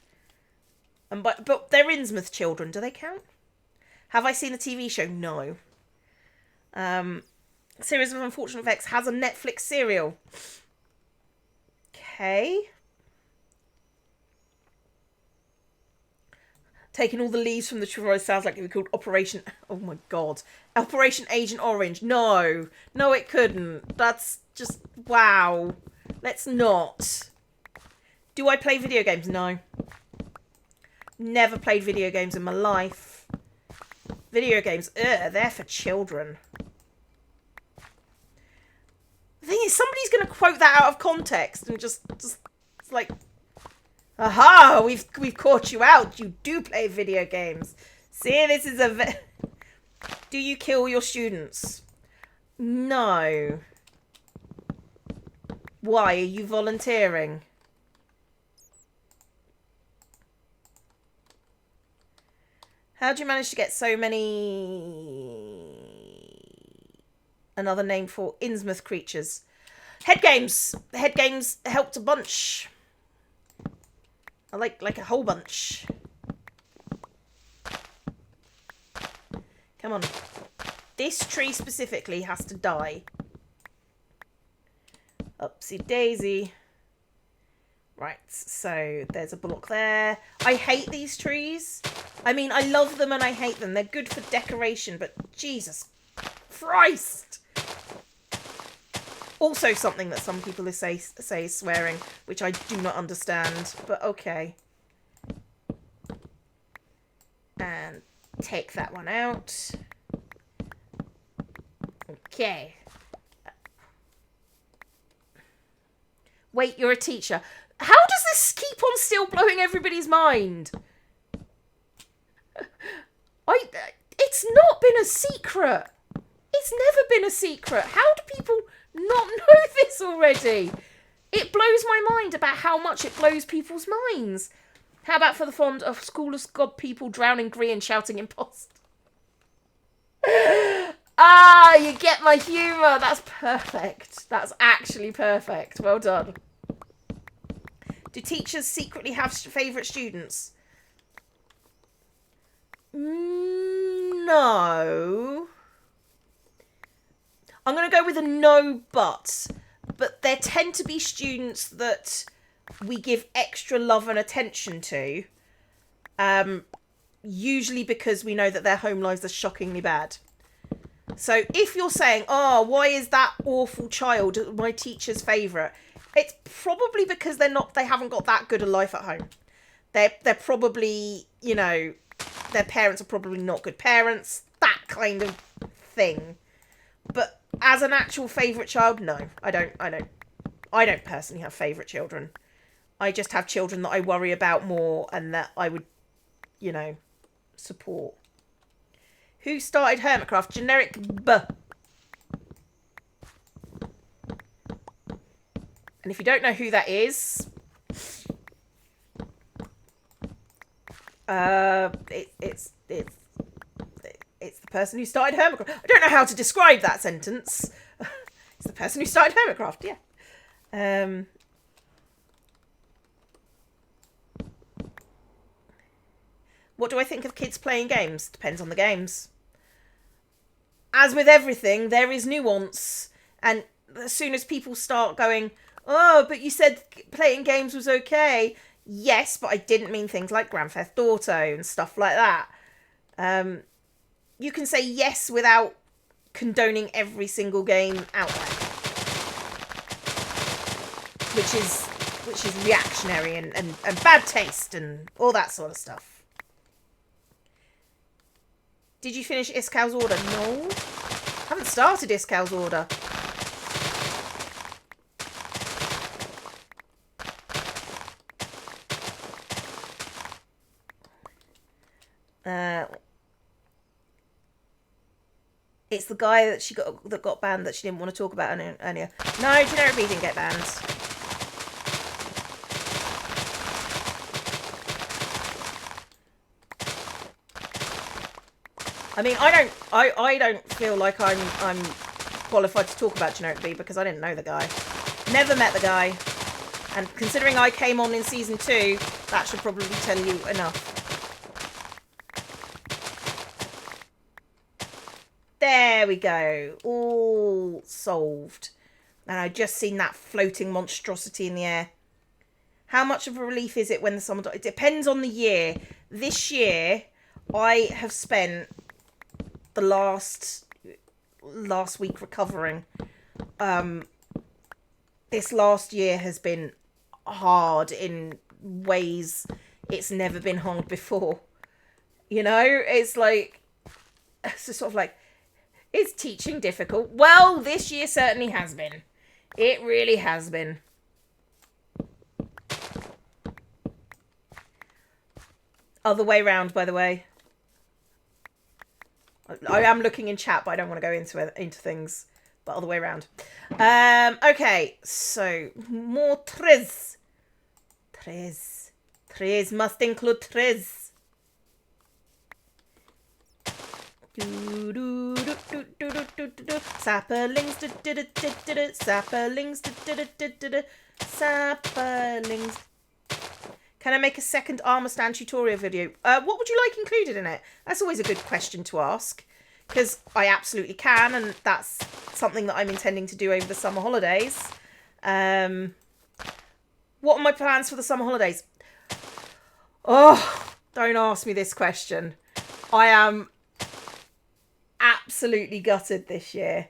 But they're Innsmouth children, do they count? Have I seen the TV show? No. Series of Unfortunate Effects has a Netflix serial. Okay. Taking all the leaves from the tree sounds like it would be called Operation... Oh my god. Operation Agent Orange. No. No, it couldn't. That's just... Wow. Let's not. Do I play video games? No. Never played video games in my life. Video games, they're for children. The thing is, somebody's going to quote that out of context and just like, aha, we've caught you out. You do play video games. See, this is do you kill your students? No. Why? Are you volunteering? How do you manage to get so many... Another name for Innsmouth creatures. Head games. Head games helped a bunch. I like a whole bunch. Come on. This tree specifically has to die. Upsy daisy. Right, so there's a block there. I hate these trees. I mean, I love them and I hate them. They're good for decoration, but Jesus Christ. Also something that some people say is swearing, which I do not understand, but okay. And take that one out. Okay. Wait, you're a teacher. How does this keep on still blowing everybody's mind? It's not been a secret. It's never been a secret. How do people not know this already? It blows my mind about how much it blows people's minds. How about for the fond of School of God people drowning Gree and shouting imposter? Ah, you get my humour. That's perfect. That's actually perfect. Well done. Do teachers secretly have favourite students? No. I'm going to go with a no but. But there tend to be students that we give extra love and attention to. Usually because we know that their home lives are shockingly bad. So if you're saying, oh, why is that awful child my teacher's favourite? It's probably because they haven't got that good a life at home. They're probably, you know, their parents are probably not good parents. That kind of thing. But as an actual favourite child, no, I don't personally have favourite children. I just have children that I worry about more and that I would, you know, support. Who started Hermitcraft? Generic B. And if you don't know who that is, it's the person who started Hermitcraft. I don't know how to describe that sentence. It's the person who started Hermitcraft, yeah. What do I think of kids playing games? Depends on the games. As with everything, there is nuance. And as soon as people start going, oh, but you said playing games was okay. Yes, but I didn't mean things like Grand Theft Auto and stuff like that. You can say yes without condoning every single game out there. Which is reactionary and bad taste and all that sort of stuff. Did you finish Iskal's order? No. Haven't started Iskal's order. It's the guy that got banned that she didn't want to talk about earlier. No, Generic B didn't get banned. I mean, I don't feel like I'm qualified to talk about Generic B because I didn't know the guy. Never met the guy. And considering I came on in season 2, that should probably tell you enough. There we go. All solved. And I just seen that floating monstrosity in the air. How much of a relief is it when someone dies? It depends on the year. This year, I have spent the last week recovering. This last year has been hard in ways it's never been hard before. You know, it's like, it's just sort of like, is teaching difficult? Well, this year certainly has been. It really has been. Other way round, by the way. I am looking in chat, but I don't want to go into things. But other way around. Okay, so more tres. Tres must include tres. Sapperlings, sapperlings. Can I make a second armor stand tutorial video? What would you like included in it? That's always a good question to ask. Because I absolutely can, and that's something that I'm intending to do over the summer holidays. What are my plans for the summer holidays? Oh, don't ask me this question. I am absolutely gutted this year.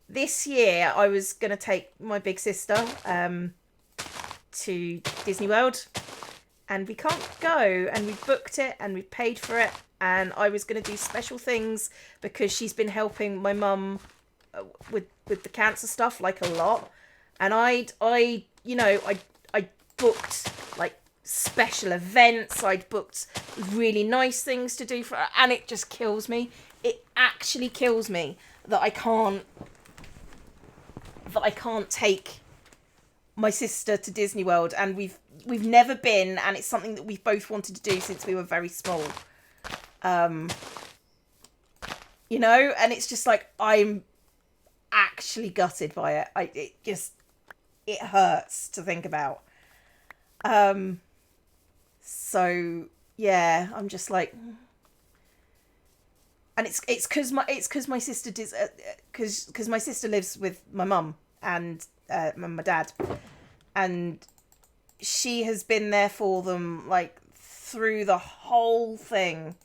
This year, I was going to take my big sister to Disney World. And we can't go, and we booked it, and we paid for it. And I was going to do special things because she's been helping my mum with the cancer stuff, like, a lot. And I booked, like, special events. I'd booked really nice things to do for her. And it just kills me. It actually kills me that I can't take my sister to Disney World. And we've never been, and it's something that we've both wanted to do since we were very small. You know, and it's just like, I'm actually gutted by it. It hurts to think about. So yeah, I'm just like, and it's because my sister did, because my sister lives with my mum and my dad, and she has been there for them, like, through the whole thing.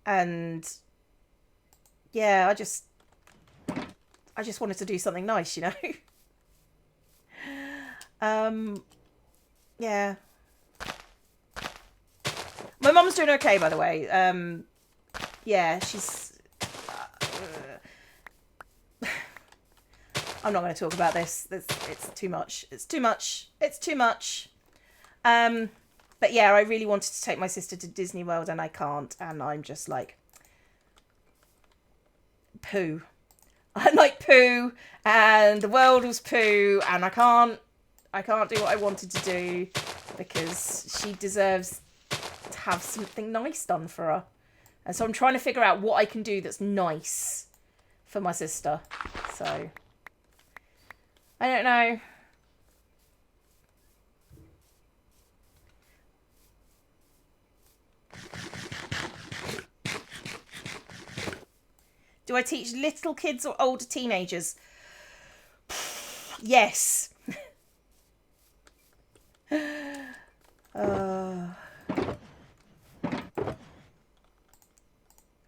And yeah, I just wanted to do something nice, you know. Yeah. My mum's doing okay, by the way. Yeah, she's... I'm not going to talk about this. It's too much. It's too much. It's too much. But yeah, I really wanted to take my sister to Disney World and I can't. And I'm just like... poo. I'm like poo. And the world was poo. And I can't do what I wanted to do. Because she deserves to have something nice done for her. And so I'm trying to figure out what I can do that's nice for my sister. So... I don't know. Do I teach little kids or older teenagers? Yes.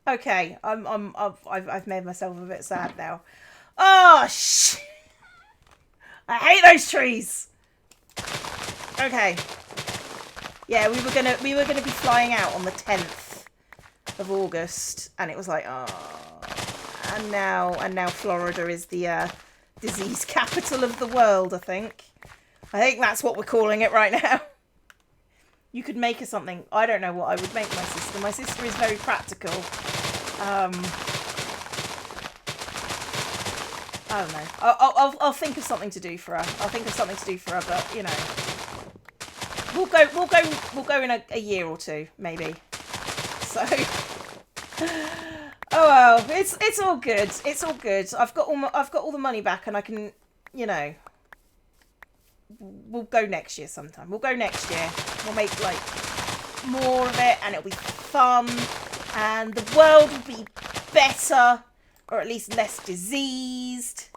Okay, I've made myself a bit sad now. Oh shit! I hate those trees. Okay. Yeah, we were gonna be flying out on the 10th of August, and it was like, oh, and now Florida is the disease capital of the world. I think that's what we're calling it right now. You could make her something. I don't know what I would make my sister. My sister is very practical. I don't know. I'll think of something to do for her. But you know, we'll go in a year or two maybe. So, oh well, it's all good. It's all good. I've got all the money back, and I can, you know, we'll go next year sometime. We'll go next year. We'll make like more of it, and it'll be fun, and the world will be better. Or at least less diseased.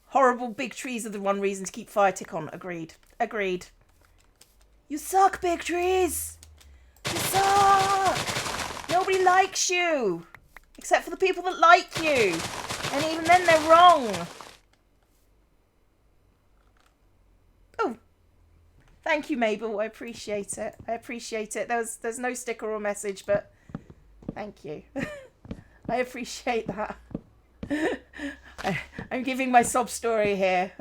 Horrible big trees are the one reason to keep fire tick on. Agreed. Agreed. You suck, big trees. You suck. Nobody likes you. Except for the people that like you. And even then they're wrong. Oh. Thank you, Mabel. I appreciate it. There's no sticker or message, but... Thank you. I appreciate that. I'm giving my sob story here.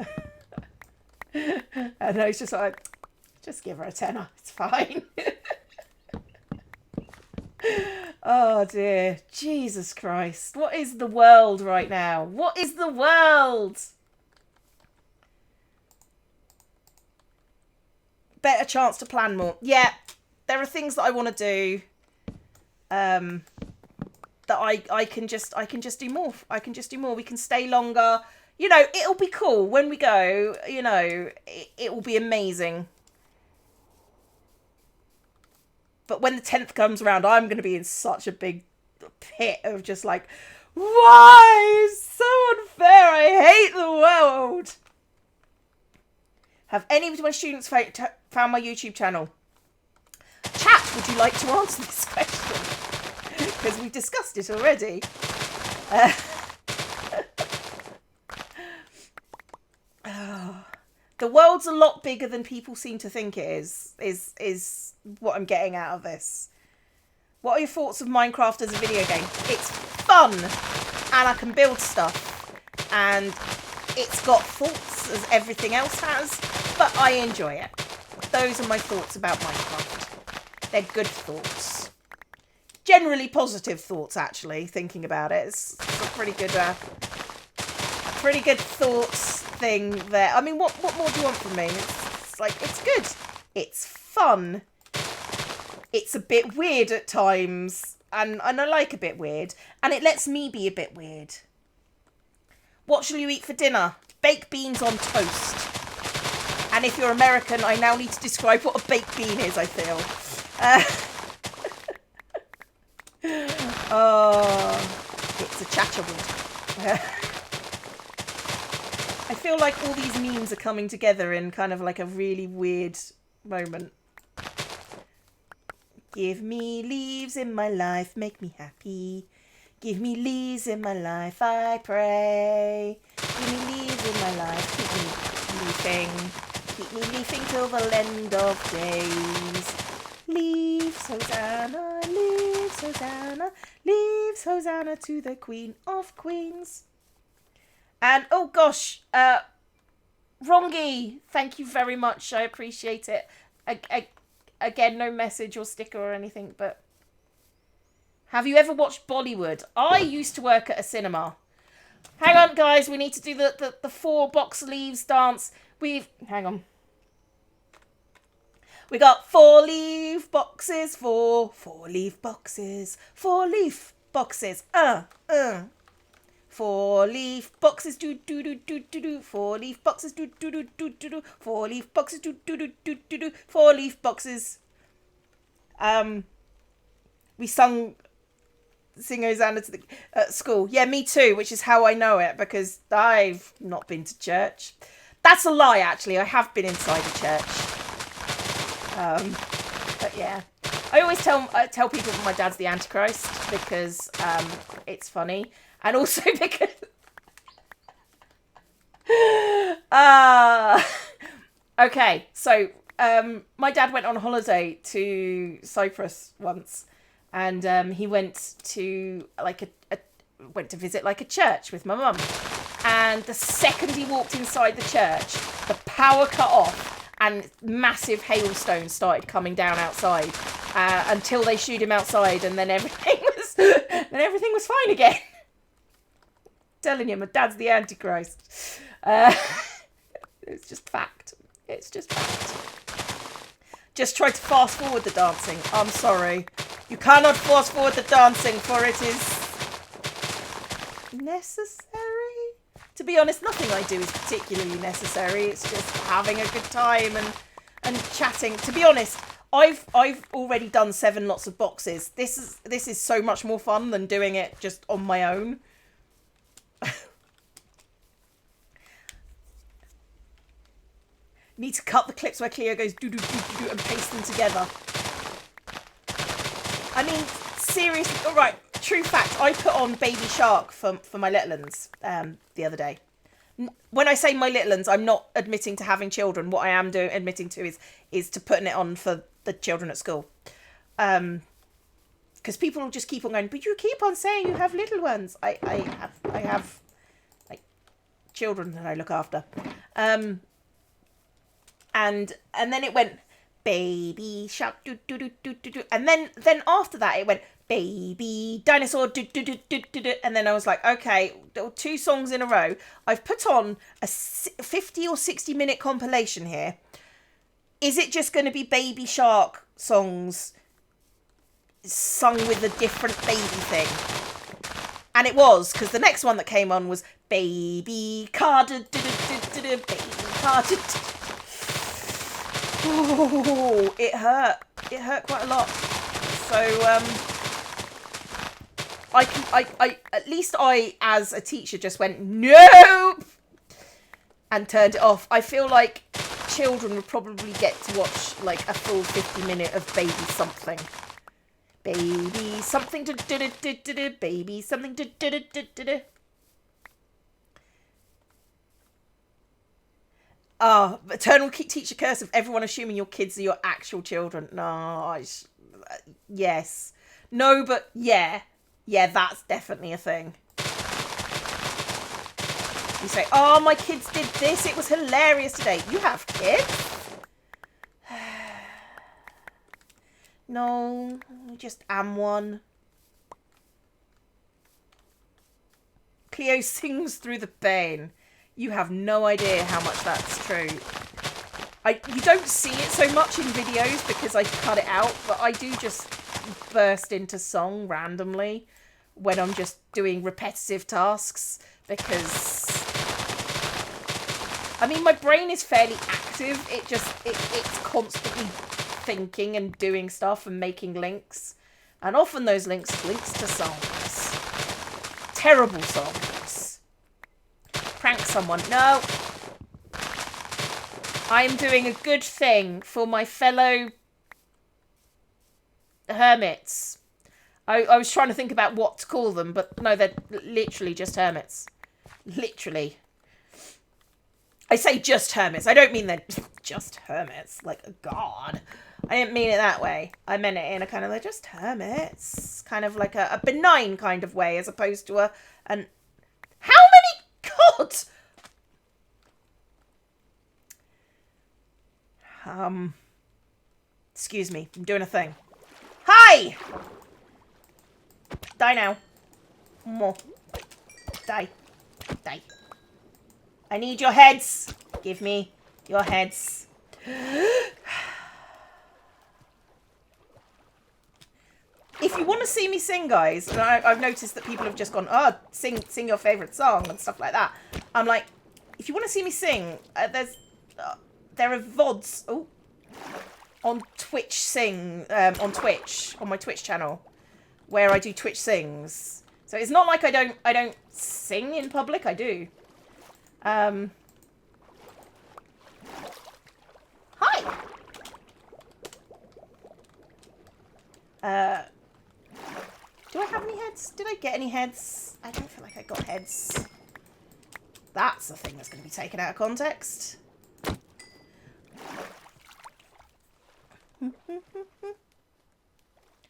And I was just like, just give her a tenner. It's fine. Oh dear. Jesus Christ. What is the world right now? What is the world? Better chance to plan more. Yeah. There are things that I want to do. That I can just do more. I can just do more. We can stay longer. You know, it'll be cool when we go. You know, it will be amazing. But when the 10th comes around, I'm going to be in such a big pit of just like, why? It's so unfair. I hate the world. Have any of my students found my YouTube channel? Chat, would you like to answer this question? Because we've discussed it already. The world's a lot bigger than people seem to think it is what I'm getting out of this. What are your thoughts of Minecraft as a video game? It's fun, and I can build stuff, and it's got faults as everything else has, but I enjoy it. Those are my thoughts about Minecraft. They're good thoughts. Generally positive thoughts, actually, thinking about it. It's a pretty good thoughts thing there. I mean, what more do you want from me? It's like, it's good. It's fun. It's a bit weird at times. And I like a bit weird. And it lets me be a bit weird. What shall you eat for dinner? Baked beans on toast. And if you're American, I now need to describe what a baked bean is, I feel. Oh, it's a chatterwood. I feel like all these memes are coming together in kind of like a really weird moment. Give me leaves in my life, make me happy. Give me leaves in my life, I pray. Give me leaves in my life, keep me leafing. keep me leafing till the end of days. Leaves, Hosanna, leaves, Hosanna, leaves, Hosanna to the Queen of Queens. And, oh gosh, Rongi, thank you very much. I appreciate it. Again, no message or sticker or anything, but have you ever watched Bollywood? I used to work at a cinema. Hang on, guys. We need to do the 4 box leaves dance. Hang on. We got 4 leaf boxes, 4 leaf boxes, 4 leaf boxes. 4 leaf boxes, do do do do do do. 4 leaf boxes, do do do do do do. 4 leaf boxes, do do do do do do. 4 leaf boxes. We sing Hosanna to the at school. Yeah, me too, which is how I know it, because I've not been to church. That's a lie, actually. I have been inside a church. But yeah, I always tell people that my dad's the Antichrist because it's funny, and also because okay, so my dad went on holiday to Cyprus once, and he went to went to visit like a church with my mum, and the second he walked inside the church, the power cut off. And massive hailstones started coming down outside until they shooed him outside, and then everything was fine again. Telling you, my dad's the Antichrist. It's just fact. It's just fact. Just try to fast forward the dancing. I'm sorry. You cannot fast forward the dancing, for it is necessary. To be honest, nothing I do is particularly necessary. It's just having a good time and chatting. To be honest, I've already done 7 lots of boxes. This is so much more fun than doing it just on my own. Need to cut the clips where Cleo goes do do do do and paste them together. I mean, seriously, all right. True fact, I put on Baby Shark for my little uns the other day. When I say my little uns, I'm not admitting to having children. What I am admitting to is to putting it on for the children at school. Because people will just keep on going, but you keep on saying you have little ones. I have like children that I look after. And then it went Baby Shark do do do do do do, and then after that it went Baby Dinosaur do do do do do do, and then I was like, okay, 2 songs in a row. I've put on a 50 or 60 minute compilation here. Is it just going to be Baby Shark songs sung with a different baby thing? And it was, because the next one that came on was Baby Car do do do do do, Baby Car do do. Oh, it hurt. It hurt quite a lot. So, at least I, as a teacher, just went, nope! And turned it off. I feel like children would probably get to watch, like, a full 50 minute of Baby Something. Baby Something, do-do-do-do-do, Baby Something, do-do-do-do-do. Eternal teacher curse of everyone assuming your kids are your actual children. No, yes. No, but yeah. Yeah, that's definitely a thing. You say, oh, my kids did this. It was hilarious today. You have kids? No, I just am one. Cleo sings through the pain. You have no idea how much that's true. You don't see it so much in videos because I cut it out, but I do just burst into song randomly when I'm just doing repetitive tasks because, I mean, my brain is fairly active. It's constantly thinking and doing stuff and making links. And often those links to songs. Terrible songs. Prank someone. No. I am doing a good thing for my fellow hermits. I was trying to think about what to call them, but no, they're literally just hermits. Literally. I say just hermits. I don't mean they're just hermits. Like, God. I didn't mean it that way. I meant it in a kind of like, just hermits. Kind of like a benign kind of way, as opposed to an... How many... God! Excuse me. I'm doing a thing. Hi! Die now. More. Die. Die. I need your heads. Give me your heads. If you want to see me sing, guys, and I've noticed that people have just gone, oh, sing your favourite song and stuff like that. I'm like, if you want to see me sing, there are VODs on Twitch on Twitch, on my Twitch channel, where I do Twitch sings. So it's not like I don't sing in public. I do. Hi. Do I have any heads? Did I get any heads? I don't feel like I got heads. That's a thing that's going to be taken out of context.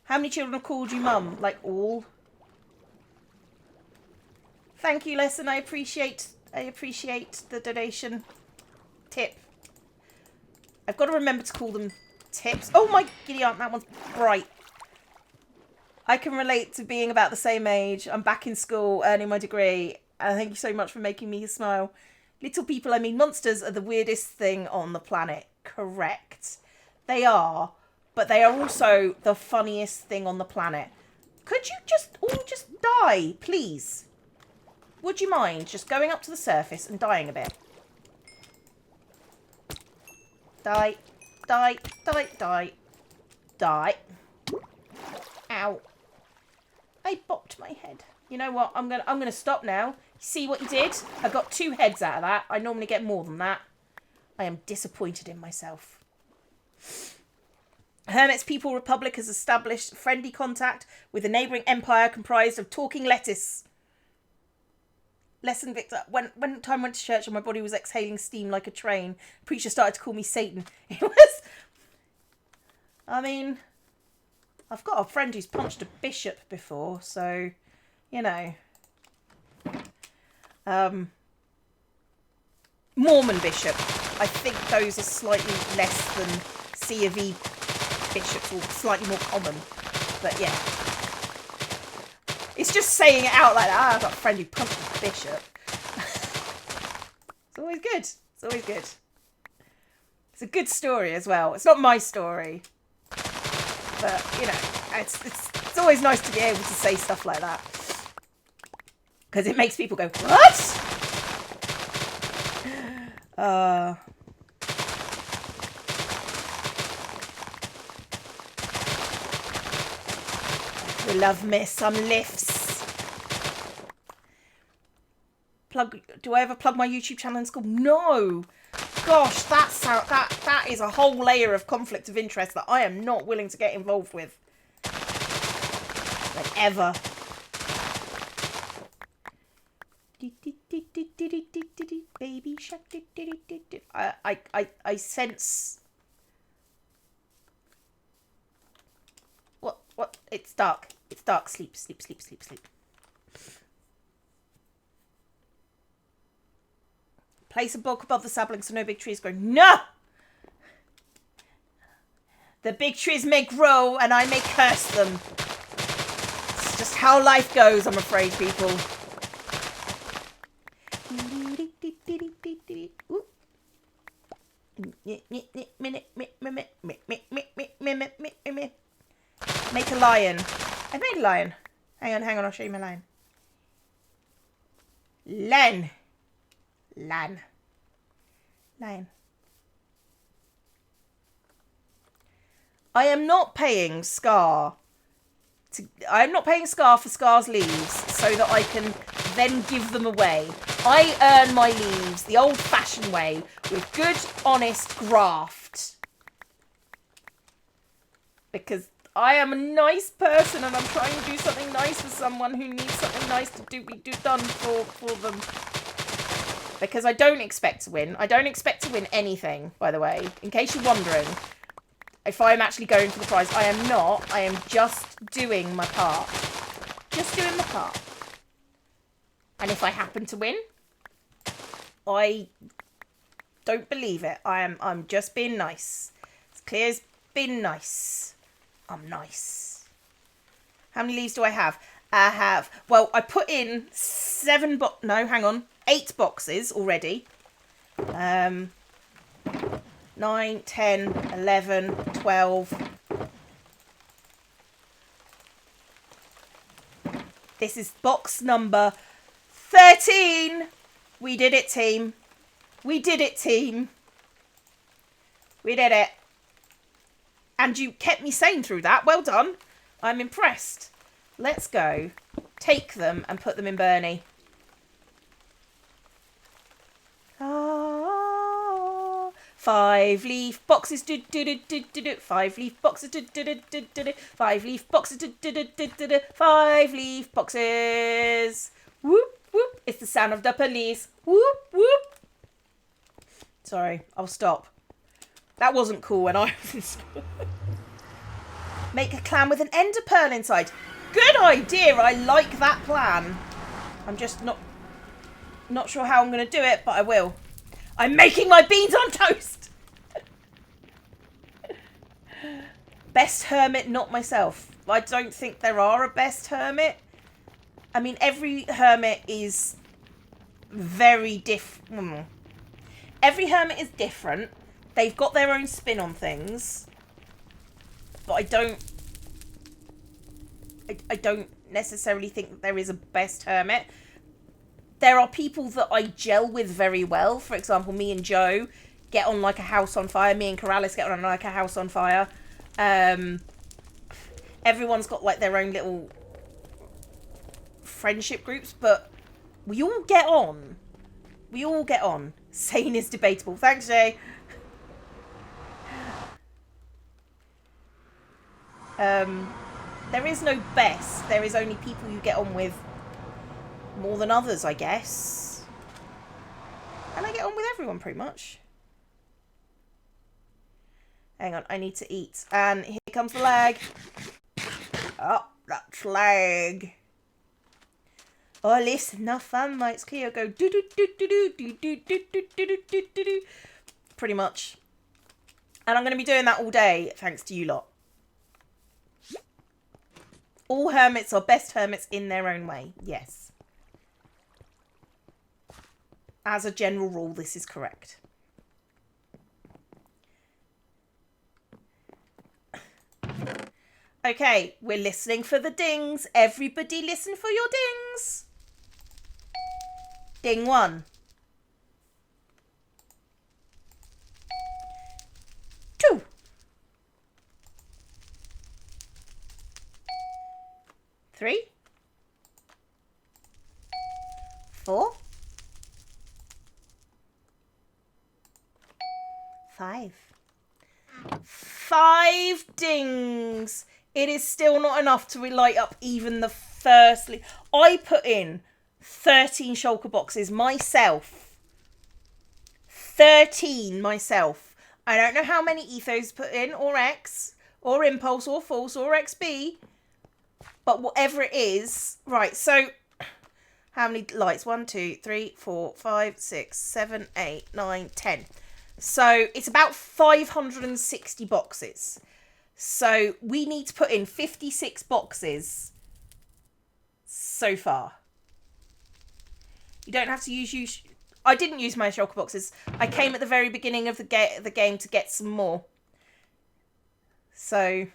How many children have called you mum? Like all? Thank you, Lesson. I appreciate the donation. Tip. I've got to remember to call them tips. Oh my giddy aunt, that one's bright. I can relate to being about the same age. I'm back in school, earning my degree. And thank you so much for making me smile. Little people, I mean monsters, are the weirdest thing on the planet. Correct. They are. But they are also the funniest thing on the planet. Could you all just die, please? Would you mind just going up to the surface and dying a bit? Die. Die. Die. Die. Die. Ow. I bopped my head. You know what? I'm gonna stop now. See what you did? I got 2 heads out of that. I normally get more than that. I am disappointed in myself. Hermit's People Republic has established friendly contact with a neighbouring empire comprised of talking lettuce. Lesson Victor. When time I went to church and my body was exhaling steam like a train, preacher started to call me Satan. It was... I mean... I've got a friend who's punched a bishop before, so, you know. Mormon bishop. I think those are slightly less than C of E bishops, or slightly more common. But yeah. It's just saying it out like that. I've got a friend who punched a bishop. It's always good. It's always good. It's a good story as well. It's not my story. But, you know, it's always nice to be able to say stuff like that. Because it makes people go, what? We love me some lifts. Do I ever plug my YouTube channel in school? No. Gosh, that is a whole layer of conflict of interest that I am not willing to get involved with. Like, ever. Baby shark. I sense... What? It's dark. It's dark. Sleep. Place a block above the sapling so no big trees grow. No! The big trees may grow and I may curse them. It's just how life goes, I'm afraid, people. Make a lion. I made a lion. Hang on, I'll show you my lion. Lion. I am not paying Scar. I am not paying Scar for Scar's leaves so that I can then give them away. I earn my leaves the old-fashioned way with good, honest graft. Because I am a nice person and I'm trying to do something nice for someone who needs something nice to be done for them. because I don't expect to win. I don't expect to win anything, by the way, in case you're wondering. If I'm actually going for the prize, I am not. I am just doing my part. Just doing my part. And if I happen to win, I don't believe it. I'm just being nice. Cleo's been nice. I'm nice. How many leaves do I have? Well, I put in 8 boxes already. 9, 10, 11, 12. This is box number 13. We did it, team. We did it, team. We did it. And you kept me sane through that. Well done. I'm impressed. Let's go. Take them and put them in Bernie. 5-leaf boxes, 5-leaf boxes, 5-leaf boxes, 5-leaf boxes. Whoop, whoop. It's the sound of the police. Whoop, whoop. Sorry, I'll stop. That wasn't cool when I was in school. Make a clam with an ender pearl inside. Good idea. I like that plan. I'm just not sure how I'm going to do it, but I will. I'm making my beans on toast. Best hermit, not myself. I don't think there are a best hermit. I mean, every hermit is very different. Every hermit is different. They've got their own spin on things. But I don't necessarily think that there is a best hermit. There are people that I gel with very well. For example, me and Joe get on like a house on fire. Me and Corrales get on like a house on fire. Everyone's got like their own little friendship groups, but we all get on. We all get on. Sane is debatable. Thanks, Jay. There is no best. There is only people you get on with more than others, I guess. And I get on with everyone pretty much. Hang on, I need to eat. And here comes the lag. Oh, that's lag. Oh, listen, no fun, mates. Cleo go do do do do do do do do do do do do do. Pretty much. And I'm going to be doing that all day, thanks to you lot. All hermits are best hermits in their own way. Yes. As a general rule, this is correct. Okay, we're listening for the dings. Everybody listen for your dings. Ding 1. 2. 3. 4. 5. 5 dings. It is still not enough to light up even the first. I put in 13 shulker boxes myself. 13 myself. I don't know how many ethos put in, or X, or impulse, or false, or XB. But whatever it is. Right, so how many lights? 1, 2, 3, 4, 5, 6, 7, 8, 9, 10. So it's about 560 boxes. So we need to put in 56 boxes so far. You don't have to use... I didn't use my shulker boxes. I came at the very beginning of the game to get some more. So...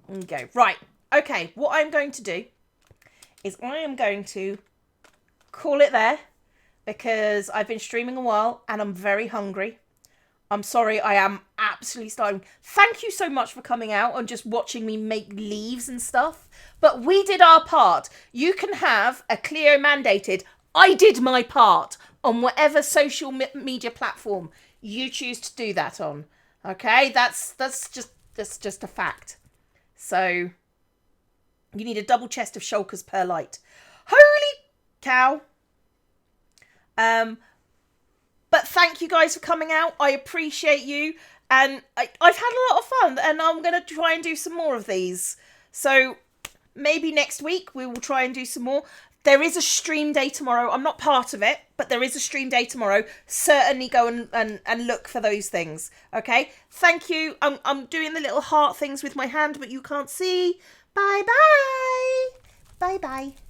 there you go. Right. Okay, what I'm going to do is I am going to call it there because I've been streaming a while and I'm very hungry. I'm sorry, I am absolutely starving. Thank you so much for coming out and just watching me make leaves and stuff. But we did our part. You can have a Cleo mandated. I did my part on whatever social media platform you choose to do that on. Okay, that's just a fact. So you need a double chest of shulkers per light. Holy cow. But thank you guys for coming out. I appreciate you. And I've had a lot of fun. And I'm going to try and do some more of these. So maybe next week we will try and do some more. There is a stream day tomorrow. I'm not part of it, but there is a stream day tomorrow. Certainly go and look for those things. Okay? Thank you. I'm doing the little heart things with my hand, but you can't see. Bye-bye. Bye-bye.